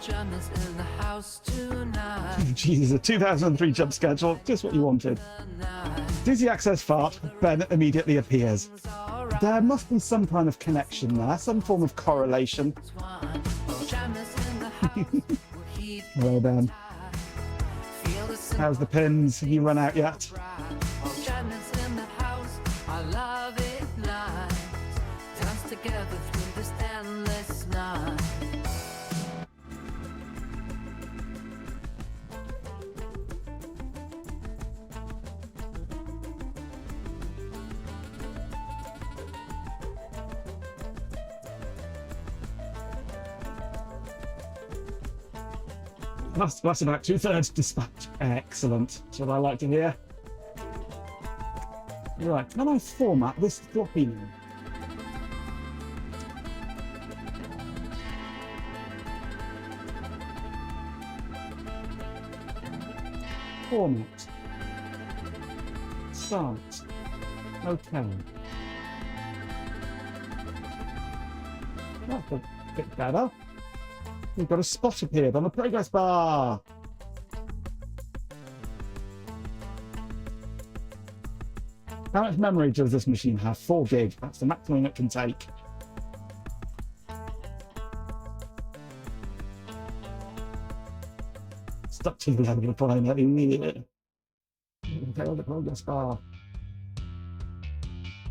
In the house tonight. Jesus, a 2003 jump schedule, just what you wanted. Dizzy access fart, Ben immediately appears. There must be some kind of connection there, some form of correlation. Hello, Ben. How's the pins? Have you run out yet? That's about 2/3 dispatch. Excellent. That's what I like to hear. Right, can I format this floppy now? Format. Start. Okay. That's a bit better. We've got a spot appeared on the progress bar. How much memory does this machine have? 4 gig. That's the maximum it can take. Stuck to the level of primary. Okay, the progress bar.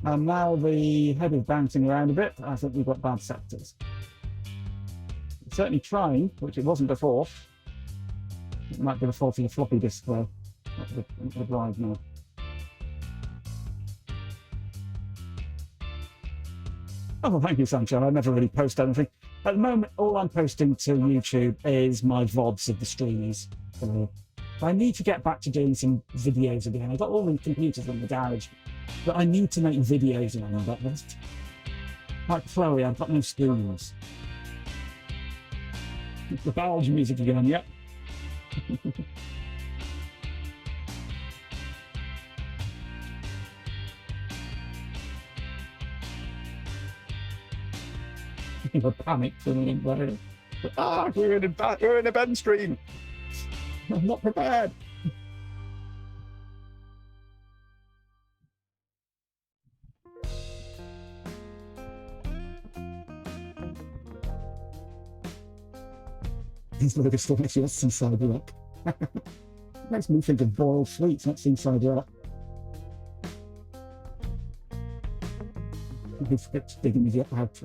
And now the head is bouncing around a bit. I think we've got bad sectors. Certainly trying, which it wasn't before. It might be the fault of the floppy disk though. The drive now. Oh, well, thank you, Sancho. I never really post anything. At the moment, all I'm posting to YouTube is my VODs of the streams. I need to get back to doing some videos again. I've got all the computers in the garage, but I need to make videos on them. But like Chloe, I've got no screens. The Belgian music again, yep. A panic for me. We're in a Ben stream. I'm not prepared. These logo still makes you want Seaside Rock. Makes me think of Boyle Fleet, not Seaside Rock. It's digging me out.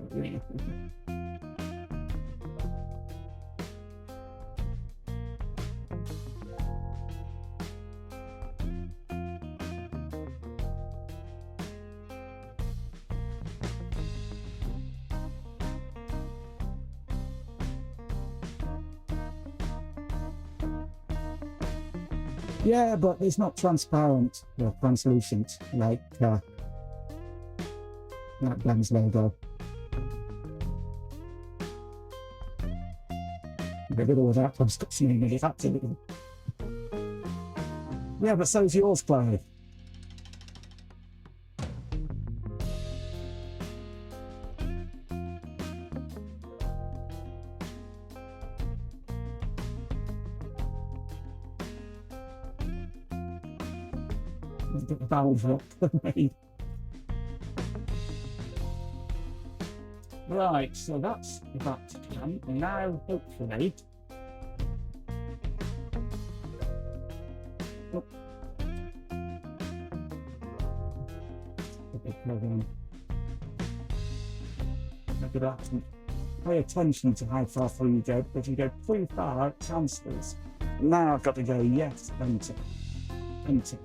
Yeah, but it's not transparent or translucent like Ben's logo. Get rid of all that, I'm stuck seeing it, absolutely. Yeah, but so's yours, Chloe. Get the valve up. Right, so that's that done. And now, hopefully, pay attention to how far through you go, because if you go too far, it cancels. Now I've got to go, yes, enter. Enter.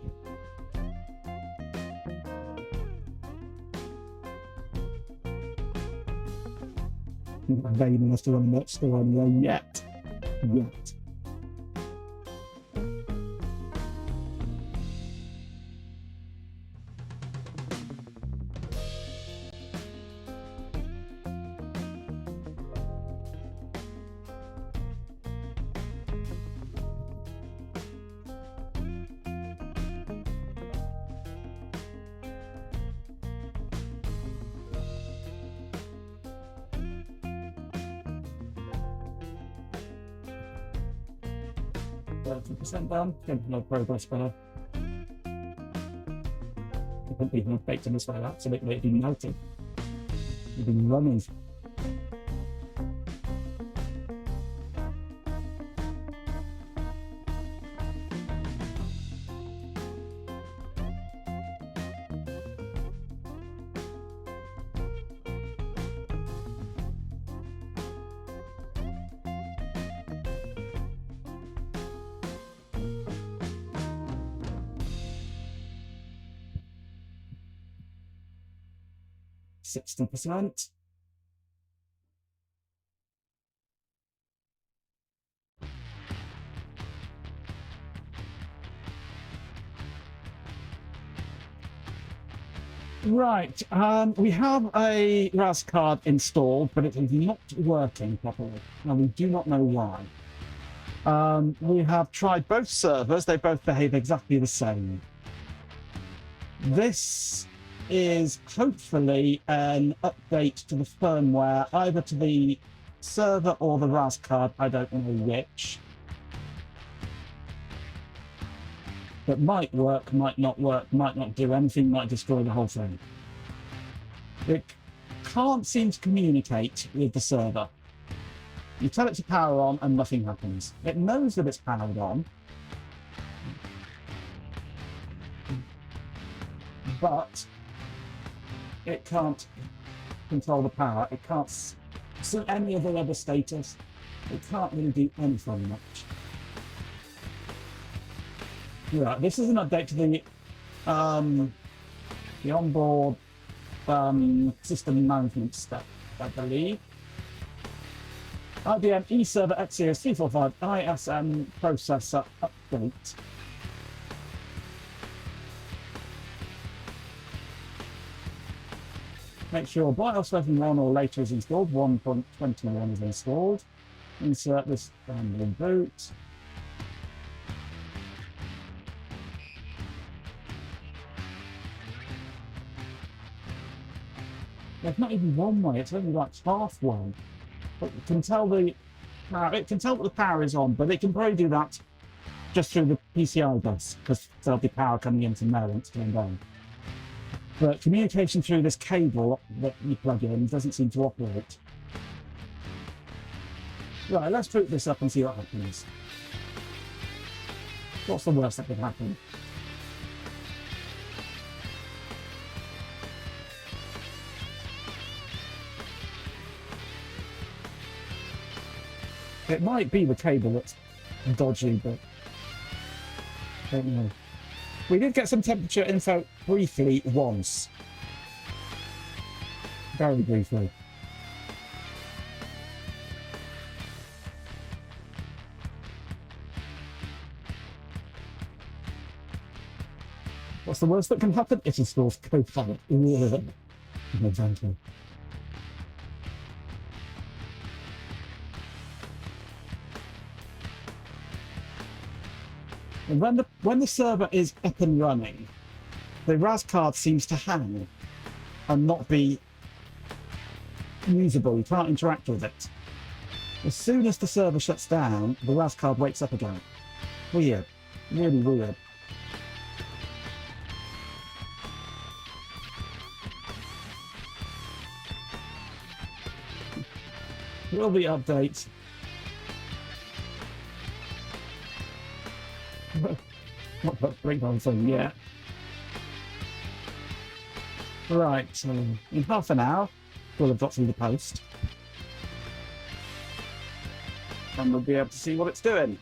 They must have run much still on your own yet. Yet. Done. No progress bar. I couldn't even baked in this way, absolutely. It'd be melting. It'd be running. %. Right, we have a RAS card installed, but it is not working properly. Now, we do not know why. We have tried both servers, they both behave exactly the same. This is hopefully an update to the firmware, either to the server or the RAS card, I don't know which. That might work, might not work, might not do anything, might destroy the whole thing. It can't seem to communicate with the server. You tell it to power on and nothing happens. It knows that it's powered on, but it can't control the power. It can't see any of the other status. It can't really do anything much. Right, this is an update to the onboard system management stuff, I believe. IBM eServer X-Series 345 ISM processor update. Make sure BIOS version 1 or later is installed. 1.21 is installed. Insert this and reboot. There's not even one way, it's only like half one. But it can tell the power is on, but it can probably do that just through the PCI bus, because there'll be power coming in from there and it's turned on. But communication through this cable that you plug in doesn't seem to operate. Right, let's boot this up and see what happens. What's the worst that could happen? It might be the cable that's dodgy, but I don't know. We did get some temperature info briefly once. Very briefly. What's the worst that can happen? It installs Copilot. Exactly. And when the server is up and running, the RAS card seems to hang and not be usable. You can't interact with it. As soon as the server shuts down, the RAS card wakes up again. Weird. Really weird. Will be updates. Not that big on thing yet. Right, so in half an hour, we'll have got through the post. And we'll be able to see what it's doing.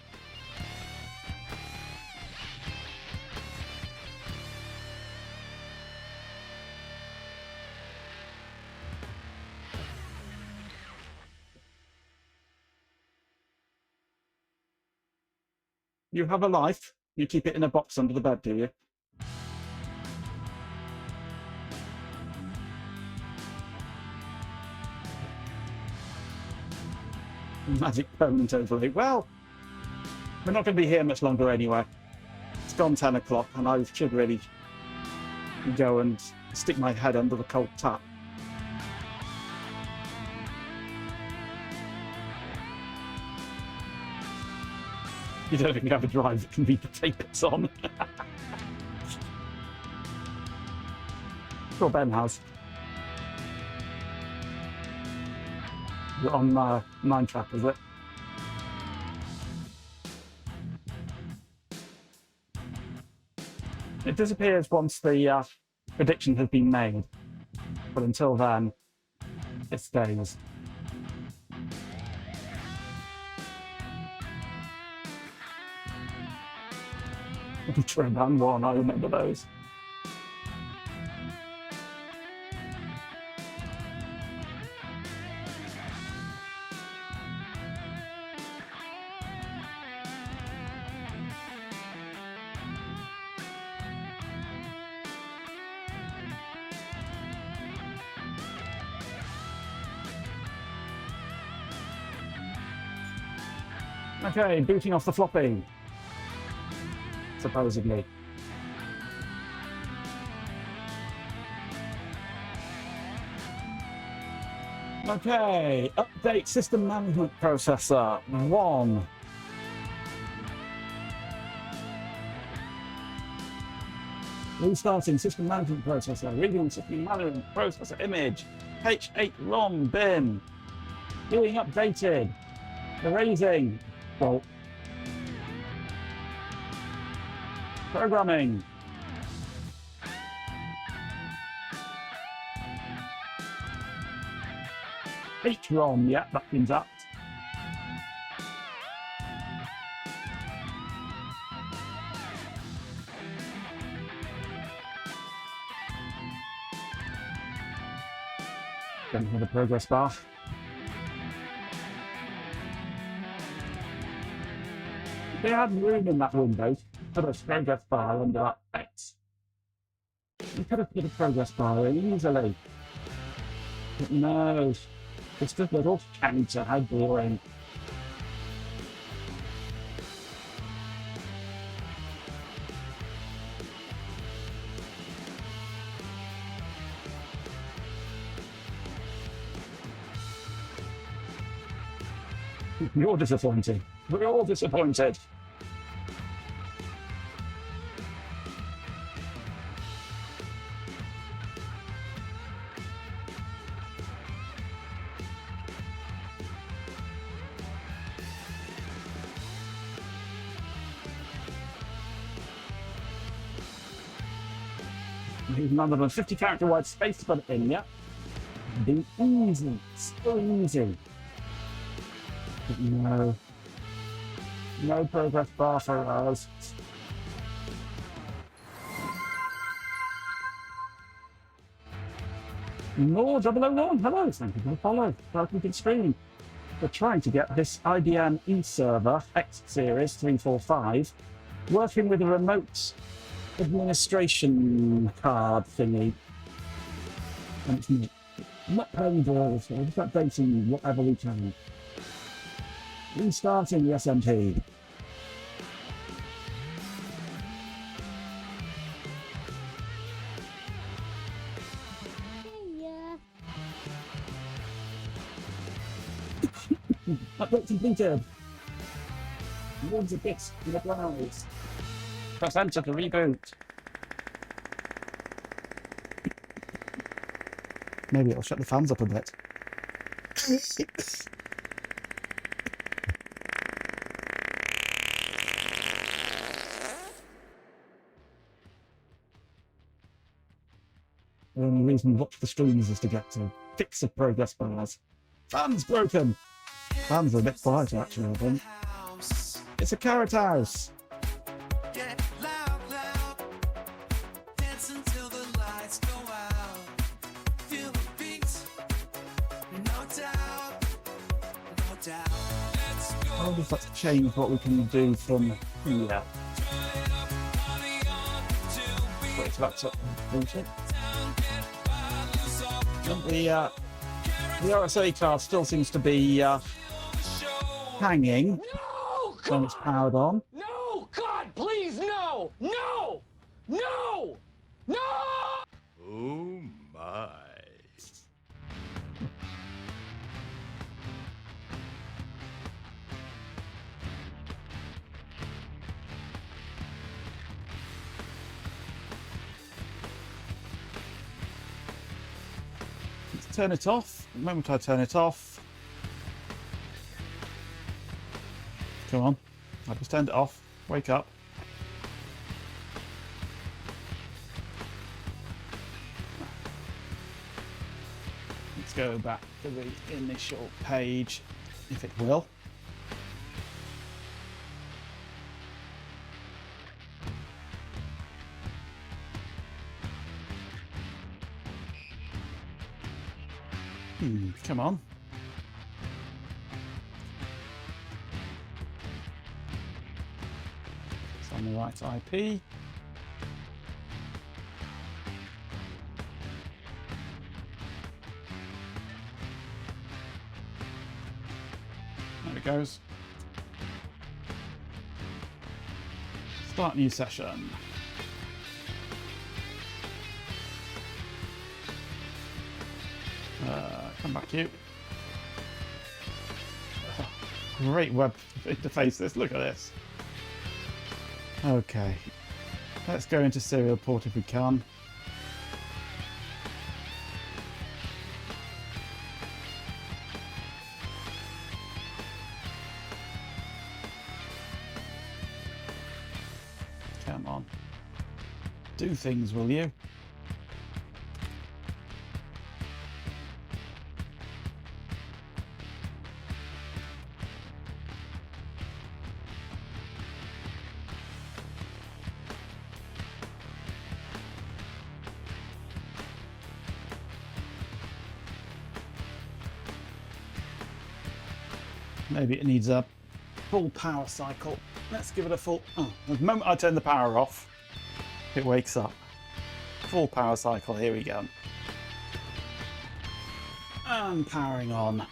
You have a life. You keep it in a box under the bed, do you? Magic permanent overlay. Well, we're not going to be here much longer anyway. It's gone 10 o'clock and I should really go and stick my head under the cold tap. You don't even have a drive that can read the tape it's on. Sure, Ben has. Is it on 9-track, is it? It disappears once the prediction has been made, but until then, it stays. Trend 1, I remember those. Okay, booting off the floppy. Supposedly. Okay, update system management processor 1. Restarting system management processor, reading system management processor image, H8 ROM bin, being updated, erasing, well, programming. HROM, yeah, that means that. Then for the progress bar. They had room in that window. Put a progress bar under that X. You could have put a progress bar in easily. But no, it's just a little counter, how boring. You're disappointed. We're all disappointed. Leave another than 50 character wide space to put it in, yeah? Be easy, so easy. But no progress bar for us. More 001, hello, thank you for the follow. Welcome to the stream. We're trying to get this IBM eServer X Series 345 working with a remote administration card thingy. And it's not paying bills, so we're just updating whatever we can. Restarting the SMT. Update completed. Moves a bit in the browse. Press enter to reboot. Maybe it'll shut the fans up a bit. The only reason we watch the streams is to get to fix the progress bars. Fans broken! Fans are a bit quieter actually, I think. It's a carrot house! Get loud, loud. Dance until the lights go out. Feel the beat. No doubt. No doubt. Let's go. I wonder if that's changed what we can do from here. Wait, that's up. The RSA card still seems to be hanging when it's powered on. No! God, please, no! No! No! No! Oh my. Let's turn it off. The moment I turn it off. Come on. I just turned it off. Wake up. Let's go back to the initial page, if it will. Come on. It's on the right IP. There it goes. Start new session. Come back, you. Oh, great web interface this, look at this. Okay, let's go into serial port if we can. Come on. Do things, will you? Maybe it needs a full power cycle. Let's give it a full... Oh, the moment I turn the power off, it wakes up. Full power cycle, here we go. And powering on.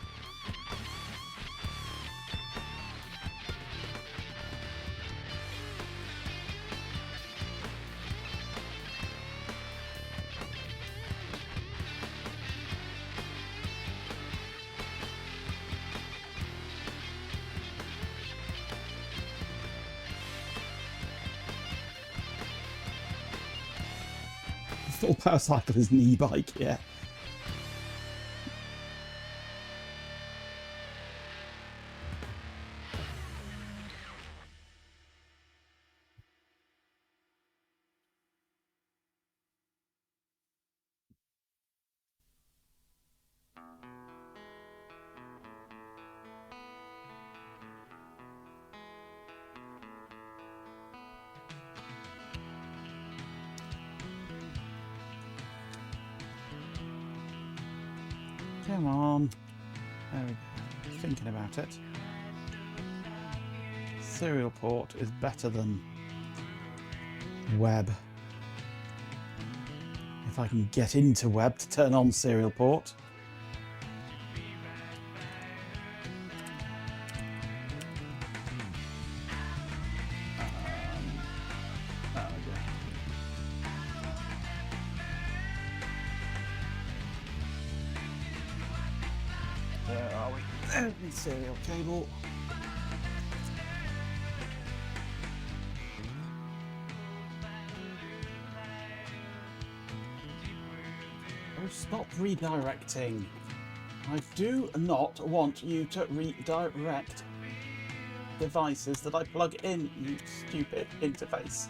Full power cycle is an e-bike, yeah. Come on. There we go. Thinking about it. Serial port is better than web. If I can get into web to turn on serial port. There we go. Where are we? There's the serial cable. Oh, stop redirecting. I do not want you to redirect devices that I plug in, you stupid interface.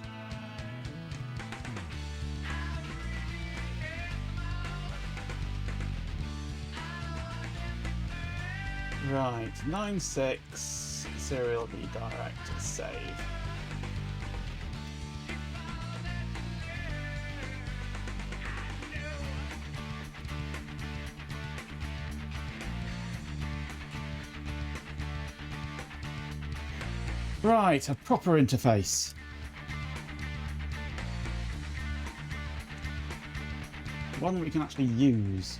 Right, 9.6 serial redirect save. Right, a proper interface. One that we can actually use.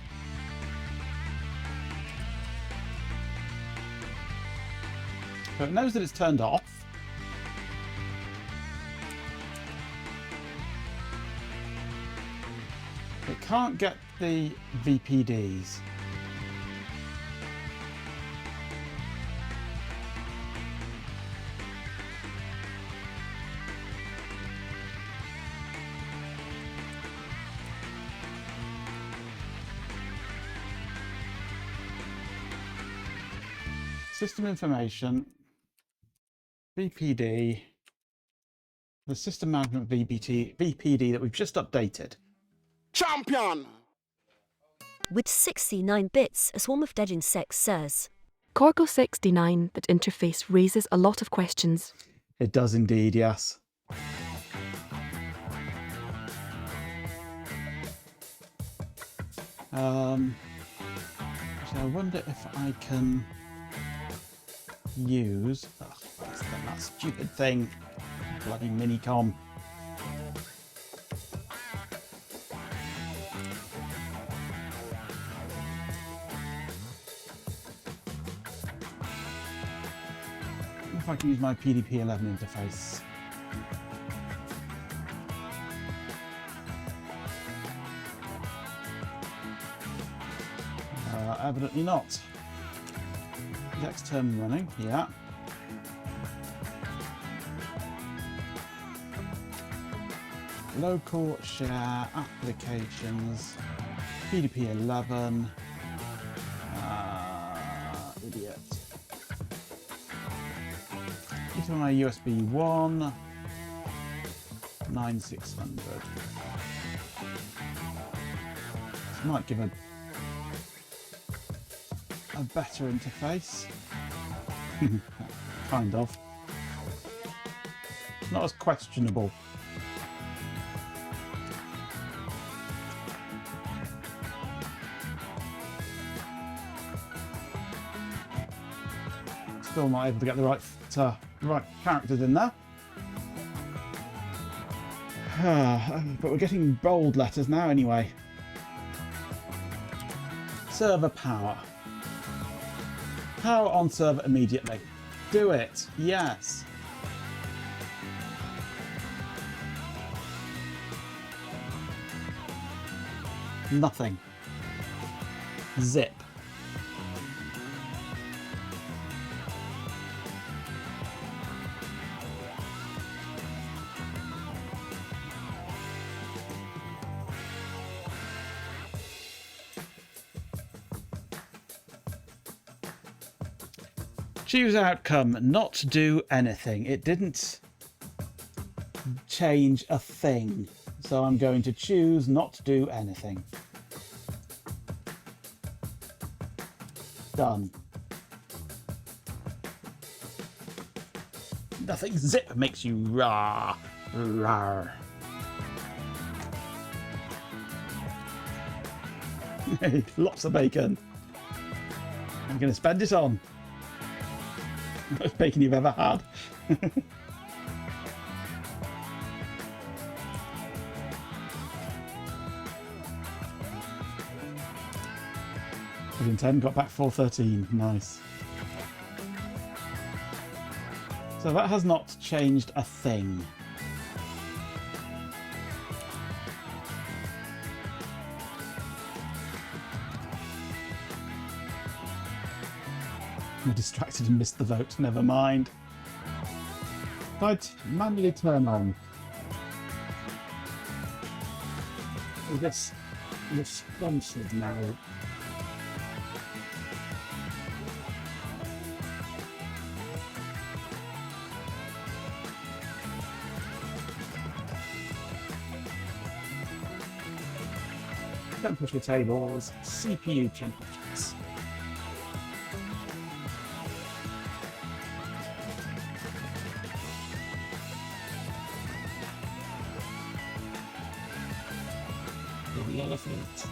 So it knows that it's turned off. It can't get the VPDs. System information, VPD, the system management VPD that we've just updated. Champion! With 69 bits, a swarm of dead insects says. Corgo 69, that interface raises a lot of questions. It does indeed, yes. So I wonder if I can use that stupid thing, bloody Minicom. If I can use my PDP-11 interface. Evidently not. Next term running, yeah. Local share applications, PDP-11. Idiot. This one my USB 1, 9600. This might give a better interface. Kind of. Not as questionable. Still not able to get the right characters in there. But we're getting bold letters now anyway. Server power. Power on server immediately. Do it. Yes. Nothing. Zip. Choose outcome, not do anything. It didn't change a thing. So I'm going to choose not to do anything. Done. Nothing zip makes you rah, rah. Lots of bacon. I'm going to spend it on. Most bacon you've ever had. Within 10, got back 413. Nice. So that has not changed a thing. I'm distracted and missed the vote. Never mind. Right, manually turn on. This responsive now. Temperature tables, CPU temperatures. The elephant.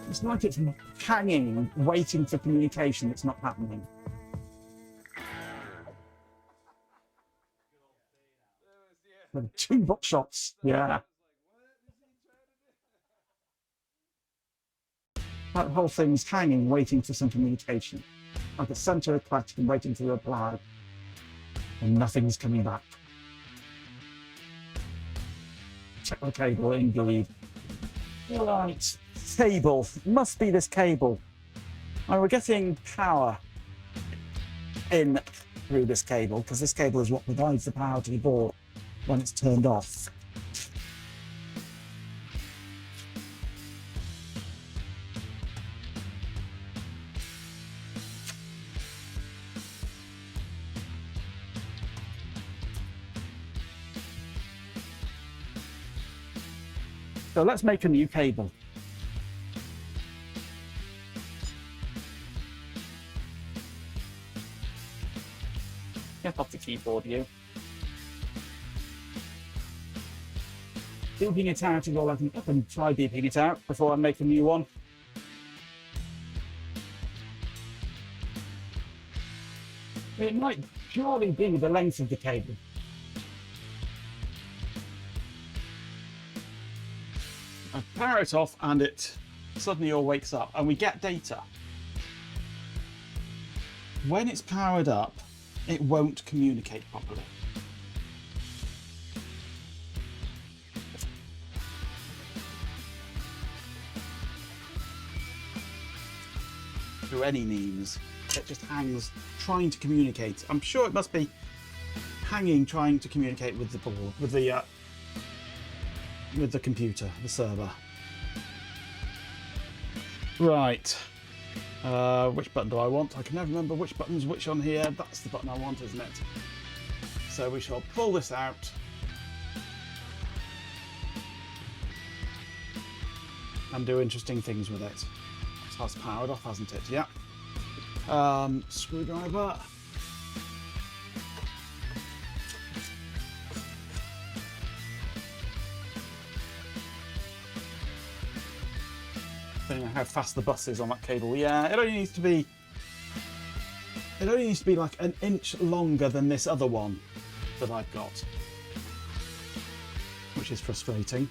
It's like it's hanging, waiting for communication that's not happening. The 2 bookshops, yeah. That whole thing's hanging, waiting for some communication. Like a centre of question waiting to reply. And nothing's coming back. Check the cable, indeed. Right. Cable. Must be this cable. And we're getting power in through this cable, because this cable is what provides the power to the board when it's turned off. So let's make a new cable. Get off the keyboard, you. Beeping it out is all I can up and try beeping it out before I make a new one. It might purely be the length of the cable. I power it off and it suddenly all wakes up and we get data. When it's powered up, it won't communicate properly. Through any means, it just hangs trying to communicate. I'm sure it must be hanging trying to communicate with the board, with the computer, the server. Right. Which button do I want? I can never remember which button's which on here. That's the button I want, isn't it? So we shall pull this out. And do interesting things with it. So that's powered off, hasn't it? Yeah. Screwdriver. Depending on how fast the bus is on that cable. Yeah, it only needs to be like an inch longer than this other one that I've got, which is frustrating.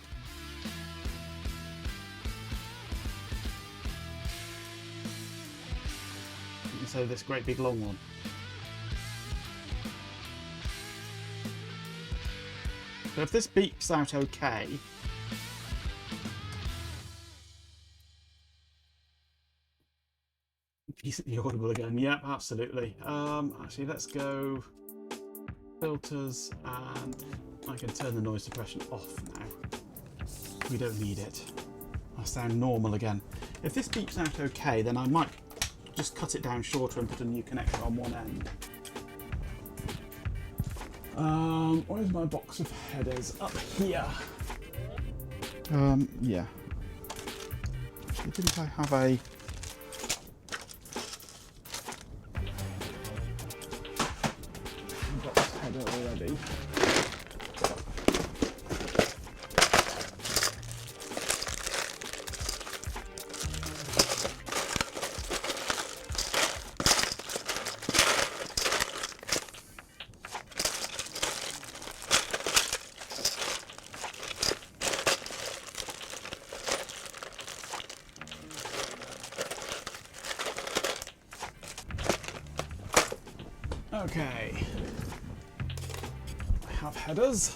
So this great big long one. So if this beeps out okay, decently audible again. Yep, absolutely. Actually, let's go filters, and I can turn the noise suppression off now. We don't need it. I sound normal again. If this beeps out okay, then I might just cut it down shorter and put a new connector on one end. Where's my box of headers? Up here. Yeah. Didn't I have a about it already. Okay, I have headers.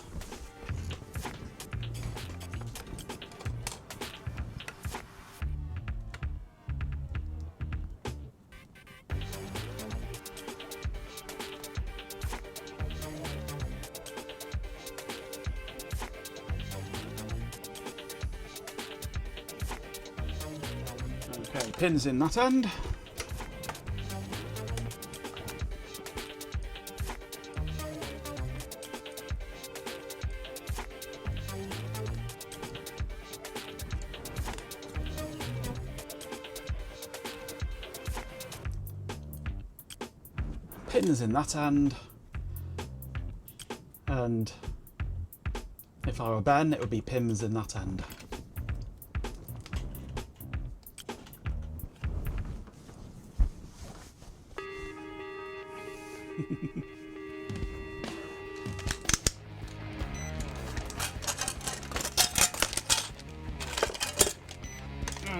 Okay, pins in that end. Pins in that end, and if I were Ben, it would be pins in that end.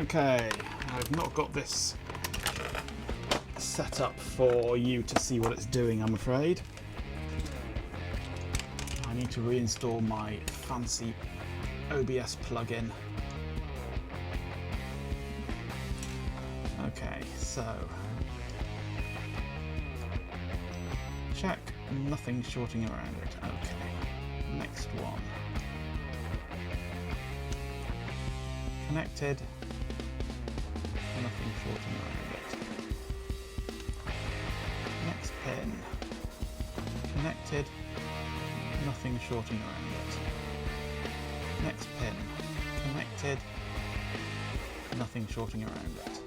Okay, I've not got this set up for you to see what it's doing, I'm afraid. I need to reinstall my fancy OBS plugin. Okay, so check, nothing shorting around it. Okay, next one. Connected, nothing shorting around it. Next pin, connected, nothing shorting around it. Next pin, connected, nothing shorting around it.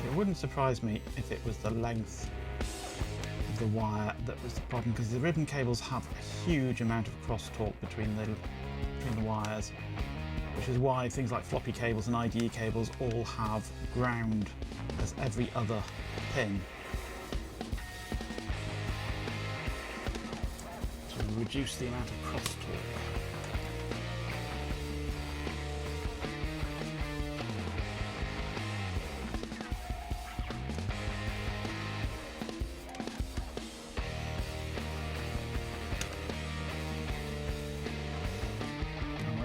It wouldn't surprise me if it was the length of the wire that was the problem, because the ribbon cables have a huge amount of crosstalk between the wires, which is why things like floppy cables and IDE cables all have ground as every other pin to reduce the amount of crosstalk.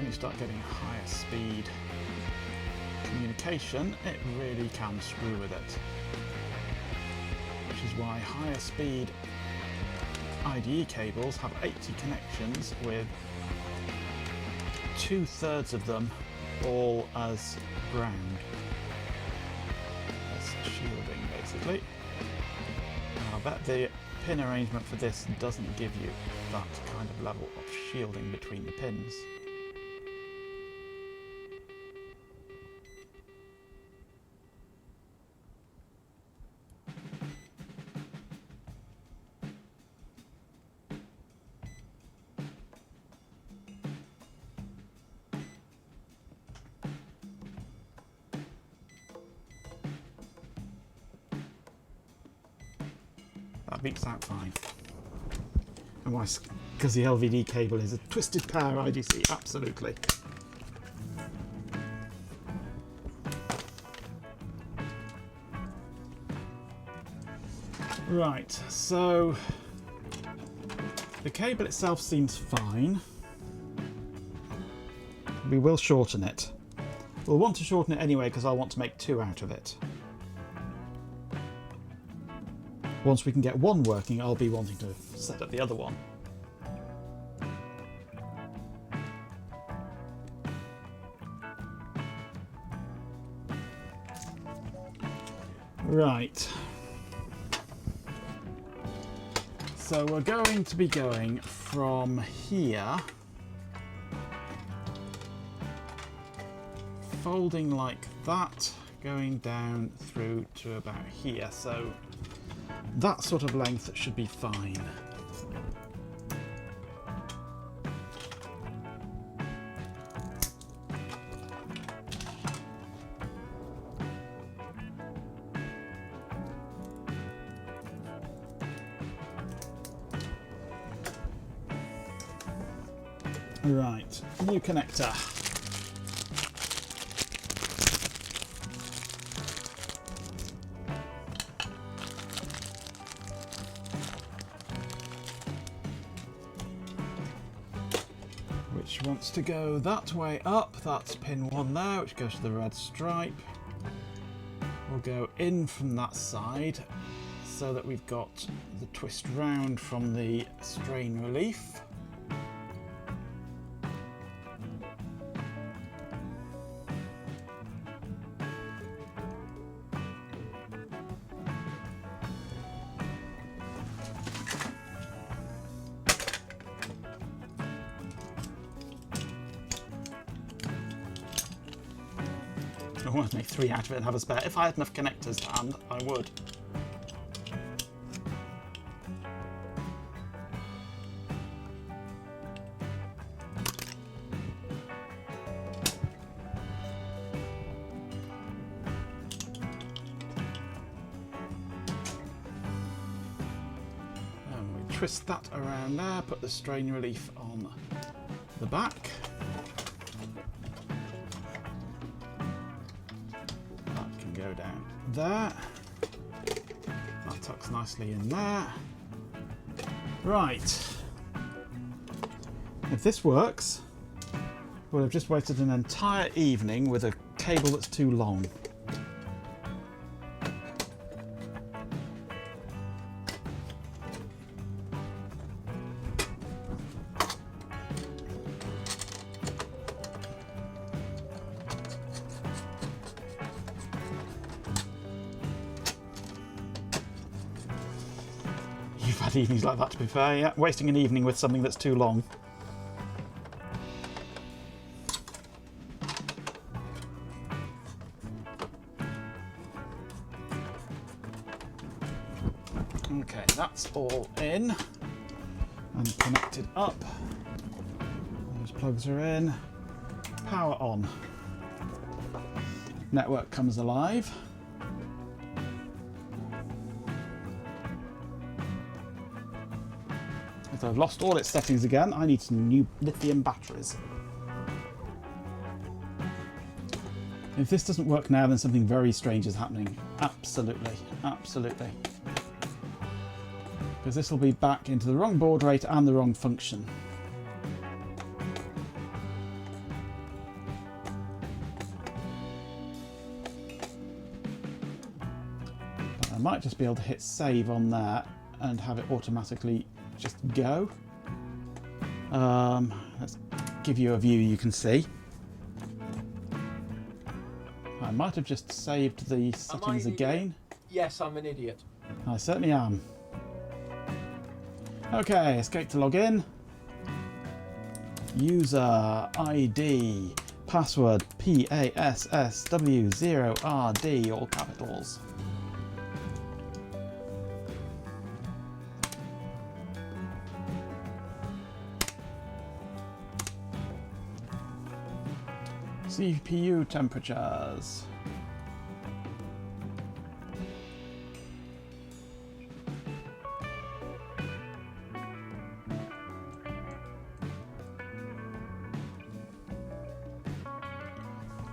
Start getting higher speed communication, it really can screw with it. Which is why higher speed IDE cables have 80 connections with 2/3 of them all as ground. As shielding, basically. And I bet the pin arrangement for this doesn't give you that kind of level of shielding between the pins. That beats out fine. And why? Because the LVD cable is a twisted pair IDC, absolutely. Right, so the cable itself seems fine. We will shorten it. We'll want to shorten it anyway because I want to make 2 out of it. Once we can get one working, I'll be wanting to set up the other one. Right. So we're going to be going from here, folding like that, going down through to about here. So that sort of length should be fine. Right, new connector. Which wants to go that way up. That's pin 1 there, which goes to the red stripe. We'll go in from that side so that we've got the twist round from the strain relief. I want to make 3 out of it and have a spare. If I had enough connectors to hand, I would. And we twist that around there, put the strain relief on the back. Go down there. That tucks nicely in there. Right. If this works, we'll have just wasted an entire evening with a cable that's too long. You've had evenings like that, to be fair, yeah. Wasting an evening with something that's too long. Okay, that's all in and connected up. Those plugs are in. Power on. Network comes alive. If I've lost all its settings again, I need some new lithium batteries. If this doesn't work now, then something very strange is happening. Absolutely, absolutely. Because this will be back into the wrong baud rate and the wrong function. But I might just be able to hit save on there and have it automatically just go. Let's give you a view you can see. I might have just saved the settings again. Yes, I'm an idiot. I certainly am. Okay, escape to log in. User ID, password PASSW0RD, all capitals. CPU temperatures.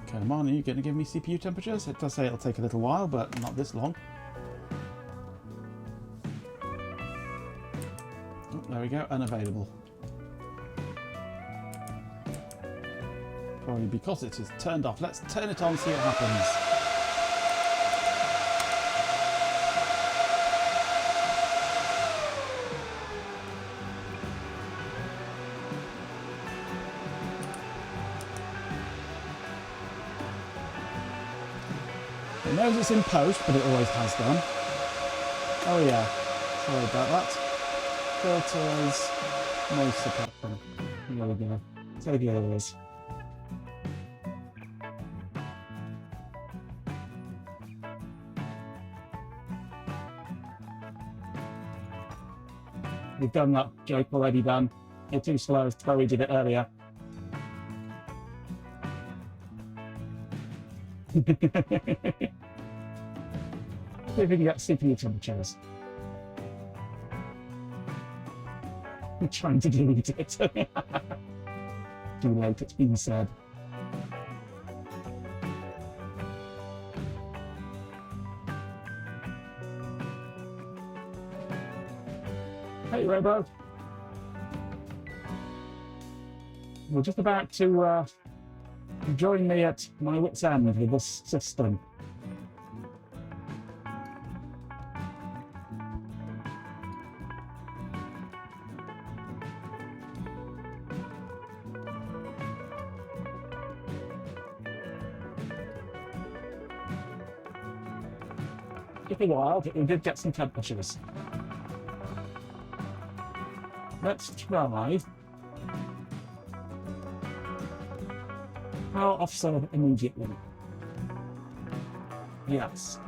Come on, are you going to give me CPU temperatures? It does say it'll take a little while, but not this long. Oh, there we go, unavailable. Probably because it is turned off. Let's turn it on, see what happens. It knows it's in post, but it always has done. Oh yeah, sorry about that. filters, no suppressor. There we go. Take yours. We've done that joke already, Dan. You're too slow. Chloe did it earlier. See if we can get CPU temperatures. I'm trying to delete it. Too late, it's been said. Hey, Robo. We're just about to join me at my wit's end with this system. Took a while, but we did get some temperatures. Let's try power offset immediately. Yes.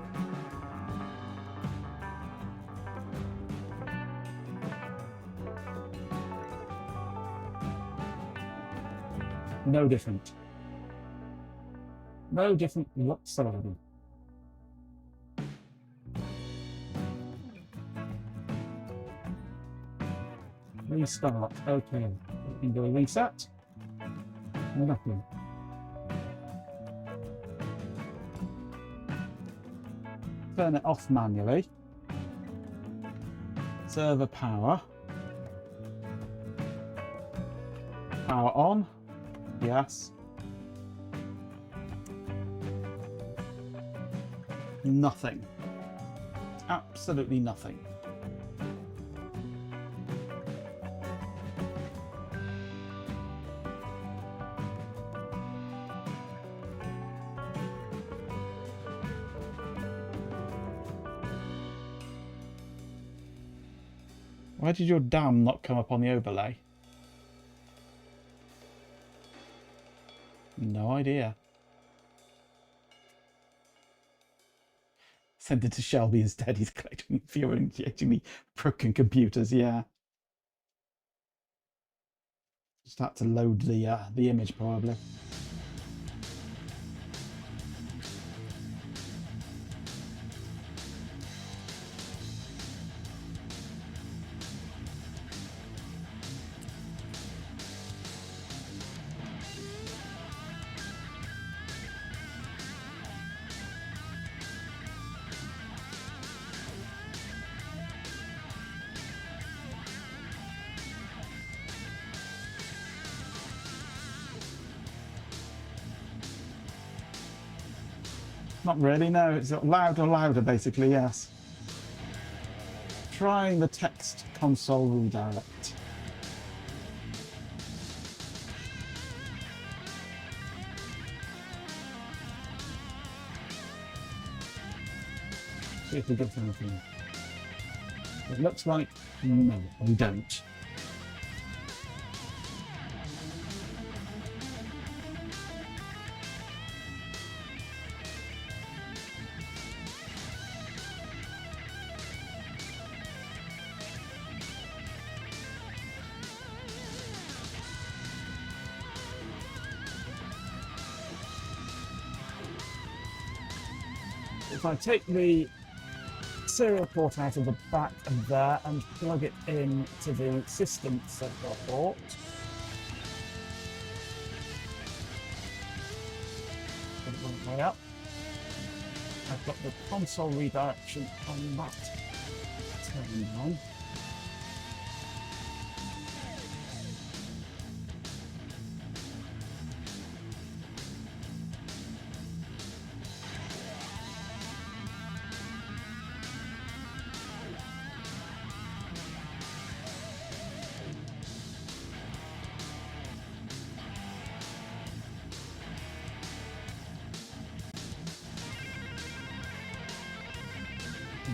No different. No different whatsoever. Restart. Okay. We can do a reset. Nothing. Turn it off manually. Server power. Power on. Yes. Nothing. Absolutely nothing. Why did your dam not come up on the overlay? No idea. Send it to Shelby instead. He's collecting infuriatingly broken computers. Yeah. Just had to load the image probably. Not really, no. It's louder and louder, basically, yes. Trying the text console redirect. See if we get anything. It looks like no, we don't. If I take the serial port out of the back of there and plug it in to the system central port, put it one way up. I've got the console redirection on that turning on.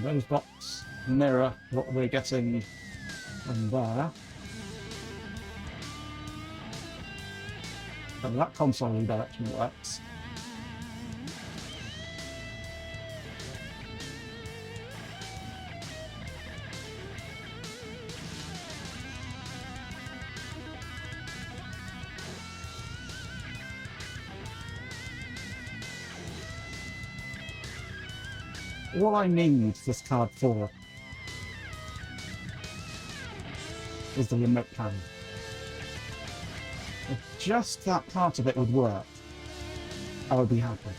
Those box mirror what we're getting and there. And that console redirection works. What I need this card for is the remote panel. If just that part of it would work, I would be happy.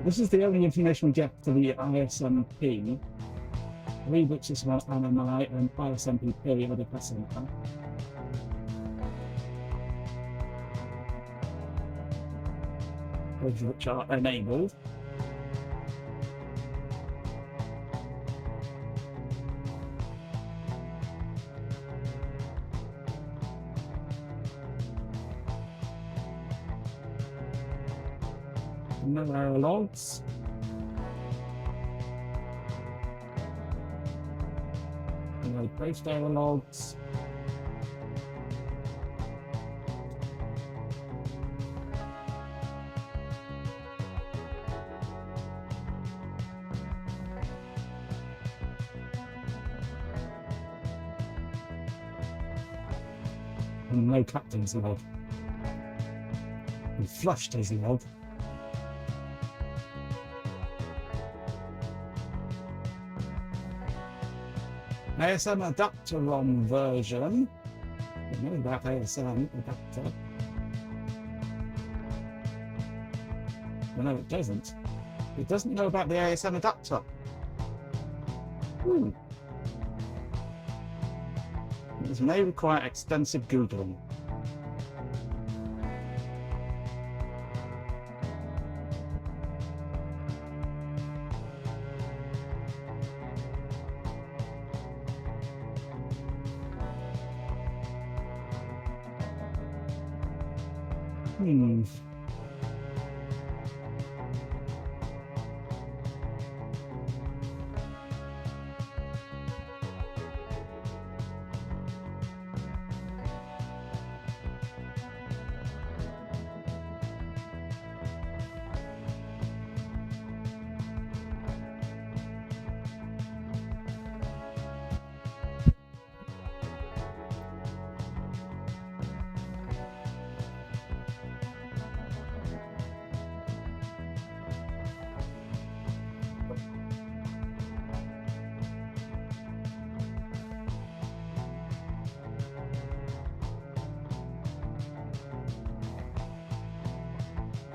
This is the only information we get for the ISMP. Reboots is about MMI and ISMP periodic SMP. Those which are enabled. No error logs. No post error logs. And no captain's log. We flushed his log. ASM adapter ROM version. I know about ASM adapter. But no, it doesn't. It doesn't know about the ASM adapter. This may require extensive Googling.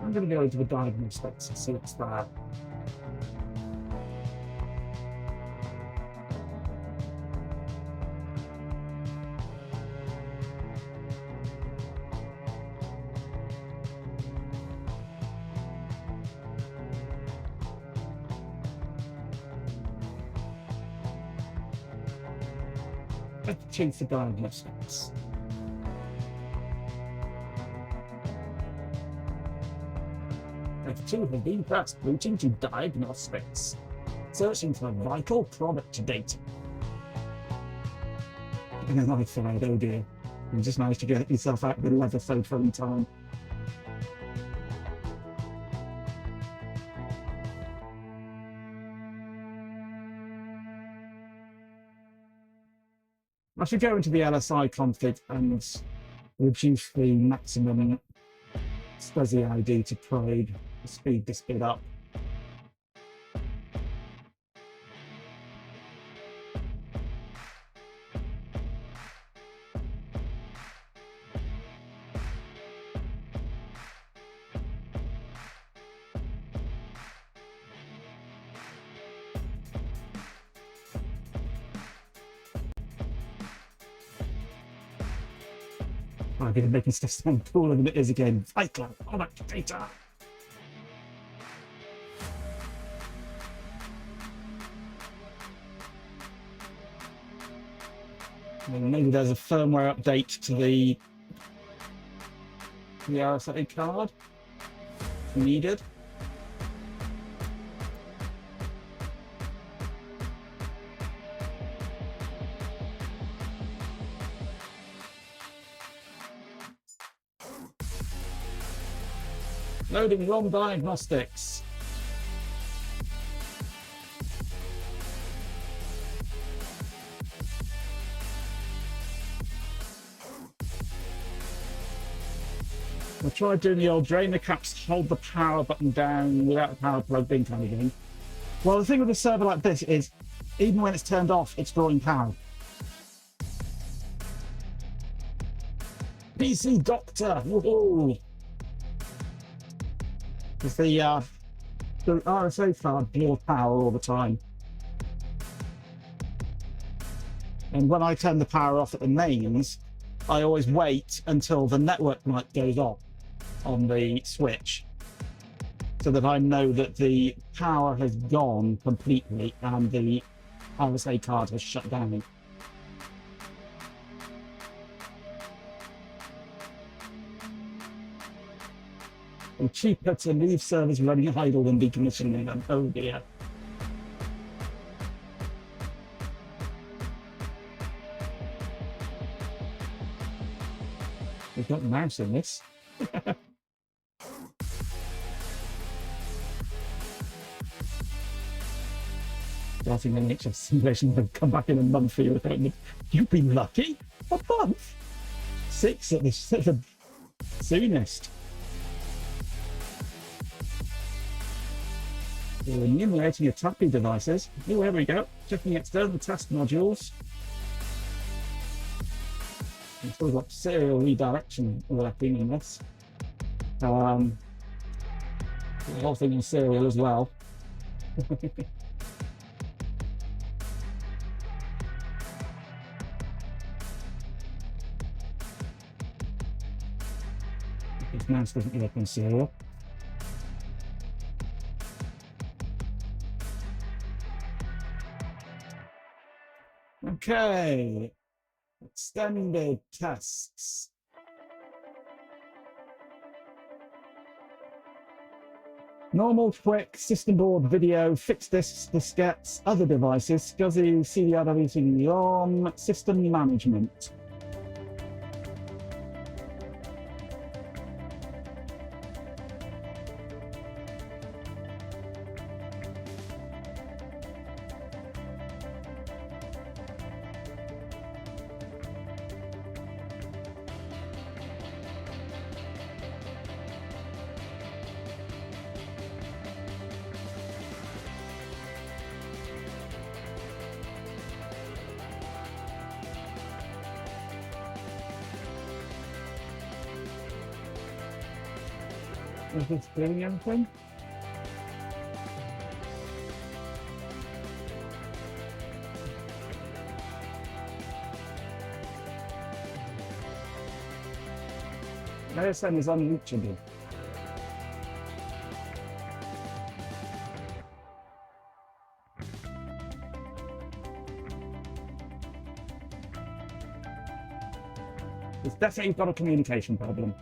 I'm going to go into the diagnostics and see what's there. Let's change the diagnostics. F2 have been pressed routing to diagnostics, searching for vital product data. And then I thought, oh dear, you just managed to get yourself out of the leather sofa in time. I should go into the LSI config and reduce the maximum SCSI ID to trade to speed this bit up. I've been making stuff sound cooler than it is again. Vital product data. Well, maybe there's a firmware update to the RSA card if needed. Loading ROM diagnostics. I tried doing the old drain the caps, hold the power button down without the power plugged in kind of thing. Well, the thing with a server like this is, even when it's turned off, it's drawing power. PC Doctor! Woohoo! Because the RSA card draws power all the time. And when I turn the power off at the mains, I always wait until the network light goes off on the switch, so that I know that the power has gone completely and the RSA card has shut down. And cheaper to leave servers running idle than decommissioning them. Oh dear. We've got a mouse in this. I think the NHS simulation will come back in a month for you. You'd be lucky. A month? 6 at the soonest. We're enumerating your tapping devices. Oh, there we go. Checking external test modules. We've still got serial redirection working in this. The whole thing in serial as well. This mouse doesn't work in serial. Okay, extended tests. Normal, quick, system board, video, fixed disks, diskettes, other devices, SCSI, CDRW, CD-ROM, system management. Is this doing anything? ASM is unreachable. It's definitely got a communication problem.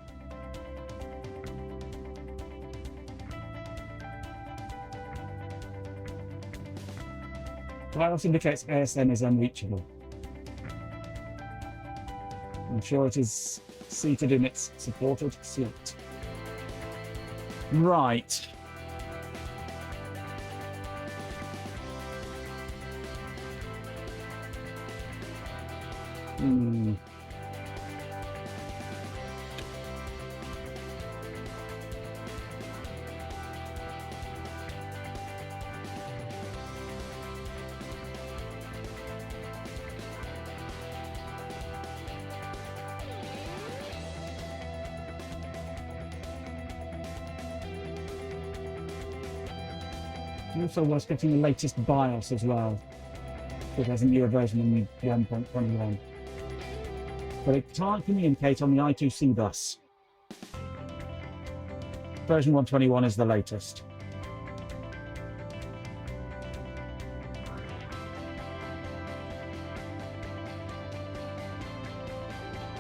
BIOS indicates ASM is unreachable. I'm sure it is seated in its supported slot. Right. Also worth getting the latest BIOS as well, because there's a newer version in 1.21. but it can't communicate on the I2C bus. Version 121 is the latest.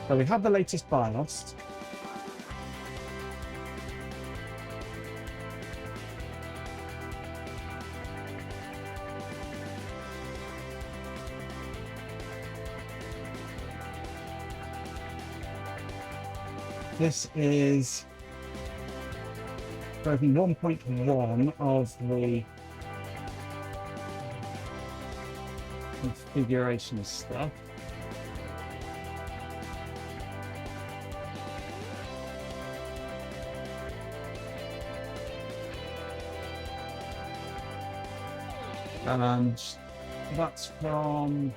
So we have the latest BIOS. This is version 1.1 of the configuration stuff. And that's from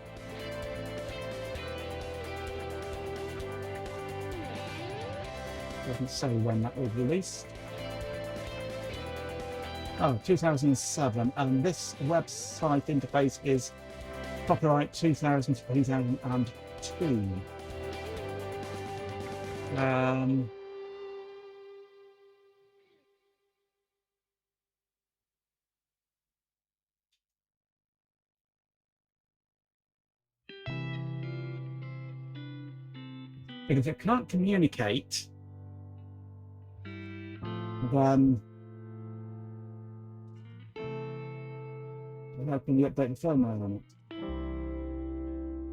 doesn't say when that was released. Oh, 2007, and this website interface is copyright 2000 to 2002. Because it can't communicate, then how can you update the firmware on it?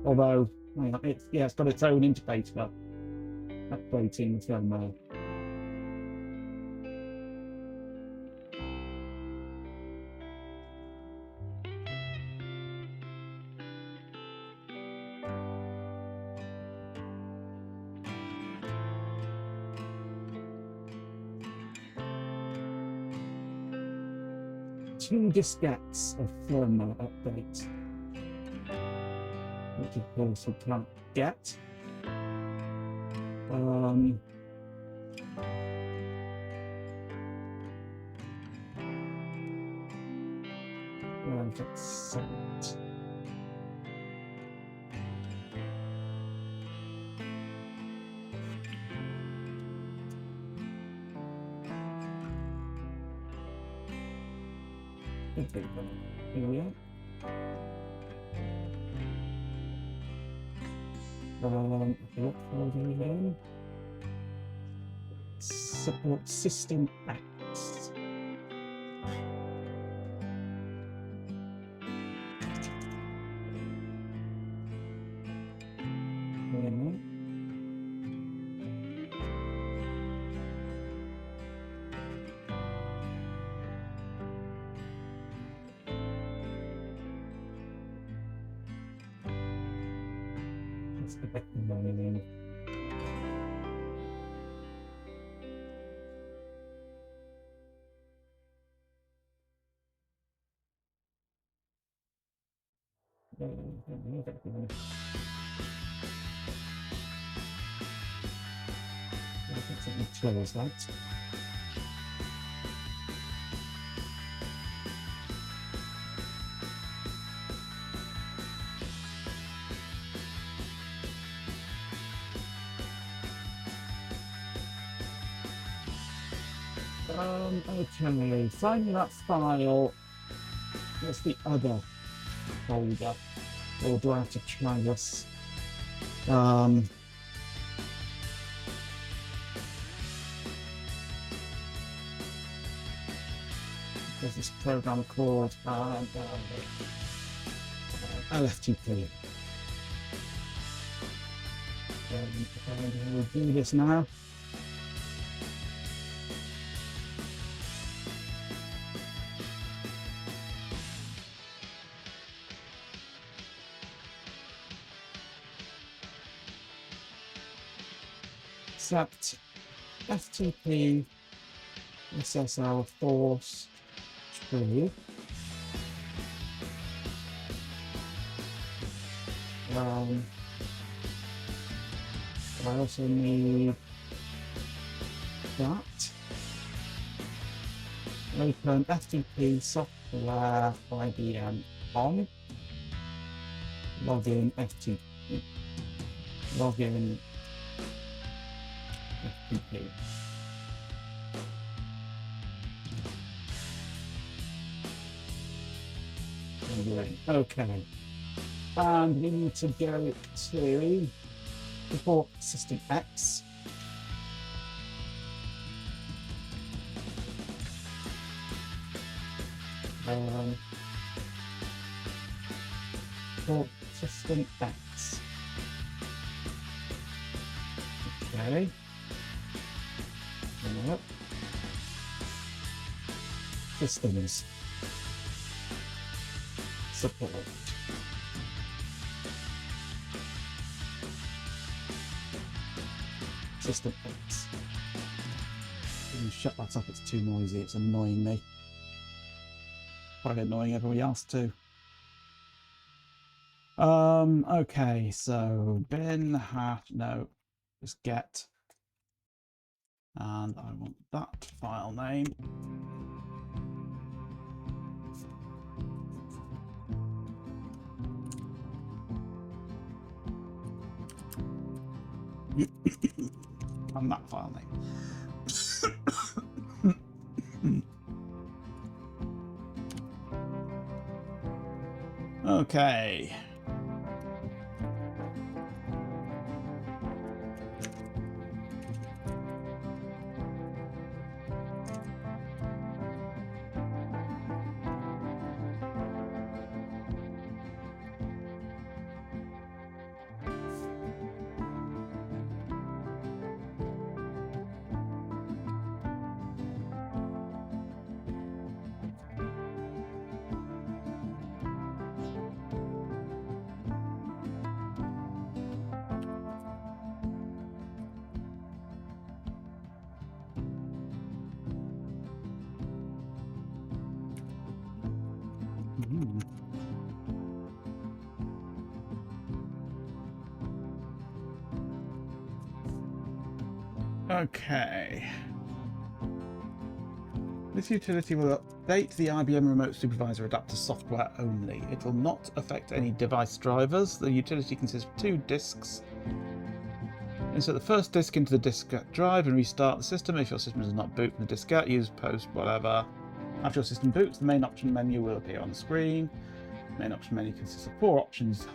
Although, hang on, it's got its own interface for updating the firmware. Two diskettes of firmware updates, which of course we can't get. Where is it set? Here we are. What folder again? Support System X. Let's go back to the main. Close that. Okay, finding that file. What's the other folder? Or do I have to try this? There's this program called LFTP. We'll do this now. Except FTP SSL force true. I also need that. Open FTP software IBM on. Login FTP. log in FTP. Okay. And we need to go to support System X. For System X. Okay. Yep. Systems. Support. System X. Let me shut that up, it's too noisy, it's annoying me. Probably annoying everybody else too. Okay, so bin hat, no, just get. And I want that file name. And that file name. Okay. Okay. This utility will update the IBM Remote Supervisor adapter software only. It will not affect any device drivers. The utility consists of 2 disks. Insert the first disk into the diskette drive and restart the system. If your system does not boot from the diskette, use post whatever. After your system boots, the main option menu will appear on the screen. The main option menu consists of 4 options.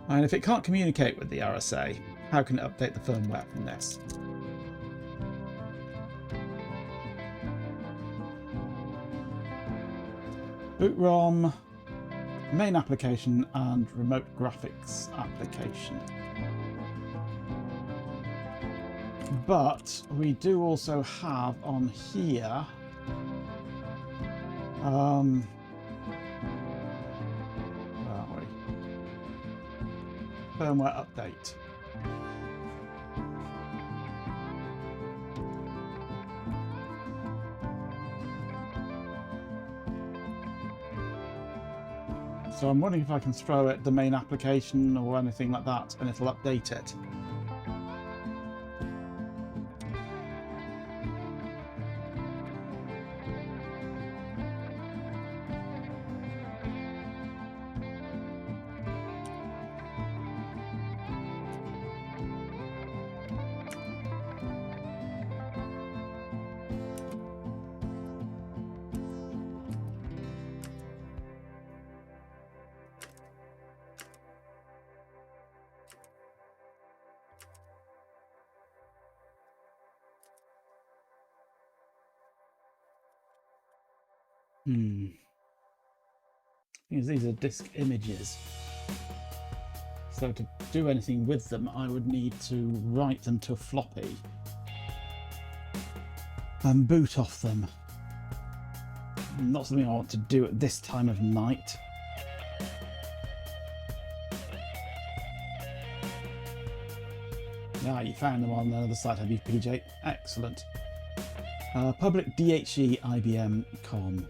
And if it can't communicate with the RSA, how can it update the firmware from this? Boot ROM, main application, and remote graphics application. But we do also have on here firmware update. So I'm wondering if I can throw it the main application or anything like that and it'll update it. Because these are disk images. So to do anything with them, I would need to write them to a floppy and boot off them. Not something I want to do at this time of night. Ah, you found them on the other side, have you, PJ? Excellent. Public DHE IBM com.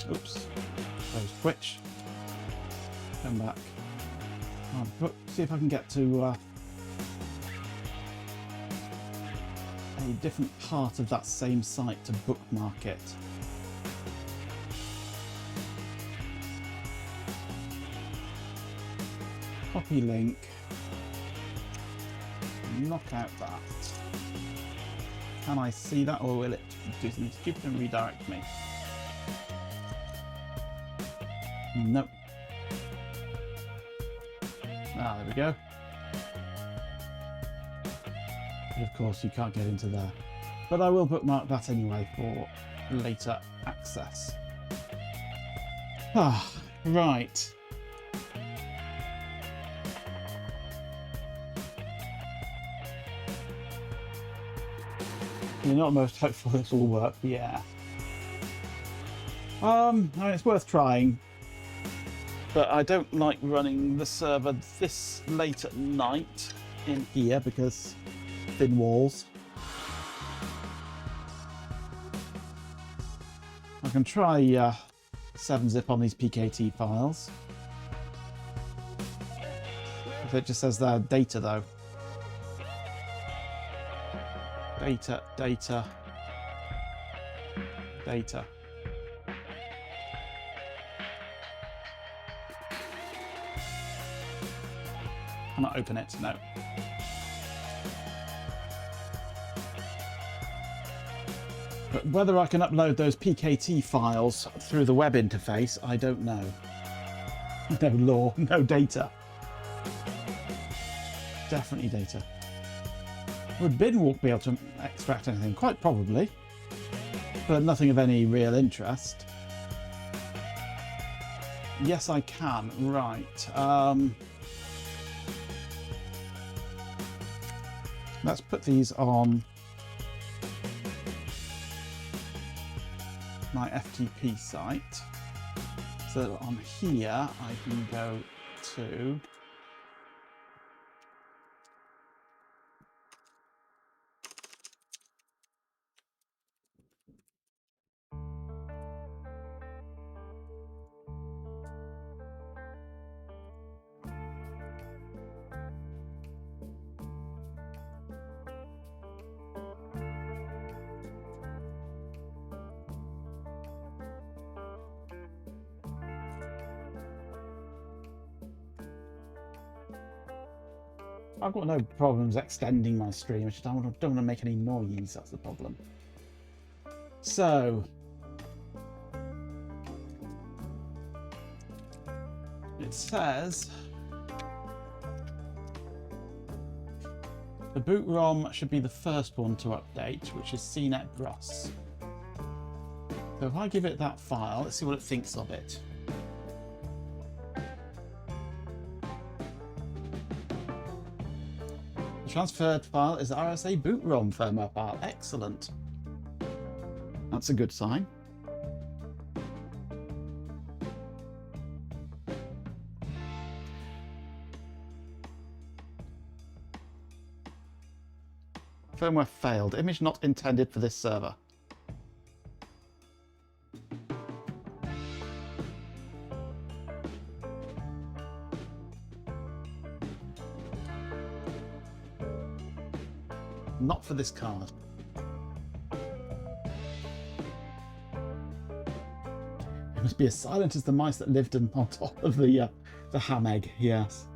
Oops. Close Twitch. Come back. See if I can get to a different part of that same site to bookmark it. Copy link. Knock out that. Can I see that, or will it do something stupid and redirect me? Nope. Ah, there we go. But of course you can't get into there. But I will bookmark that anyway for later access. Ah, right. You're not most hopeful this will work, but yeah. I mean, it's worth trying. But I don't like running the server this late at night in here because thin walls. I can try 7-zip on these PKT files. If it just says there data though. Data, data, data. Cannot open it, no. But whether I can upload those PKT files through the web interface, I don't know. No law, no data. Definitely data. Would Binwalk be able to extract anything? Quite probably. But nothing of any real interest. Yes, I can. Right. Let's put these on my FTP site. So that on here I can go to I've got no problems extending my stream. I just don't want to make any noise. That's the problem. So it says the boot ROM should be the first one to update, which is CNET Bros. So if I give it that file, let's see what it thinks of it. The transferred file is the RSA boot ROM firmware file. Excellent. That's a good sign. Firmware failed. Image not intended for this server. Not for this card. It must be as silent as the mice that lived on top of the ham egg, yes.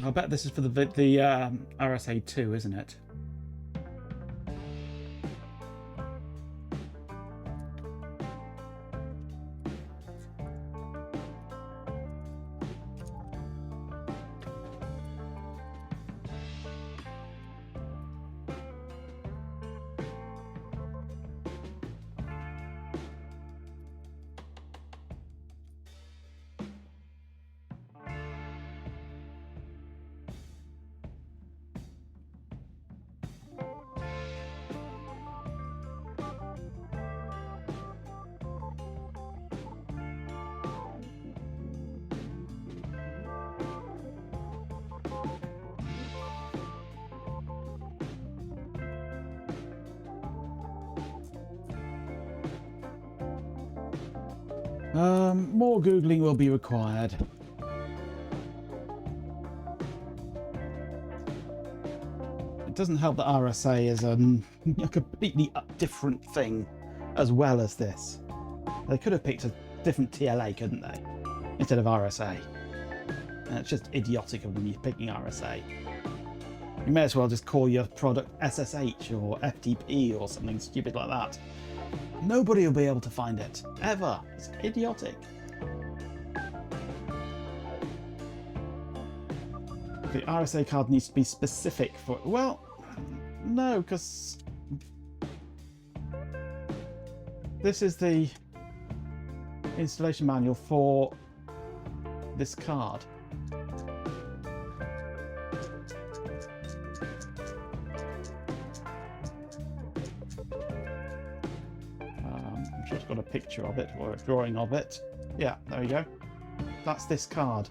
I bet this is for the RSA 2, isn't it? More Googling will be required. It doesn't help that RSA is a completely different thing as well as this. They could have picked a different TLA, couldn't they? Instead of RSA. And it's just idiotic of them picking RSA. You may as well just call your product SSH or FTP or something stupid like that. Nobody will be able to find it, ever. It's idiotic. The RSA card needs to be specific for... Well, no, because... this is the installation manual for this card. I'm sure it's got a picture of it or a drawing of it. Yeah, there we go. That's this card.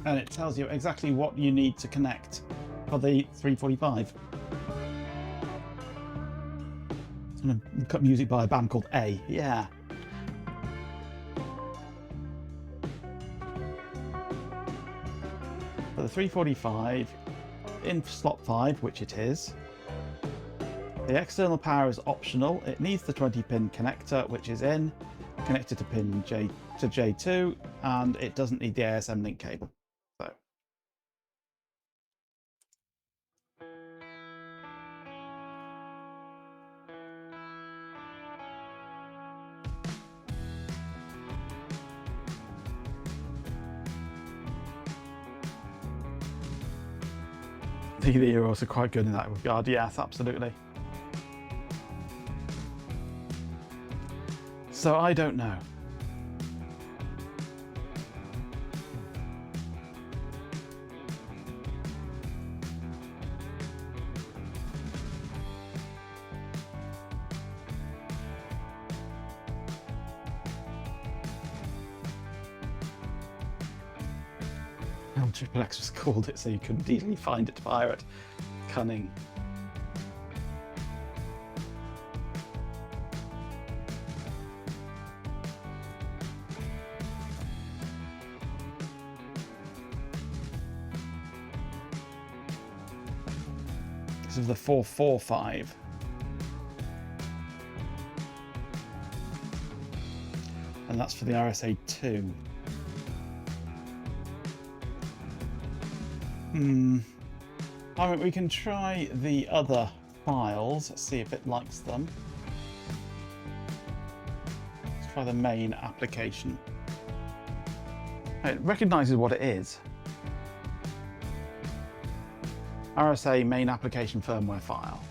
And it tells you exactly what you need to connect for the 345. I'm gonna cut music by a band called A. Yeah. For the 345, in slot 5, which it is, the external power is optional. It needs the 20-pin connector, which is in, connected to pin J2, and it doesn't need the ASM link cable. So. The Euros are quite good in that regard, yes, absolutely. So I don't know. Triple X was called it so you couldn't easily find it to pirate. Cunning. This is the 445. And that's for the RSA 2. I mean, we can try the other files, see if it likes them. Let's try the main application. It recognises what it is. RSA main application firmware file.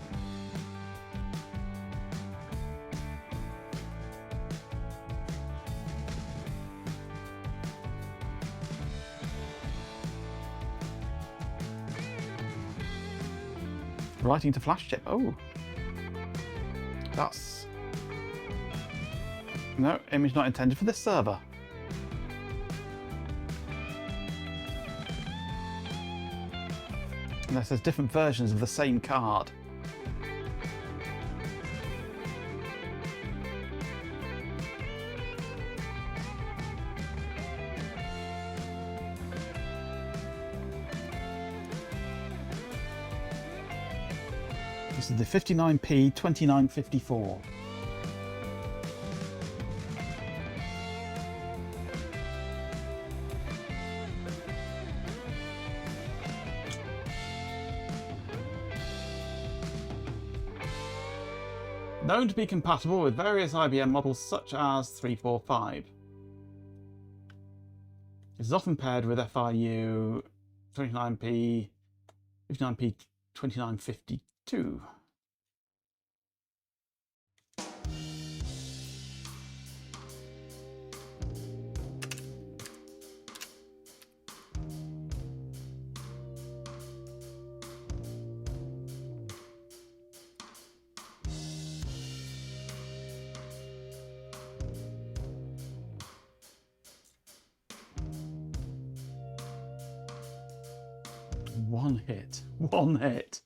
Writing to flash chip. Oh, that's... No, image not intended for this server. Unless there's different versions of the same card. This is the 59p 2954. Known to be compatible with various IBM models such as 345. It is often paired with FIU 29p 2952. One hit.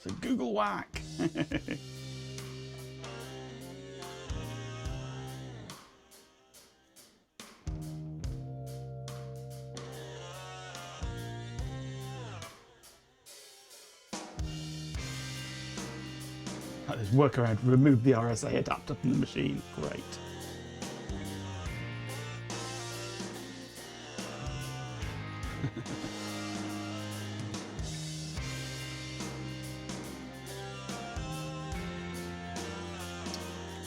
a Google whack. This workaround, remove the RSA adapter from the machine. Great.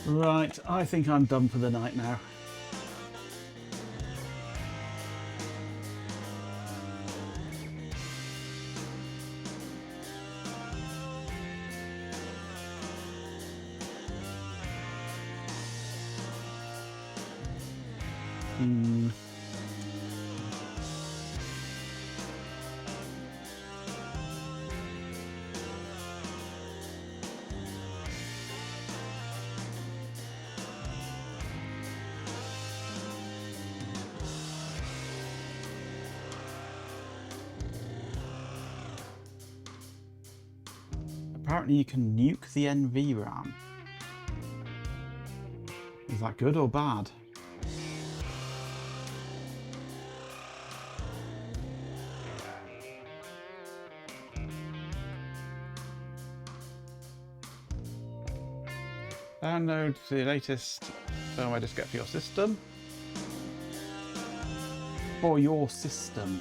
Right, I think I'm done for the night now. Apparently you can nuke the NVRAM. Is that good or bad? Download the latest firmware diskette for your system. For your system.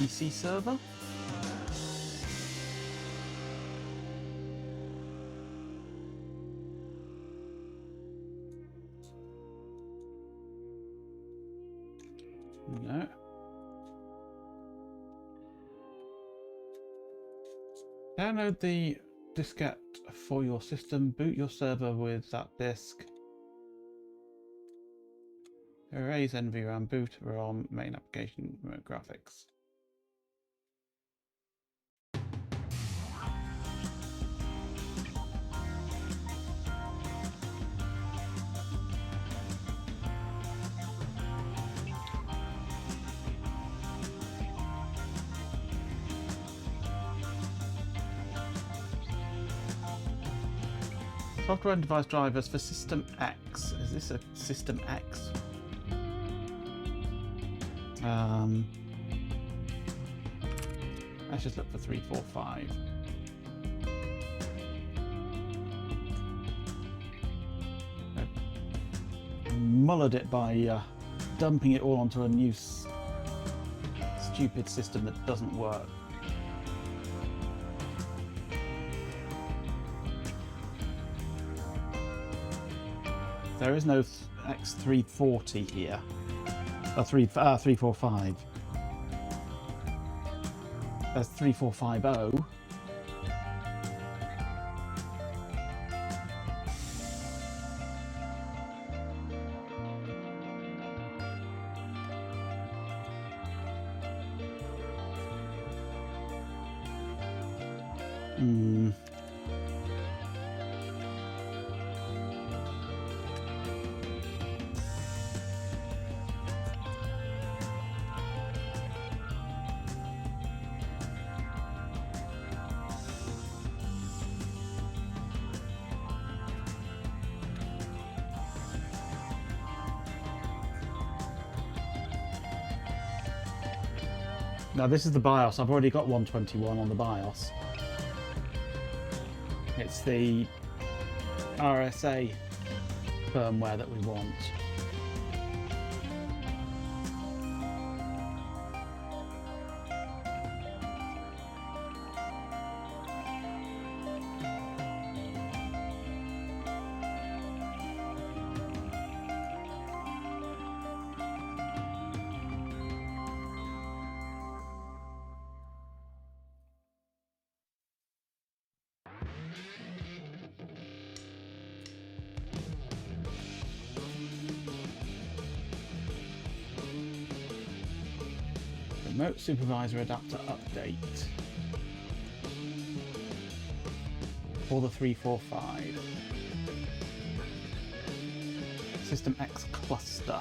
PC server. No. Download the diskette for your system. Boot your server with that disk. Erase NVRAM, boot ROM, main application, remote graphics. Software and device drivers for System X. Is this a System X? Let's just look for 345. I mullered it by dumping it all onto a new stupid system that doesn't work. There is no X340 here. 345. There's 3450. Now this is the BIOS. I've already got 121 on the BIOS. It's the RSA firmware that we want. Remote supervisor adapter update for the 345. System X cluster.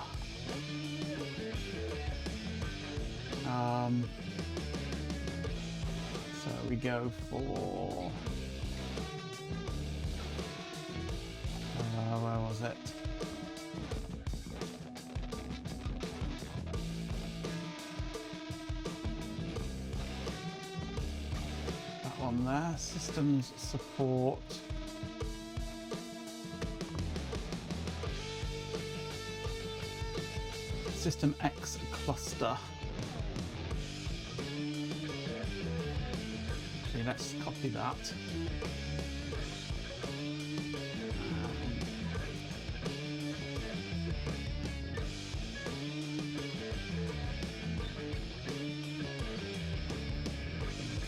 So we go for where was it? That one there. Systems support. System X cluster. Okay, let's copy that.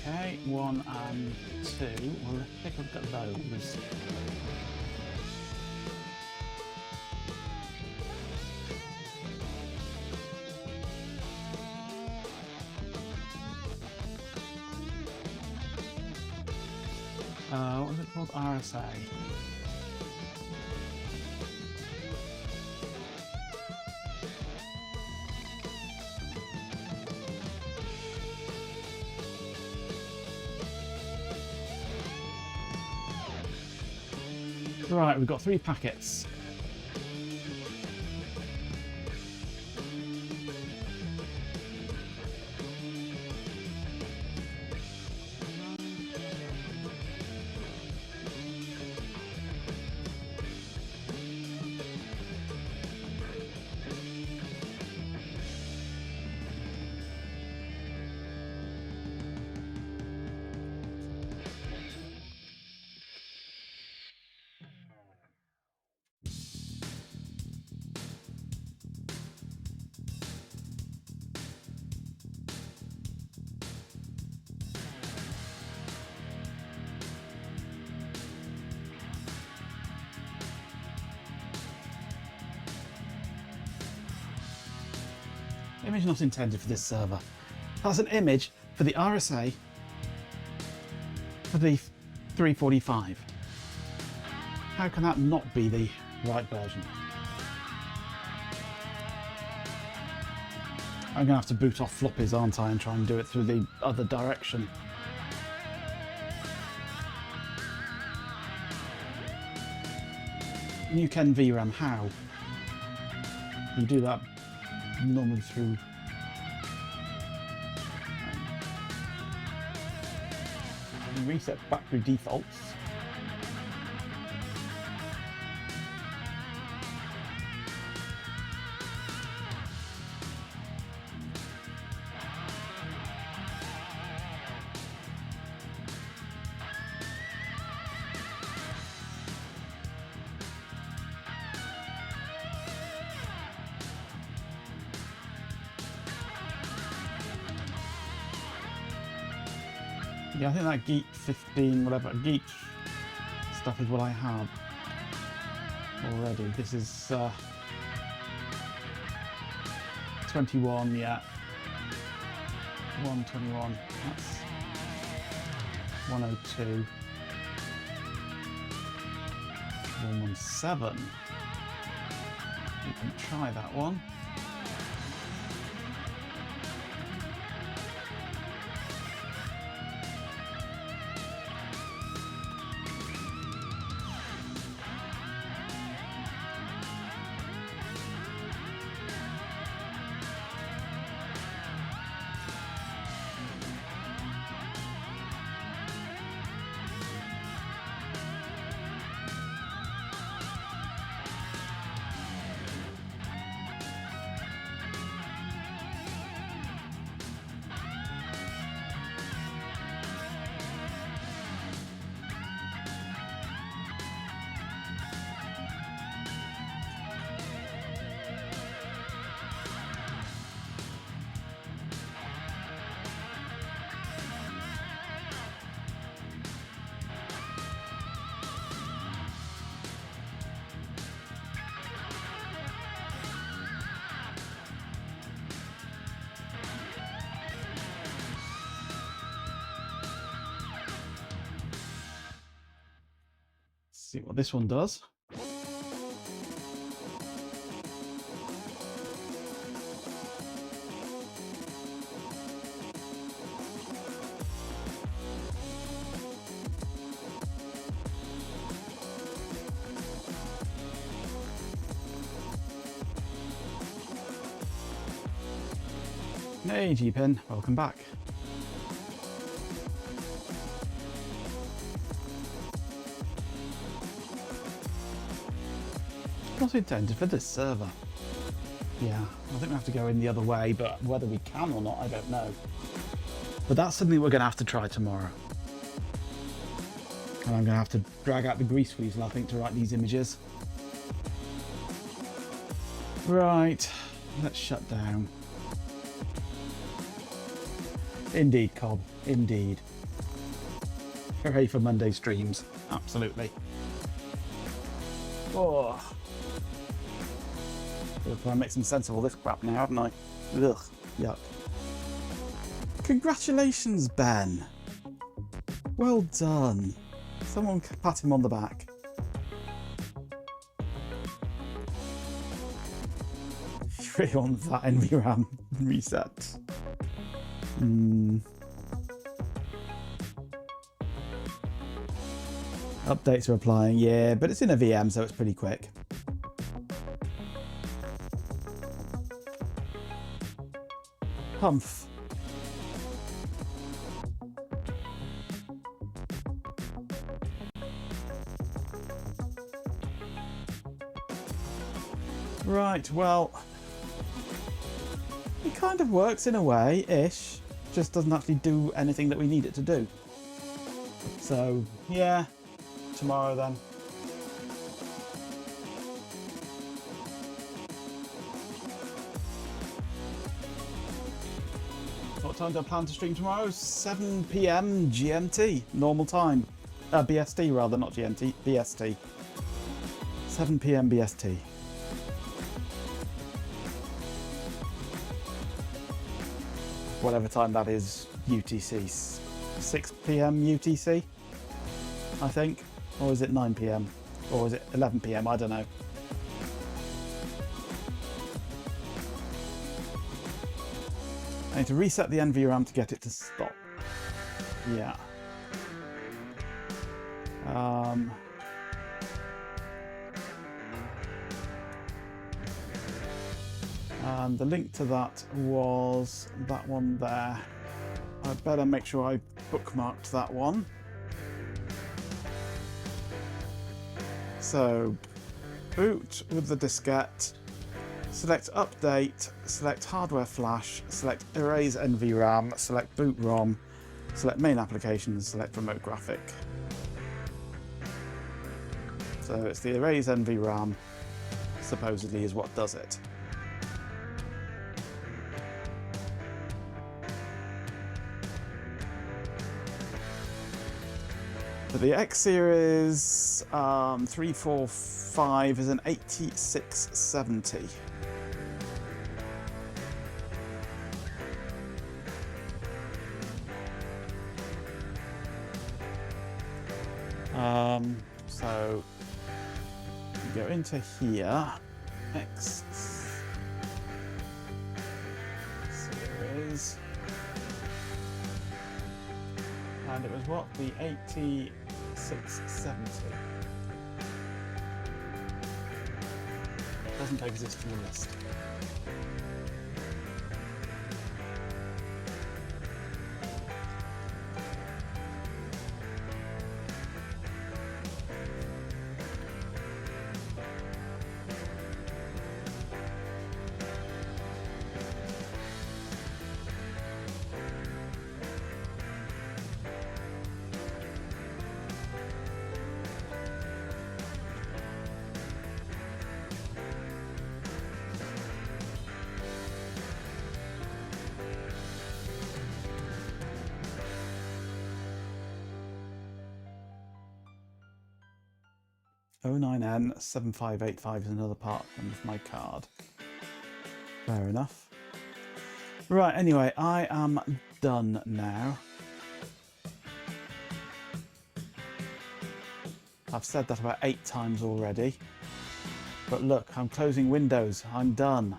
Okay, 1 and 2. Well, let's take a look at those. What was it called? RSA. Right, we've got 3 packets. Image not intended for this server. That's an image for the RSA for the 345. How can that not be the right version? I'm going to have to boot off floppies, aren't I, and try and do it through the other direction. New Ken VRAM, how? You do that normally through reset back through defaults. Yeah, I think that Geek 15, whatever, Geek stuff is what I have already. This is 21, yeah. 121, that's 102. 117. You can try that one. see what this one does. Hey G-Pin, welcome back. Not intended for this server. Yeah, I think we have to go in the other way, but whether we can or not, I don't know. But that's something we're going to have to try tomorrow. And I'm going to have to drag out the grease weasel, I think, to write these images. Right, let's shut down. Indeed, Cobb. Indeed. Hooray for Monday streams. Absolutely. Oh. I'll try and make some sense of all this crap now, haven't I? Ugh. Yuck. Congratulations, Ben. Well done. Someone pat him on the back. You really want that NVRAM reset. Updates are applying, yeah, but it's in a VM, so it's pretty quick. Humph. Right, well, it kind of works in a way, ish. Just doesn't actually do anything that we need it to do. So, yeah, tomorrow then. What time do I plan to stream tomorrow? 7 PM GMT, normal time. BST rather, not GMT, BST. 7 PM BST. Whatever time that is, UTC. 6 PM UTC, I think. Or is it 9 PM? Or is it 11 PM? I don't know. I need to reset the NVRAM to get it to stop. Yeah. And the link to that was that one there. I better make sure I bookmarked that one. So, boot with the diskette, select update, select hardware flash, select erase NVRAM, select boot ROM, select main applications, select remote graphic. So it's the erase NVRAM, supposedly, is what does it. So the X series 345 is an 8670. So you go into here, X series, and it was what, the 8670. Doesn't exist in the list. O9N7585 is another part of my card. Fair enough. Right, anyway, I am done now. I've said that about 8 times already. But look, I'm closing Windows. I'm done.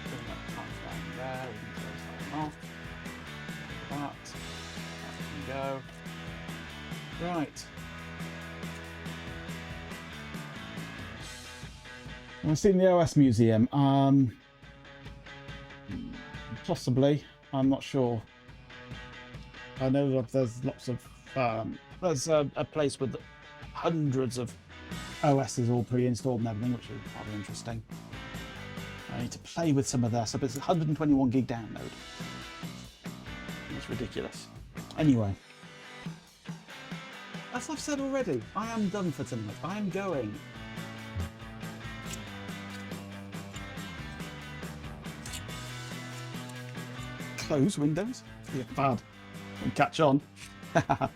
Bring that part down there. We can close that one off. That can go. Right. I've seen the OS Museum. Possibly. I'm not sure. I know that there's lots of... there's a place with hundreds of OSs all pre-installed and everything, which is rather interesting. I need to play with some of their stuff. It's a 121 gig download. It's ridiculous. Anyway. As I've said already, I am done for tonight. I am going. Close Windows? Yeah, bad. Won't catch on.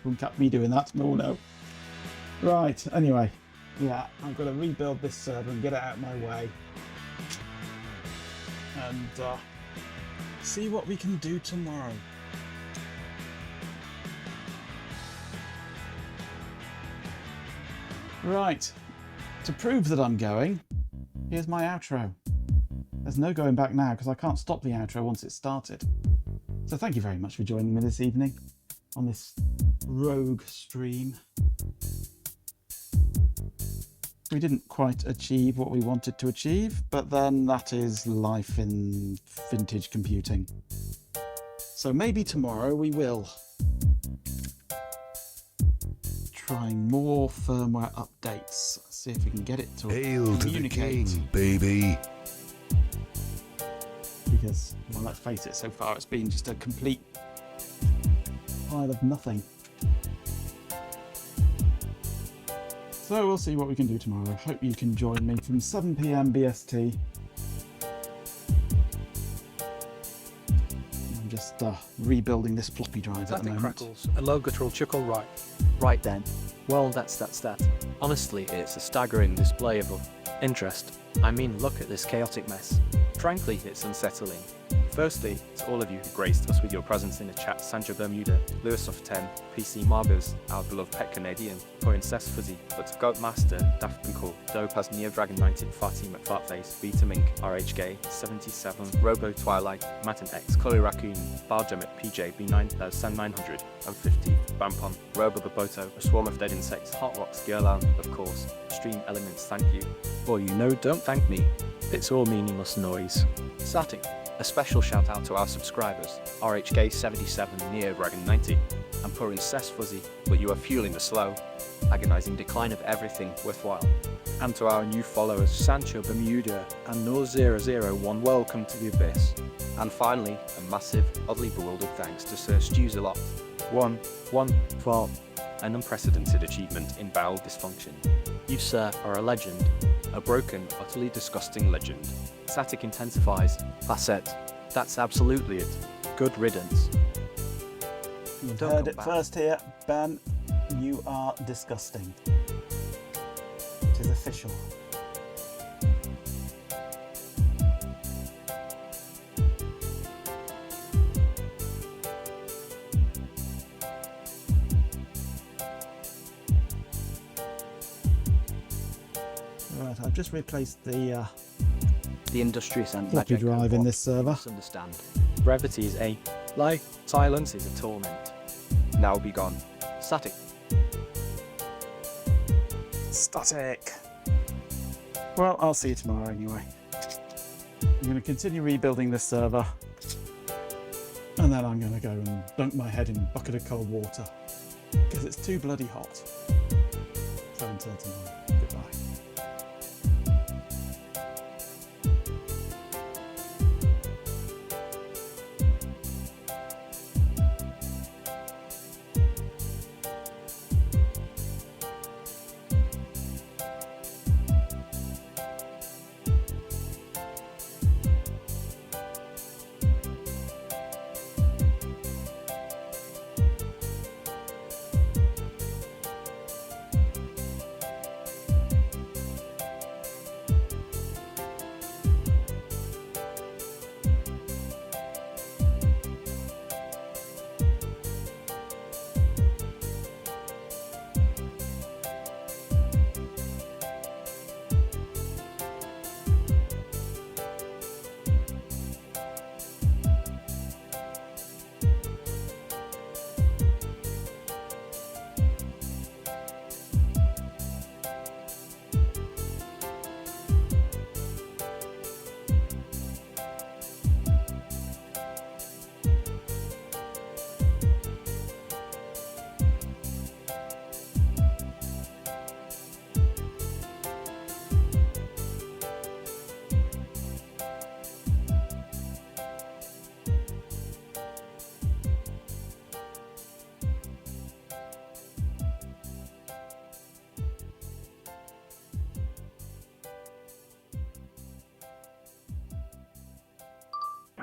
Won't catch me doing that. No. Right, anyway. Yeah, I've got to rebuild this server and get it out of my way. And see what we can do tomorrow. Right. To prove that I'm going, here's my outro. There's no going back now because I can't stop the outro once it's started. So thank you very much for joining me this evening on this rogue stream. We didn't quite achieve what we wanted to achieve, but then that is life in vintage computing. So maybe tomorrow we will. Trying more firmware updates. See if we can get it to Hail communicate. To the king, baby. Because, well, let's face it, so far it's been just a complete pile of nothing. So we'll see what we can do tomorrow. Hope you can join me from 7 PM BST. I'm just rebuilding this floppy drive at the moment. Crackles, a low guttural chuckle, right. Right then. Well, that's that. Honestly, it's a staggering display of interest. I mean, look at this chaotic mess. Frankly, it's unsettling. Firstly, to all of you who graced us with your presence in the chat, Sancho Bermuda, Lewis of 10, PC Marbers, our beloved pet Canadian, Poor Incest Fuzzy, but to Goat Master, Daft and Cool, Dope as Neo Dragon 19, Fatty McFartface, Beta Mink, RH Gay, 77, Robo Twilight, Matin X, Chloe Raccoon, Barjamet, PJ, B9, San 950, Bampon, Robo Baboto, A Swarm of Dead Insects, Hot Rocks, Girlan, of course, Stream Elements, thank you. Or you know, don't thank me. It's all meaningless noise. Static. A special shout out to our subscribers, RHK77, Neo Dragon 90, and Poor Incest Fuzzy, but you are fueling the slow, agonizing decline of everything worthwhile. And to our new followers, Sancho Bermuda and No001, welcome to the abyss. And finally, a massive, oddly bewildered thanks to Sir Stewzalot. One for an unprecedented achievement in bowel dysfunction. You, sir, are a legend. A broken, utterly disgusting legend. Static intensifies. Facet. That's absolutely it. Good riddance. You've heard it first here, Ben. You are disgusting. It is official. Right, I've just replaced the industrious and floppy drive in this server. Understand. Brevity is a lie. Silence is a torment. Now be gone. Static. Static. Well, I'll see you tomorrow anyway. I'm going to continue rebuilding this server, and then I'm going to go and dunk my head in a bucket of cold water because it's too bloody hot. So until tomorrow, goodbye.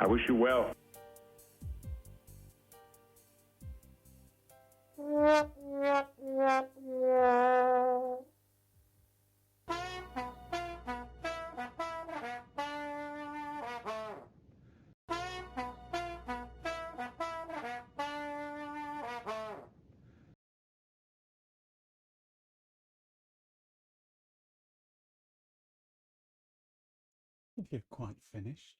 I wish you well. If you're quite finished.